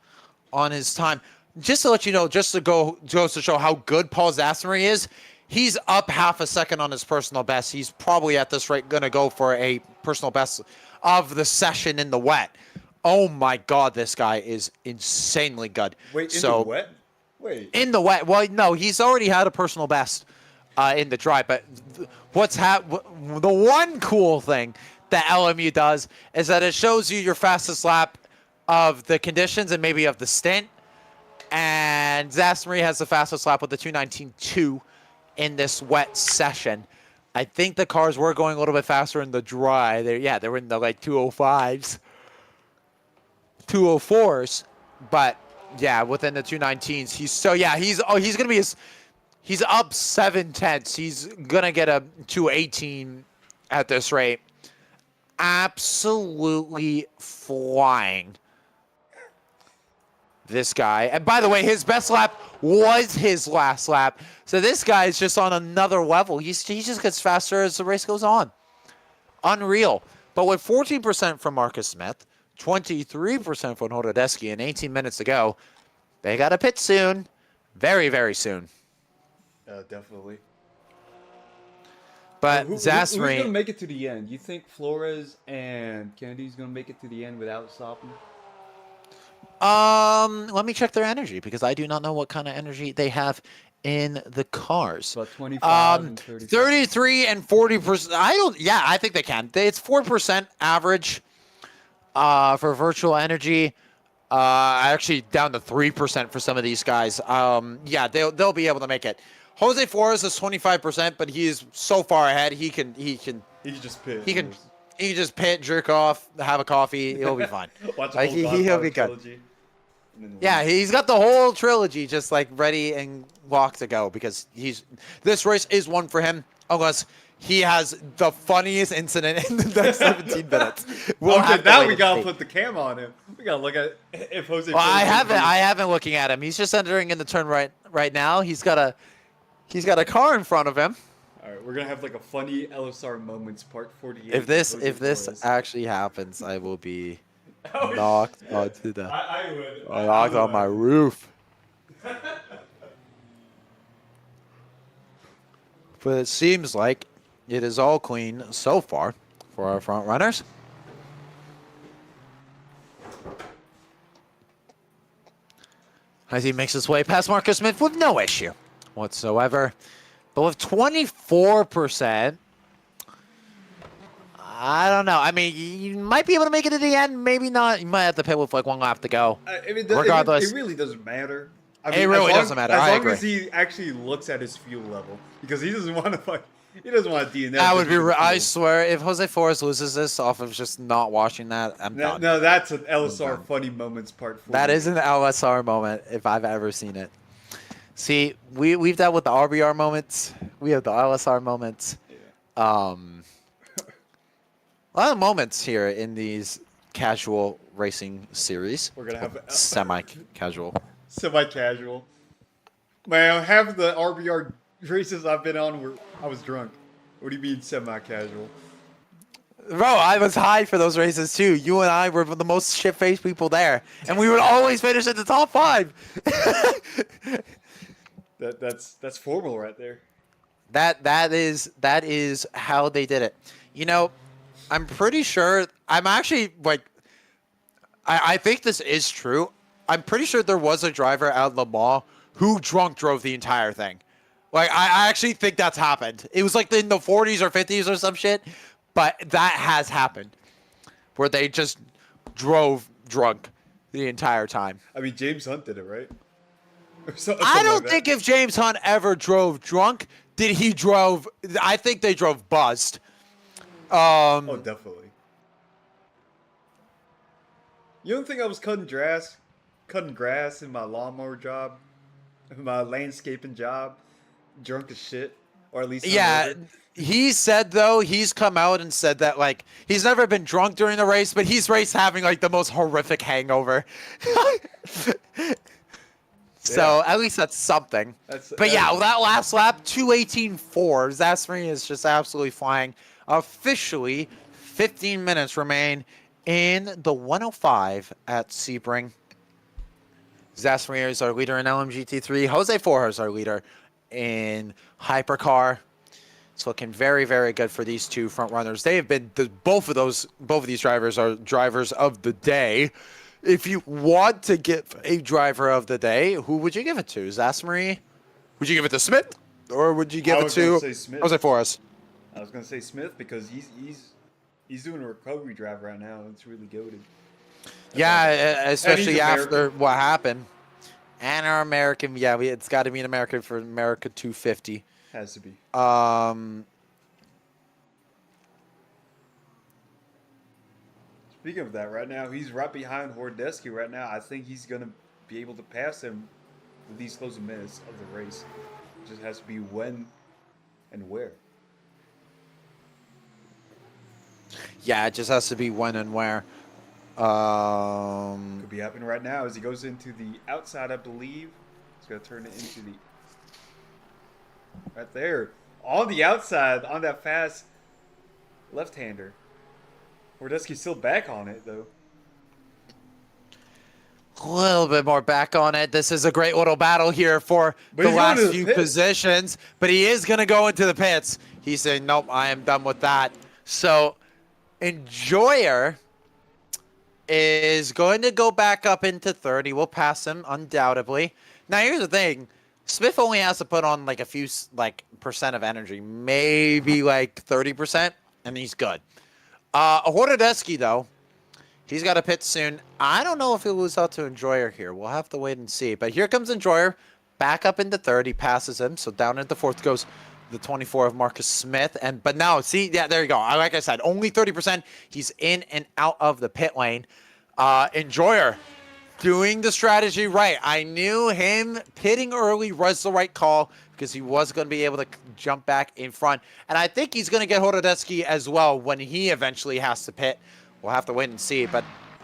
on his time. Just to let you know, just to goes to show how good Paul Zasmery is, he's up half a second on his personal best. He's probably at this rate going to go for a personal best of the session in the wet. Oh my God, this guy is insanely good. Wait, in the wet? Wait. In the wet? Well, no, he's already had a personal best in the dry. But the one cool thing that LMU does is that it shows you your fastest lap of the conditions and maybe of the stint. And Zasmery has the fastest lap with the 2:19.2 in this wet session. I think the cars were going a little bit faster in the dry. They were in the like 205s, 204s, but yeah, within the 219s. He's gonna be he's up 7/10. He's gonna get a 218 at this rate. Absolutely flying. This guy. And by the way, his best lap was his last lap. So this guy is just on another level. He just gets faster as the race goes on. Unreal. But with 14% from Marcus Smith, 23% from Hordadesky, and 18 minutes to go, they got to pit soon. Very, very soon. Definitely. But Zasmery... Who's going to make it to the end? You think Flores and Kennedy's going to make it to the end without stopping? Let me check their energy because I do not know what kind of energy they have in the cars. About 25 and 33 and 40%. I think they can. It's 4% average for virtual energy. Actually down to 3% for some of these guys. They'll be able to make it. Jose Flores is 25%, but he is so far ahead. He can just pit. He can just pit, jerk off, have a coffee. He'll be fine. He'll be good. Yeah, he's got the whole trilogy just like ready and locked to go because this race is one for him unless he has the funniest incident in the next 17 minutes. We gotta put the cam on him. We gotta look at if Jose. Well, I haven't looking at him. He's just entering in the turn right now. He's got a car in front of him. All right, we're gonna have like a funny LSR moments part 48. If this actually happens, I will be knocked onto the. I would. Knocked on my roof. But it seems like it is all clean so far for our front runners. As he makes his way past Marcus Smith with no issue whatsoever. But with 24%, I don't know. I mean, you might be able to make it to the end, maybe not. You might have to pit with like one lap to go. Regardless, it really doesn't matter. I It mean, really doesn't matter. as I long agree. as he actually looks at his fuel level, because he doesn't want to fight. He doesn't want to DNF. That would just be. for the I fuel. swear, if Jose Forrest loses this off of just not watching that, I'm No, done. no, that's an LSR done. funny moments part 4. That is an LSR moment if I've ever seen it. See, we've dealt with the RBR moments. We have the LSR moments. Yeah. A lot of moments here in these casual racing series. We're gonna have Semi-casual. semi-casual. Man, half of the RBR races I've been on I was drunk. What do you mean semi-casual? Bro, I was high for those races too. You and I were the most shit-faced people there, and we would always finish in the top 5. That's formal right there. That is how they did it. You know, I'm pretty sure. I'm actually like, I think this is true. I'm pretty sure there was a driver at Le Mans who drunk drove the entire thing. Like, I actually think that's happened. It was like in the 40s or 50s or some shit, but that has happened where they just drove drunk the entire time. I mean, James Hunt did it, right? I don't think if James Hunt ever drove drunk, I think they drove buzzed. Oh, definitely. You don't think I was cutting grass in my lawnmower job, my landscaping job, drunk as shit, or at least Yeah, hungover? he said though, he's come out and said that like he's never been drunk during the race, but he's raced having like the most horrific hangover. So at least that's something. But yeah, that last lap, 2:18.4, Zasmari is just absolutely flying. Officially, 15 minutes remain in the 105 at Sebring. Zasmari is our leader in LMGT3. Jose Forja is our leader in Hypercar. It's looking very, very good for these two front runners. They have been both of these drivers are drivers of the day. If you want to give a driver of the day, who would you give it to? Zasmari? Would you give it to Smith, or would you give it to Jose Forjas? I was gonna say Smith because he's doing a recovery drive right now. It's really goated. Yeah, especially after American. what happened. And our American, yeah, it's got to be an American for America 250. Has to be. Speaking of that, right now he's right behind Hordeski. Right now, I think he's gonna be able to pass him with these closing minutes of the race. It just has to be when and where. Yeah, it just has to be when and where. Could be happening right now as he goes into the outside, I believe. He's gonna turn it into the right there on the outside on that fast left-hander. Hordeski's still back on it though. A little bit more back on it. This is a great little battle here for the last few positions, but he is going to go into the pits. He's saying, nope, I am done with that. So Enjoyer is going to go back up into 30. We'll pass him undoubtedly. Now, here's the thing. Smith only has to put on like a few percent of energy, maybe like 30%, and he's good. Hordeski, though, he's got a pit soon. I don't know if he'll lose out to Enjoyer here. We'll have to wait and see. But here comes Enjoyer, back up into 30, passes him. So down into 4th goes the 24 of Marcus Smith. But now, see, yeah, there you go. Like I said, only 30%. He's in and out of the pit lane. Enjoyer doing the strategy right. I knew him pitting early was the right call because he was going to be able to jump back in front. And I think he's going to get Hordeski as well when he eventually has to pit. We'll have to wait and see. But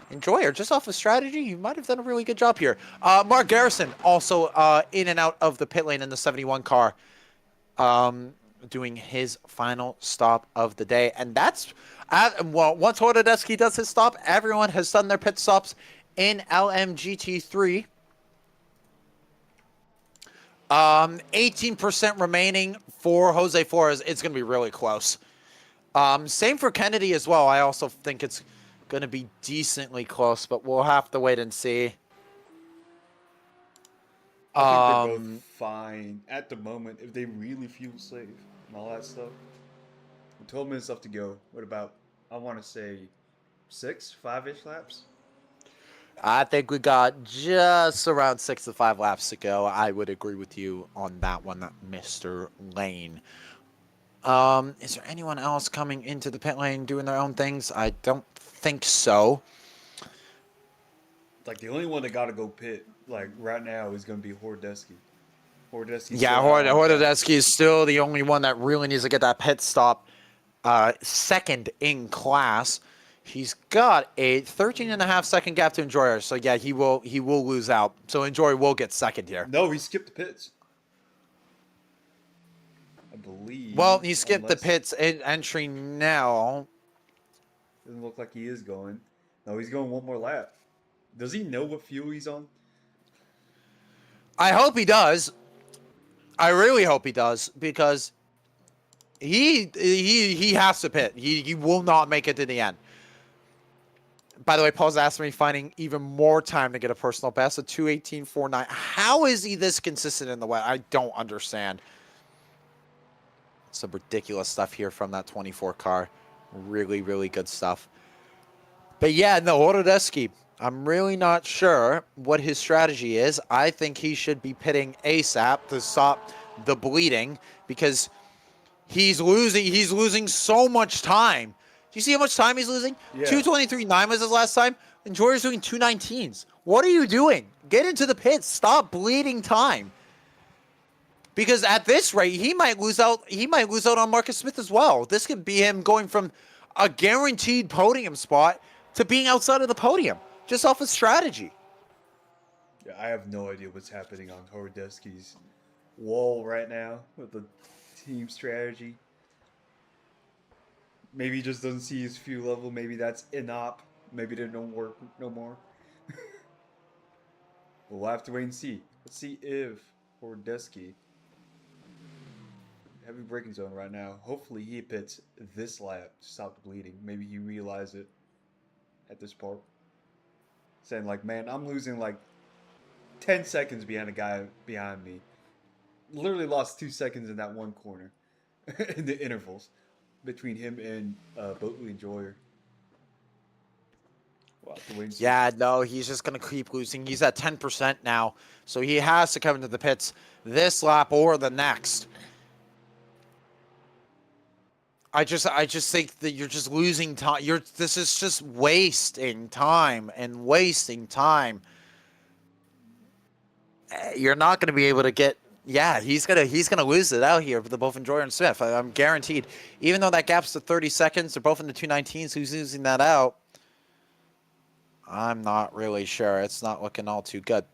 Enjoyer, just off of strategy, he might have done a really good job here. Mark Garrison also in and out of the pit lane in the 71 car, doing his final stop of the day. And that's, well, once Hordeski does his stop, everyone has done their pit stops in LMGT3. 18% remaining for Jose Forjas. It's going to be really close. Same for Kennedy as well. I also think it's going to be decently close, but we'll have to wait and see. I think they're both fine at the moment if they really fuel safe and all that stuff. 12 minutes left to go. What about, I want to say, 5-ish laps? I think we got just around 6 to 5 laps to go. I would agree with you on that one, Mr. Lane. Is there anyone else coming into the pit lane doing their own things? I don't think so. Like the only one that got to go pit like right now is going to be Hordesky. Hordesky's Yeah, still out on track. Hordesky is still the only one that really needs to get that pit stop. Second in class. He's got a 13.5-second gap to Enjoyer. So yeah, he will lose out. So Enjoyer will get second here. No, he skipped the pits. I believe. Well, he skipped the pits entry now. Doesn't look like he is going. No, he's going one more lap. Does he know what fuel he's on? I hope he does. I really hope he does, because he has to pit. He will not make it to the end. By the way, Paul's asked me finding even more time to get a personal best of 2:18.49. How is he this consistent in the wet? I don't understand. Some ridiculous stuff here from that 24 car. Really, really good stuff. But yeah, no, Hordesky, I'm really not sure what his strategy is. I think he should be pitting ASAP to stop the bleeding, because he's losing so much time. Do you see how much time he's losing? Yeah. 2:23.9 was his last time, and Jordan's doing 2:19s. What are you doing? Get into the pits. Stop bleeding time. Because at this rate, he might lose out. He might lose out on Marcus Smith as well. This could be him going from a guaranteed podium spot to being outside of the podium, just off of strategy. Yeah, I have no idea what's happening on Hordesky's wall right now with the team strategy. Maybe he just doesn't see his fuel level. Maybe that's inop. Maybe they don't work no more. We'll have to wait and see. Let's see if Hordesky, heavy braking zone right now. Hopefully he pits this lap to stop the bleeding. Maybe he realized it at this part. Saying like, man, I'm losing like 10 seconds behind a guy behind me. Literally lost 2 seconds in that one corner. In the intervals between him and Boatley Enjoyer. We'll have to wait and see. Yeah, no, he's just going to keep losing. He's at 10% now, so he has to come into the pits this lap or the next. I just think that you're just losing time. This is just wasting time and wasting time. You're not going to be able to get. Yeah, he's gonna lose it out here for both Enjoyer and Smith. I'm guaranteed. Even though that gap's to 30 seconds, they're both in the 2:19s. Who's losing that out? I'm not really sure. It's not looking all too good.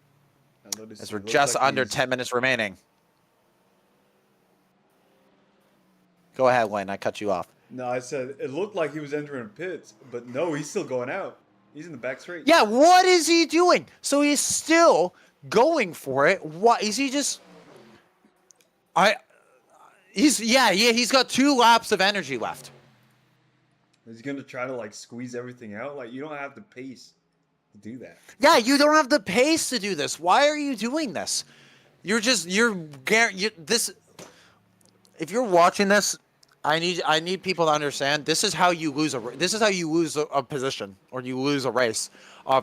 As we're just under 10 minutes remaining. Go ahead, Lane. I cut you off. No, I said it looked like he was entering pits, but no, he's still going out. He's in the back straight. Yeah, what is he doing? So he's still going for it. What is he just? He's got 2 laps of energy left. He's gonna try to like squeeze everything out. Like, you don't have the pace to do that. Yeah, you don't have the pace to do this. Why are you doing this? If you're watching this, I need people to understand this is how you lose a position, or you lose a race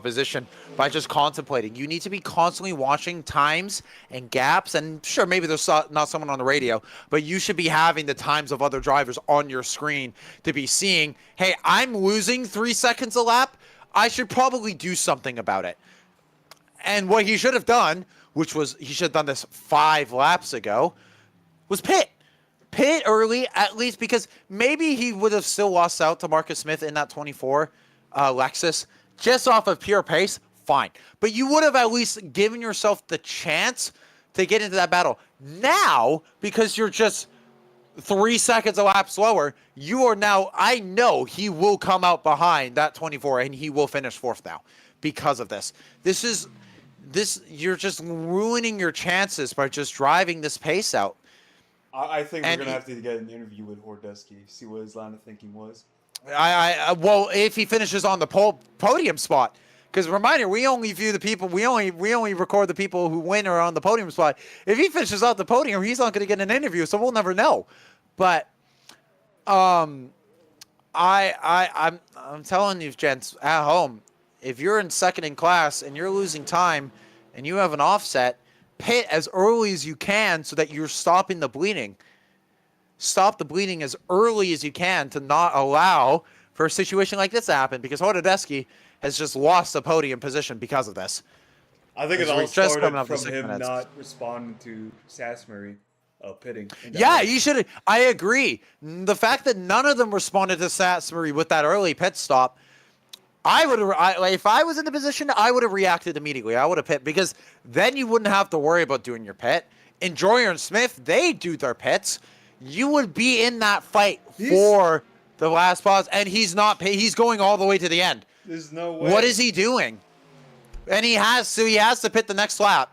position, by just contemplating. You need to be constantly watching times and gaps, and sure, maybe there's not someone on the radio, but you should be having the times of other drivers on your screen to be seeing, hey, I'm losing 3 seconds a lap. I should probably do something about it. And what he should have done, which was he should have done this 5 laps ago, was pit early, at least, because maybe he would have still lost out to Marcus Smith in that 24 Lexus just off of pure pace. Fine, but you would have at least given yourself the chance to get into that battle. Now, because you're just 3 seconds a lap slower, you are now, I know he will come out behind that 24 and he will finish 4th now because of this. You're just ruining your chances by just driving this pace out. I think we're gonna have to get an interview with Hordesky, see what his line of thinking was. Well, if he finishes on the podium spot, because reminder, we only view the people, we only record the people who win or on the podium spot. If he finishes out the podium, he's not going to get an interview, so we'll never know. But I'm telling you, gents, at home, if you're in second in class and you're losing time and you have an offset, pit as early as you can so that you're stopping the bleeding. Stop the bleeding as early as you can to not allow for a situation like this to happen, because Hornadeski has just lost the podium position because of this. I think it As all we're just coming started up to from 6 him minutes. not responding to Sasbury pitting. in that Yeah, race. you should. I agree. The fact that none of them responded to Sasbury with that early pit stop, I would have. If I was in the position, I would have reacted immediately. I would have pit, because then you wouldn't have to worry about doing your pit. Enjoyer and Smith, they do their pits. You would be in that fight for the last pause, and he's not. He's going all the way to the end. There's no way. What is he doing? And he has to pit the next lap.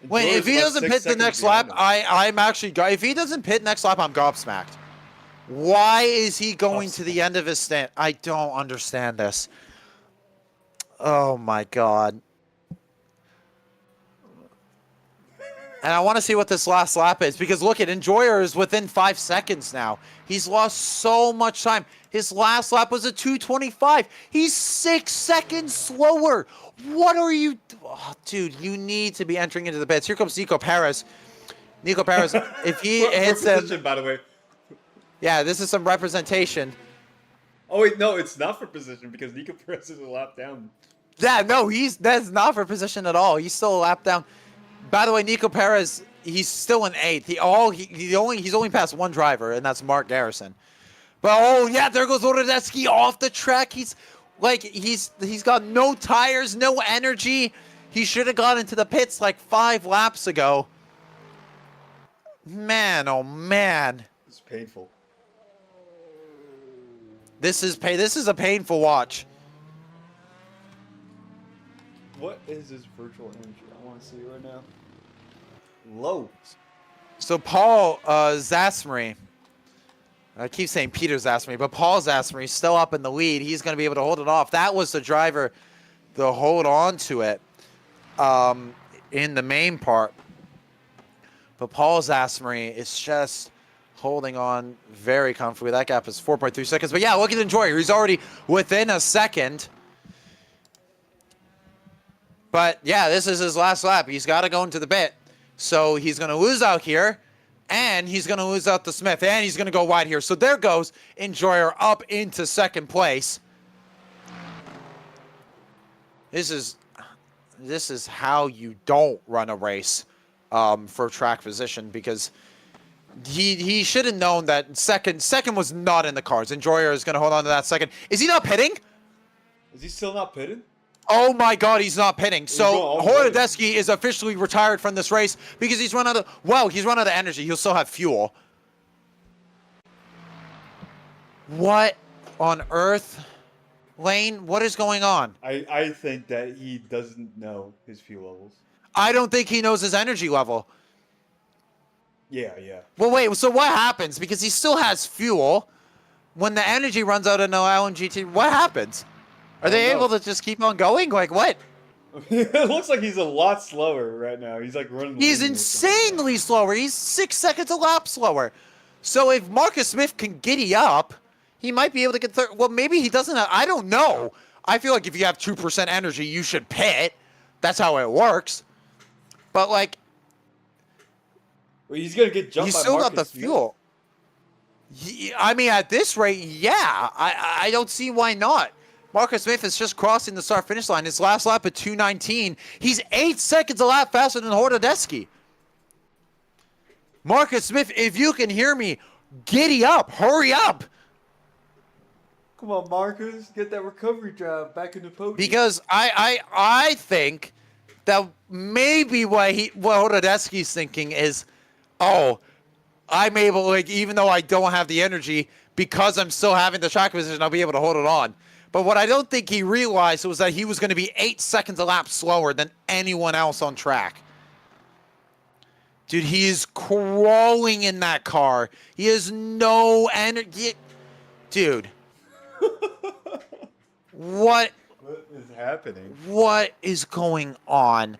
Wait, if he doesn't pit the next lap, I'm actually. If he doesn't pit next lap, I'm gobsmacked. Why is he going to the end of his stint? I don't understand this. Oh my god. And I want to see what this last lap is, because look at Enjoyer is within 5 seconds now. He's lost so much time. His last lap was a 2:25. He's 6 seconds slower. What are you... Oh, dude, you need to be entering into the pits. Here comes Nico Perez. Nico Perez, if he hits position, him... by the way. Yeah, this is some representation. Oh wait, no, it's not for position because Nico Perez is a lap down. Yeah, no, that's not for position at all. He's still a lap down. By the way, Nico Perez, he's still in 8th. He's only passed one driver, and that's Mark Garrison. But oh yeah, there goes Orodetsky off the track. He's got no tires, no energy. He should have got into the pits like 5 laps ago. Man, oh man. It's painful. This is a painful watch. What is his virtual energy? I want to see right now. Low. So Paul Zasmery, I keep saying Peter Zasmery, but Paul Zasmery is still up in the lead. He's going to be able to hold it off. That was the driver to hold on to it in the main part. But Paul Zasmery is just holding on very comfortably. That gap is 4.3 seconds. But yeah, look at Enjoyer. He's already within a second. But yeah, this is his last lap. He's got to go into the pit. So he's going to lose out here, and he's going to lose out to Smith, and he's going to go wide here. So there goes Enjoyer up into second place. This is how you don't run a race for track position, because he should have known that second was not in the cards. Enjoyer is going to hold on to that second. Is he not pitting? Is he still not pitted? Oh my god, he's not pitting. So going Hornadeski is officially retired from this race because he's run out of energy. He'll still have fuel. What on earth? Lane, what is going on? I think that he doesn't know his fuel levels. I don't think he knows his energy level. Yeah. Well, wait, so what happens? Because he still has fuel. When the energy runs out in the LMGT, what happens? Are they able to just keep on going? Like, what? It looks like he's a lot slower right now. He's like running. He's insanely slower. He's 6 seconds a lap slower. So if Marcus Smith can giddy up, he might be able to get third. Well, maybe he doesn't. I don't know. I feel like if you have 2% energy, you should pit. That's how it works. But, like... Well, he's going to get jumped by He's still Marcus got the Smith. fuel. I mean, at this rate, yeah. I don't see why not. Marcus Smith is just crossing the start-finish line. His last lap at 2:19. He's 8 seconds a lap faster than Hornadeski. Marcus Smith, if you can hear me, giddy up. Hurry up. Come on, Marcus. Get that recovery drive back in the podium. Because I think that maybe what Hornadeski's thinking is, oh, I'm able, like, even though I don't have the energy, because I'm still having the track position, I'll be able to hold it on. But what I don't think he realized was that he was going to be 8 seconds a lap slower than anyone else on track. Dude, he is crawling in that car. He has no energy. Dude. What is happening? What is going on?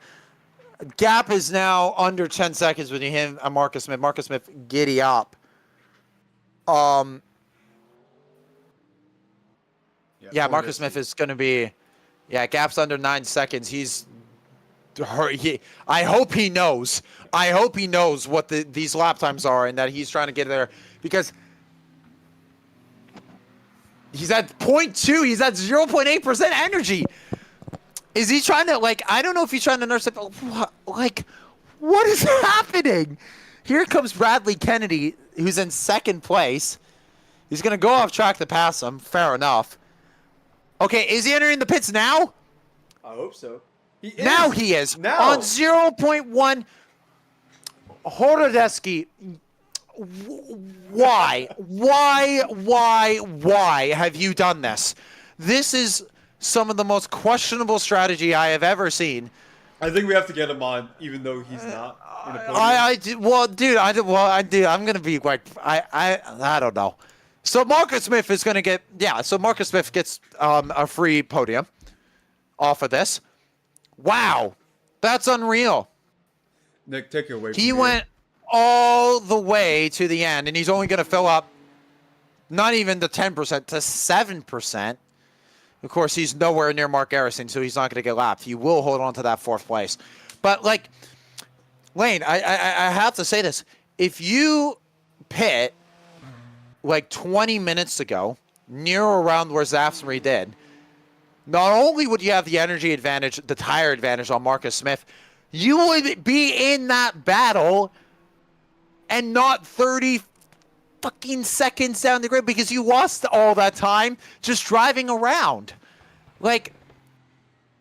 Gap is now under 10 seconds between him and Marcus Smith. Marcus Smith, giddy up. Yeah, Marcus Smith is going to be, gaps under 9 seconds. I hope he knows. I hope he knows what these lap times are and that he's trying to get there because he's at 0.2. He's at 0.8% energy. Is he trying to, I don't know if he's trying to nurse it. What is happening? Here comes Bradley Kennedy, who's in second place. He's going to go off track to pass him. Fair enough. Okay, is he entering the pits now? I hope so. He is. Now. On 0.1. Horodeski, why have you done this? This is some of the most questionable strategy I have ever seen. I think we have to get him on, even though he's not in a podium. I'm gonna be I don't know. So Marcus Smith is gonna get Marcus Smith gets a free podium off of this. Wow, that's unreal. Nick, take it away. He went all the way to the end, and he's only gonna fill up not even the 10% to 7%. Of course, he's nowhere near Mark Garrison, so he's not going to get lapped. He will hold on to that 4th place. But, Lane, I have to say this. If you pit, 20 minutes ago, near around where Zafsbury did, not only would you have the energy advantage, the tire advantage on Marcus Smith, you would be in that battle and not 30 fucking seconds down the grid because you lost all that time just driving around.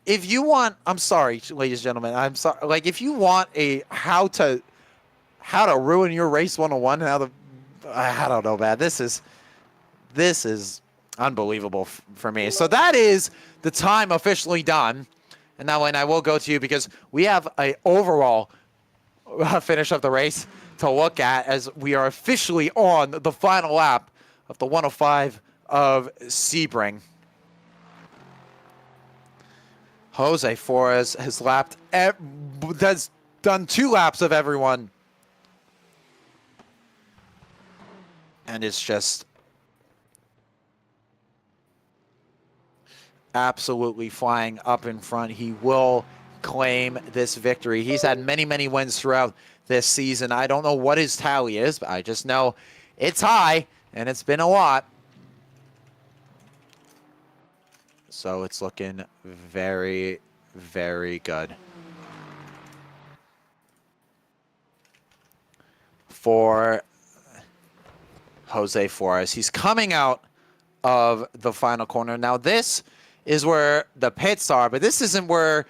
If you want, I'm sorry, ladies and gentlemen, I'm sorry. If you want a how to ruin your race 101, I don't know, man. This is unbelievable for me. So that is the time officially done. And now, Lane, I will go to you because we have a overall finish of the race to look at as we are officially on the final lap of the 105 of Sebring. Jose Flores has done 2 laps of everyone. And it's just absolutely flying up in front. He will claim this victory. He's had many, many wins throughout this season. I don't know what his tally is, but I just know it's high, and it's been a lot. So it's looking very, very good for Jose Flores. He's coming out of the final corner. Now, this is where the pits are, but this isn't where...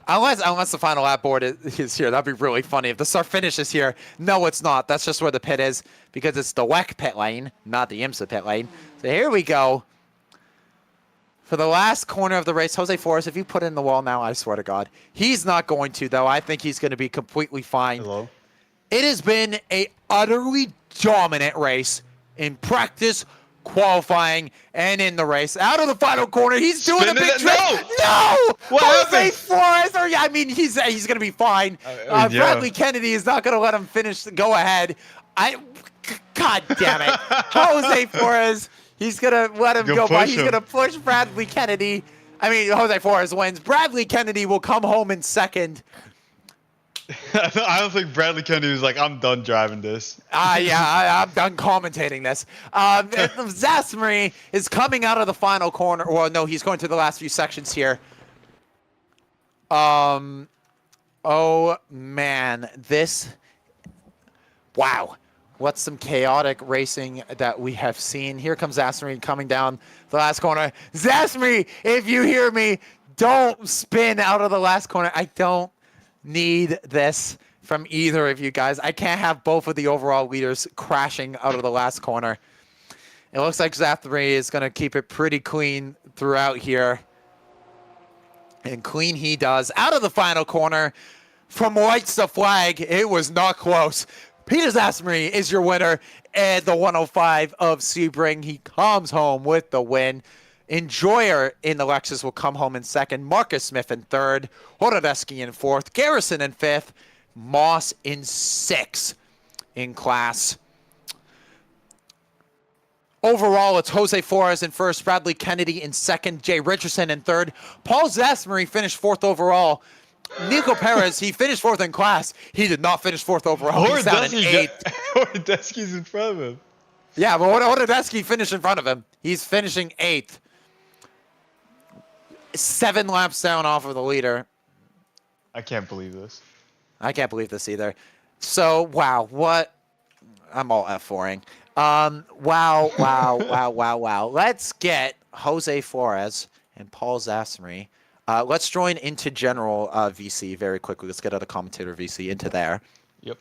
Unless the final lap board is here. That'd be really funny. If the start finish is here, no, it's not. That's just where the pit is because it's the WEC pit lane, not the IMSA pit lane. So here we go. For the last corner of the race, Jose Flores, if you put in the wall now, I swear to God. He's not going to, though. I think he's going to be completely fine. Hello? It has been a utterly dominant race in practice, qualifying, and in the race. Out of the final corner, he's doing a big trick. No! What Jose happened? Flores, he's going to be fine. Yeah. Bradley Kennedy is not going to let him finish. Go ahead. God damn it. Jose Flores, he's going to let him go by. He's going to push Bradley Kennedy. Jose Flores wins. Bradley Kennedy will come home in second. I don't think Bradley Kennedy was like, I'm done driving this. I'm done commentating this. Zafsbury is coming out of the final corner. Well, no, he's going through the last few sections here. Oh, man. Wow. What's some chaotic racing that we have seen. Here comes Zafsbury coming down the last corner. Zafsbury, if you hear me, don't spin out of the last corner. I don't need this from either of you guys. I can't have both of the overall leaders crashing out of the last corner. It looks like Zafsbury is going to keep it pretty clean throughout here. And clean he does. Out of the final corner, from whites to flag, it was not close. Peter Zafsbury is your winner at the 105 of Sebring. He comes home with the win. Enjoyer in the Lexus will come home in second. Marcus Smith in third. Horodeski in fourth. Garrison in fifth. Moss in sixth in class. Overall, it's Jose Flores in first, Bradley Kennedy in second, Jay Richardson in third. Paul Zasmery finished fourth overall. Nico Perez, he finished fourth in class. He did not finish fourth overall. He's down in eighth. Hordesky's in front of him. Yeah, but Hordesky finished in front of him. He's finishing eighth. 7 laps down off of the leader. I can't believe this. I can't believe this either. So, wow, what? I'm all F4ing. Wow. Let's get Jose Flores and Paul Zasmery. Let's join into general VC very quickly. Let's get out of commentator VC into there. Yep.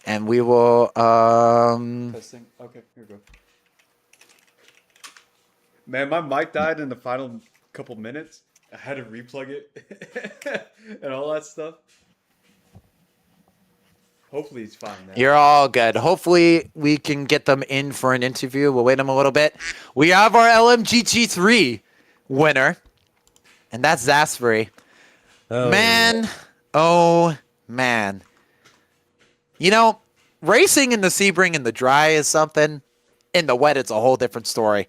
And we will. Testing. Okay, here we go. Man, my mic died in the final couple minutes. I had to replug it and all that stuff. Hopefully it's fine now. You're all good. Hopefully we can get them in for an interview. We'll wait them a little bit. We have our LMGT3 winner, and that's Zasmery. Oh man. You know, racing in the Sebring in the dry is something. In the wet, it's a whole different story.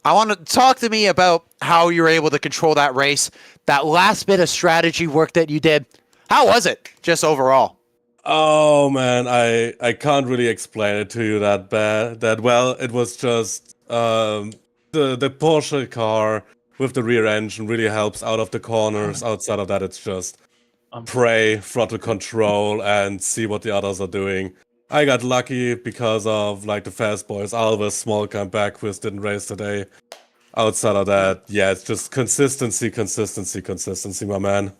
I want to talk to me about how you were able to control that race, that last bit of strategy work that you did. How was it, just overall? Oh man, I can't really explain it to you that well. It was just the Porsche car with the rear engine really helps out of the corners. Outside of that, it's just pray, throttle control, and see what the others are doing. I got lucky because of like the fast boys. Alves, Smolka, Bergqvist didn't race today. Outside of that, yeah, it's just consistency, my man.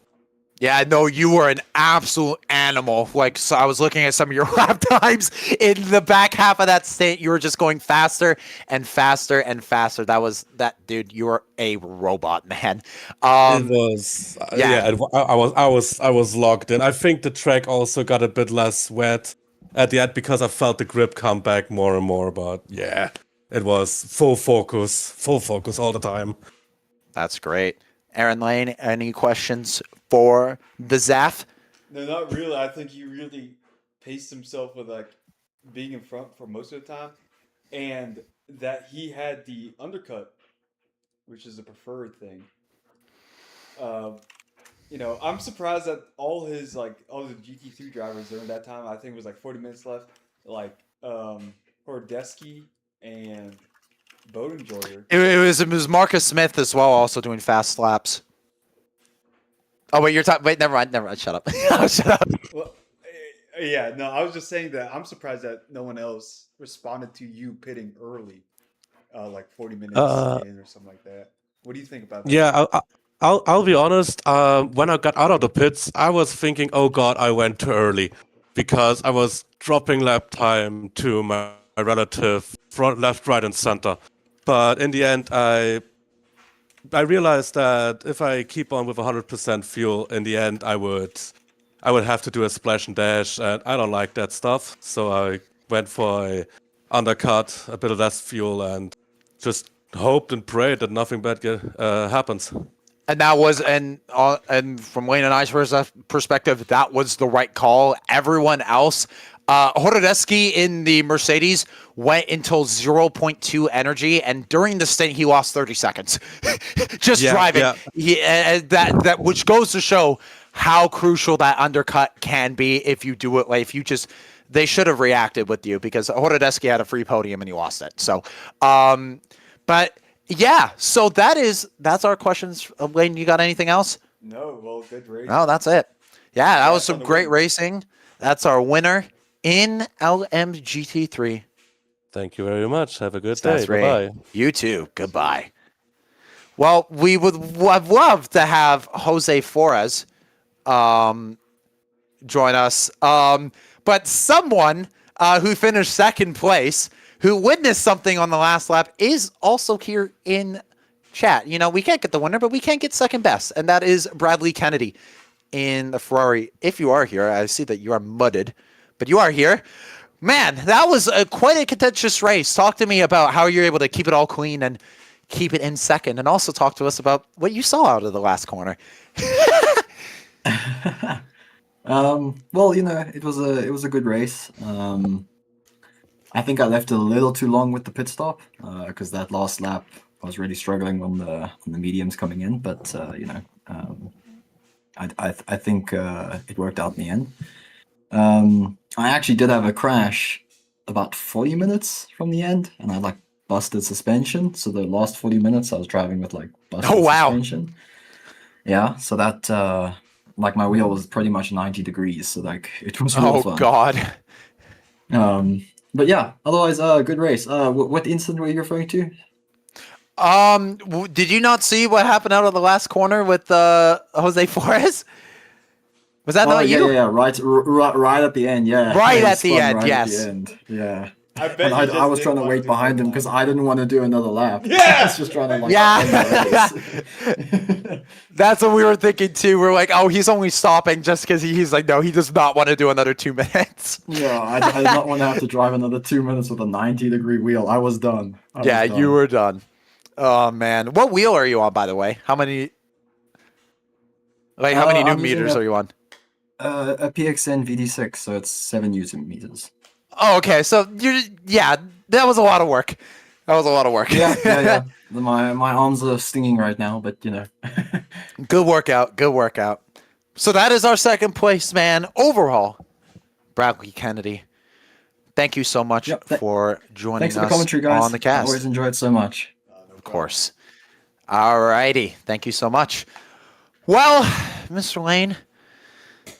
Yeah, no, you were an absolute animal. Like, so I was looking at some of your lap times in the back half of that stint. You were just going faster and faster and faster. Dude. You were a robot, man. It was, yeah. I was locked in. I think the track also got a bit less wet at the end because I felt the grip come back more and more. But yeah, it was full focus all the time. That's great. Aaron Lane, any questions for the Zaf? No, not really. I think he really paced himself with like being in front for most of the time, and that he had the undercut, which is the preferred thing. You know, I'm surprised that all the GT2 drivers during that time, I think it was like 40 minutes left, like Hordesky and Bodenjoyer. It was Marcus Smith as well, also doing fast laps. Oh wait, you're talking. Wait, never mind. Shut up. Shut up. Well, yeah, no, I was just saying that I'm surprised that no one else responded to you pitting early, like 40 minutes in or something like that. What do you think about that? Yeah, I'll be honest. When I got out of the pits, I was thinking, oh god, I went too early, because I was dropping lap time to my relative front, left, right, and center. But in the end, I realized that if I keep on with 100% fuel, in the end, I would have to do a splash and dash, and I don't like that stuff. So I went for a undercut, a bit of less fuel, and just hoped and prayed that nothing bad happens. And that was, and from Wayne and I's perspective, that was the right call. Everyone else, Hordesky in the Mercedes went until 0.2 energy, and during the stint he lost 30 seconds just driving. Yeah. That which goes to show how crucial that undercut can be if you do it. Like if you just, they should have reacted with you, because Hordesky had a free podium and he lost it. So, but yeah, so that's our questions. Wayne, you got anything else? No, well, good race. No, that's it. Yeah, that was some great racing. That's our winner in LMGT3. Thank you very much. Have a good day. Bye-bye. You too. Goodbye. Well, we would have loved to have Jose Flores join us. But someone who finished second place, who witnessed something on the last lap, is also here in chat. You know, we can't get the winner, but we can get second best, and that is Bradley Kennedy in the Ferrari. If you are here, I see that you are mudded, but you are here. Man, that was quite a contentious race. Talk to me about how you're able to keep it all clean and keep it in second, and also talk to us about what you saw out of the last corner. Well, it was a good race. I think I left it a little too long with the pit stop because that last lap I was really struggling on the mediums coming in, but I think it worked out in the end. I actually did have a crash about 40 minutes from the end, and I like busted suspension. So the last 40 minutes I was driving with like busted wow. suspension. Yeah, so that like my wheel was pretty much 90 degrees, so like it was real fun. God. But yeah, otherwise, good race. What incident were you referring to? Did you not see what happened out of the last corner with Jose Flores? Was that not you? Yeah, right at the end, yeah. Right He at the spun end, right yes. At the end. Yeah. I bet And you I just was didn't trying to want wait do behind that him because lap. I didn't want to do another lap. Yeah! I was just trying to like Yeah. end the race. That's what we were thinking too. We're like, oh, he's only stopping just because he's like, no, he does not want to do another 2 minutes. Yeah, I did not want to have to drive another 2 minutes with a 90-degree wheel. I was done. Yeah, you were done. Oh man, what wheel are you on, by the way? How many? Like, how many I'm newton using meters a- are you on? A PXN VD6, so it's 7 Newton meters. Oh, okay. So yeah, that was a lot of work. That was a lot of work. Yeah. My arms are stinging right now, but Good workout. Good workout. So that is our second place, man. Overall, Bradley Kennedy. Thank you so much for joining Thanks for the us commentary, guys. on the cast. I always enjoy it so much. Of course. Alrighty. Thank you so much. Well, Mr. Lane,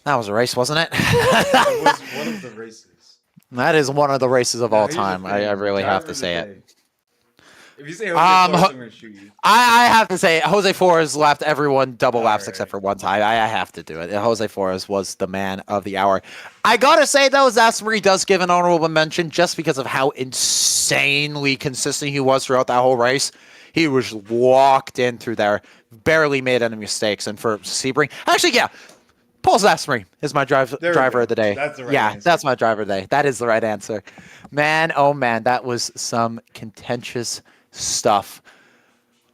that was a race, wasn't it? It was one of the races. That is one of the races of all Here's the time. I thing, really have driver to of say the it. day. If you say Jose Flores, I'm gonna shoot you. I have to say, Jose Flores left everyone double laps Alright. except for one time. I have to do it. Jose Flores was the man of the hour. I gotta say, though, Zasmari does give an honorable mention just because of how insanely consistent he was throughout that whole race. He was locked in through there, barely made any mistakes. And for Sebring, actually, yeah, Paul Zasmari is my There we driver go. of the day. That's the right yeah, answer. that's my driver of the day. That is the right answer. Man, oh man, that was some contentious stuff.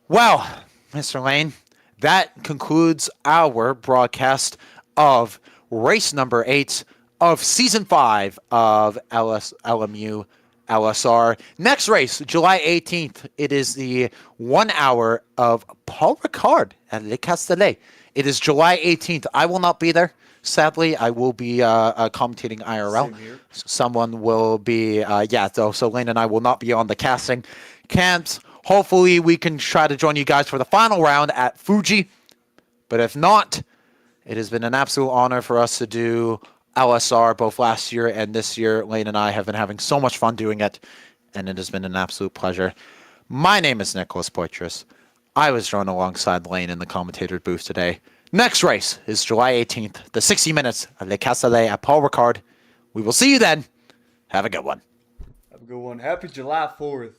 Well, Mr. Lane, that concludes our broadcast of race number 8 of season 5 of LMU LSR. Next race, July 18th. It is the 1 hour of Paul Ricard at Le Castellet. It is July 18th. I will not be there. Sadly, I will be commentating IRL. Same here. Someone will be, so Lane and I will not be on the casting camps. Hopefully, we can try to join you guys for the final round at Fuji. But if not, it has been an absolute honor for us to do LSR both last year and this year. Lane and I have been having so much fun doing it, and it has been an absolute pleasure. My name is Nicholas Poitras. I was joined alongside Lane in the commentator booth today. Next race is July 18th, the 60 minutes of Le Castellet at Paul Ricard. We will see you then. Have a good one. Have a good one. Happy July 4th.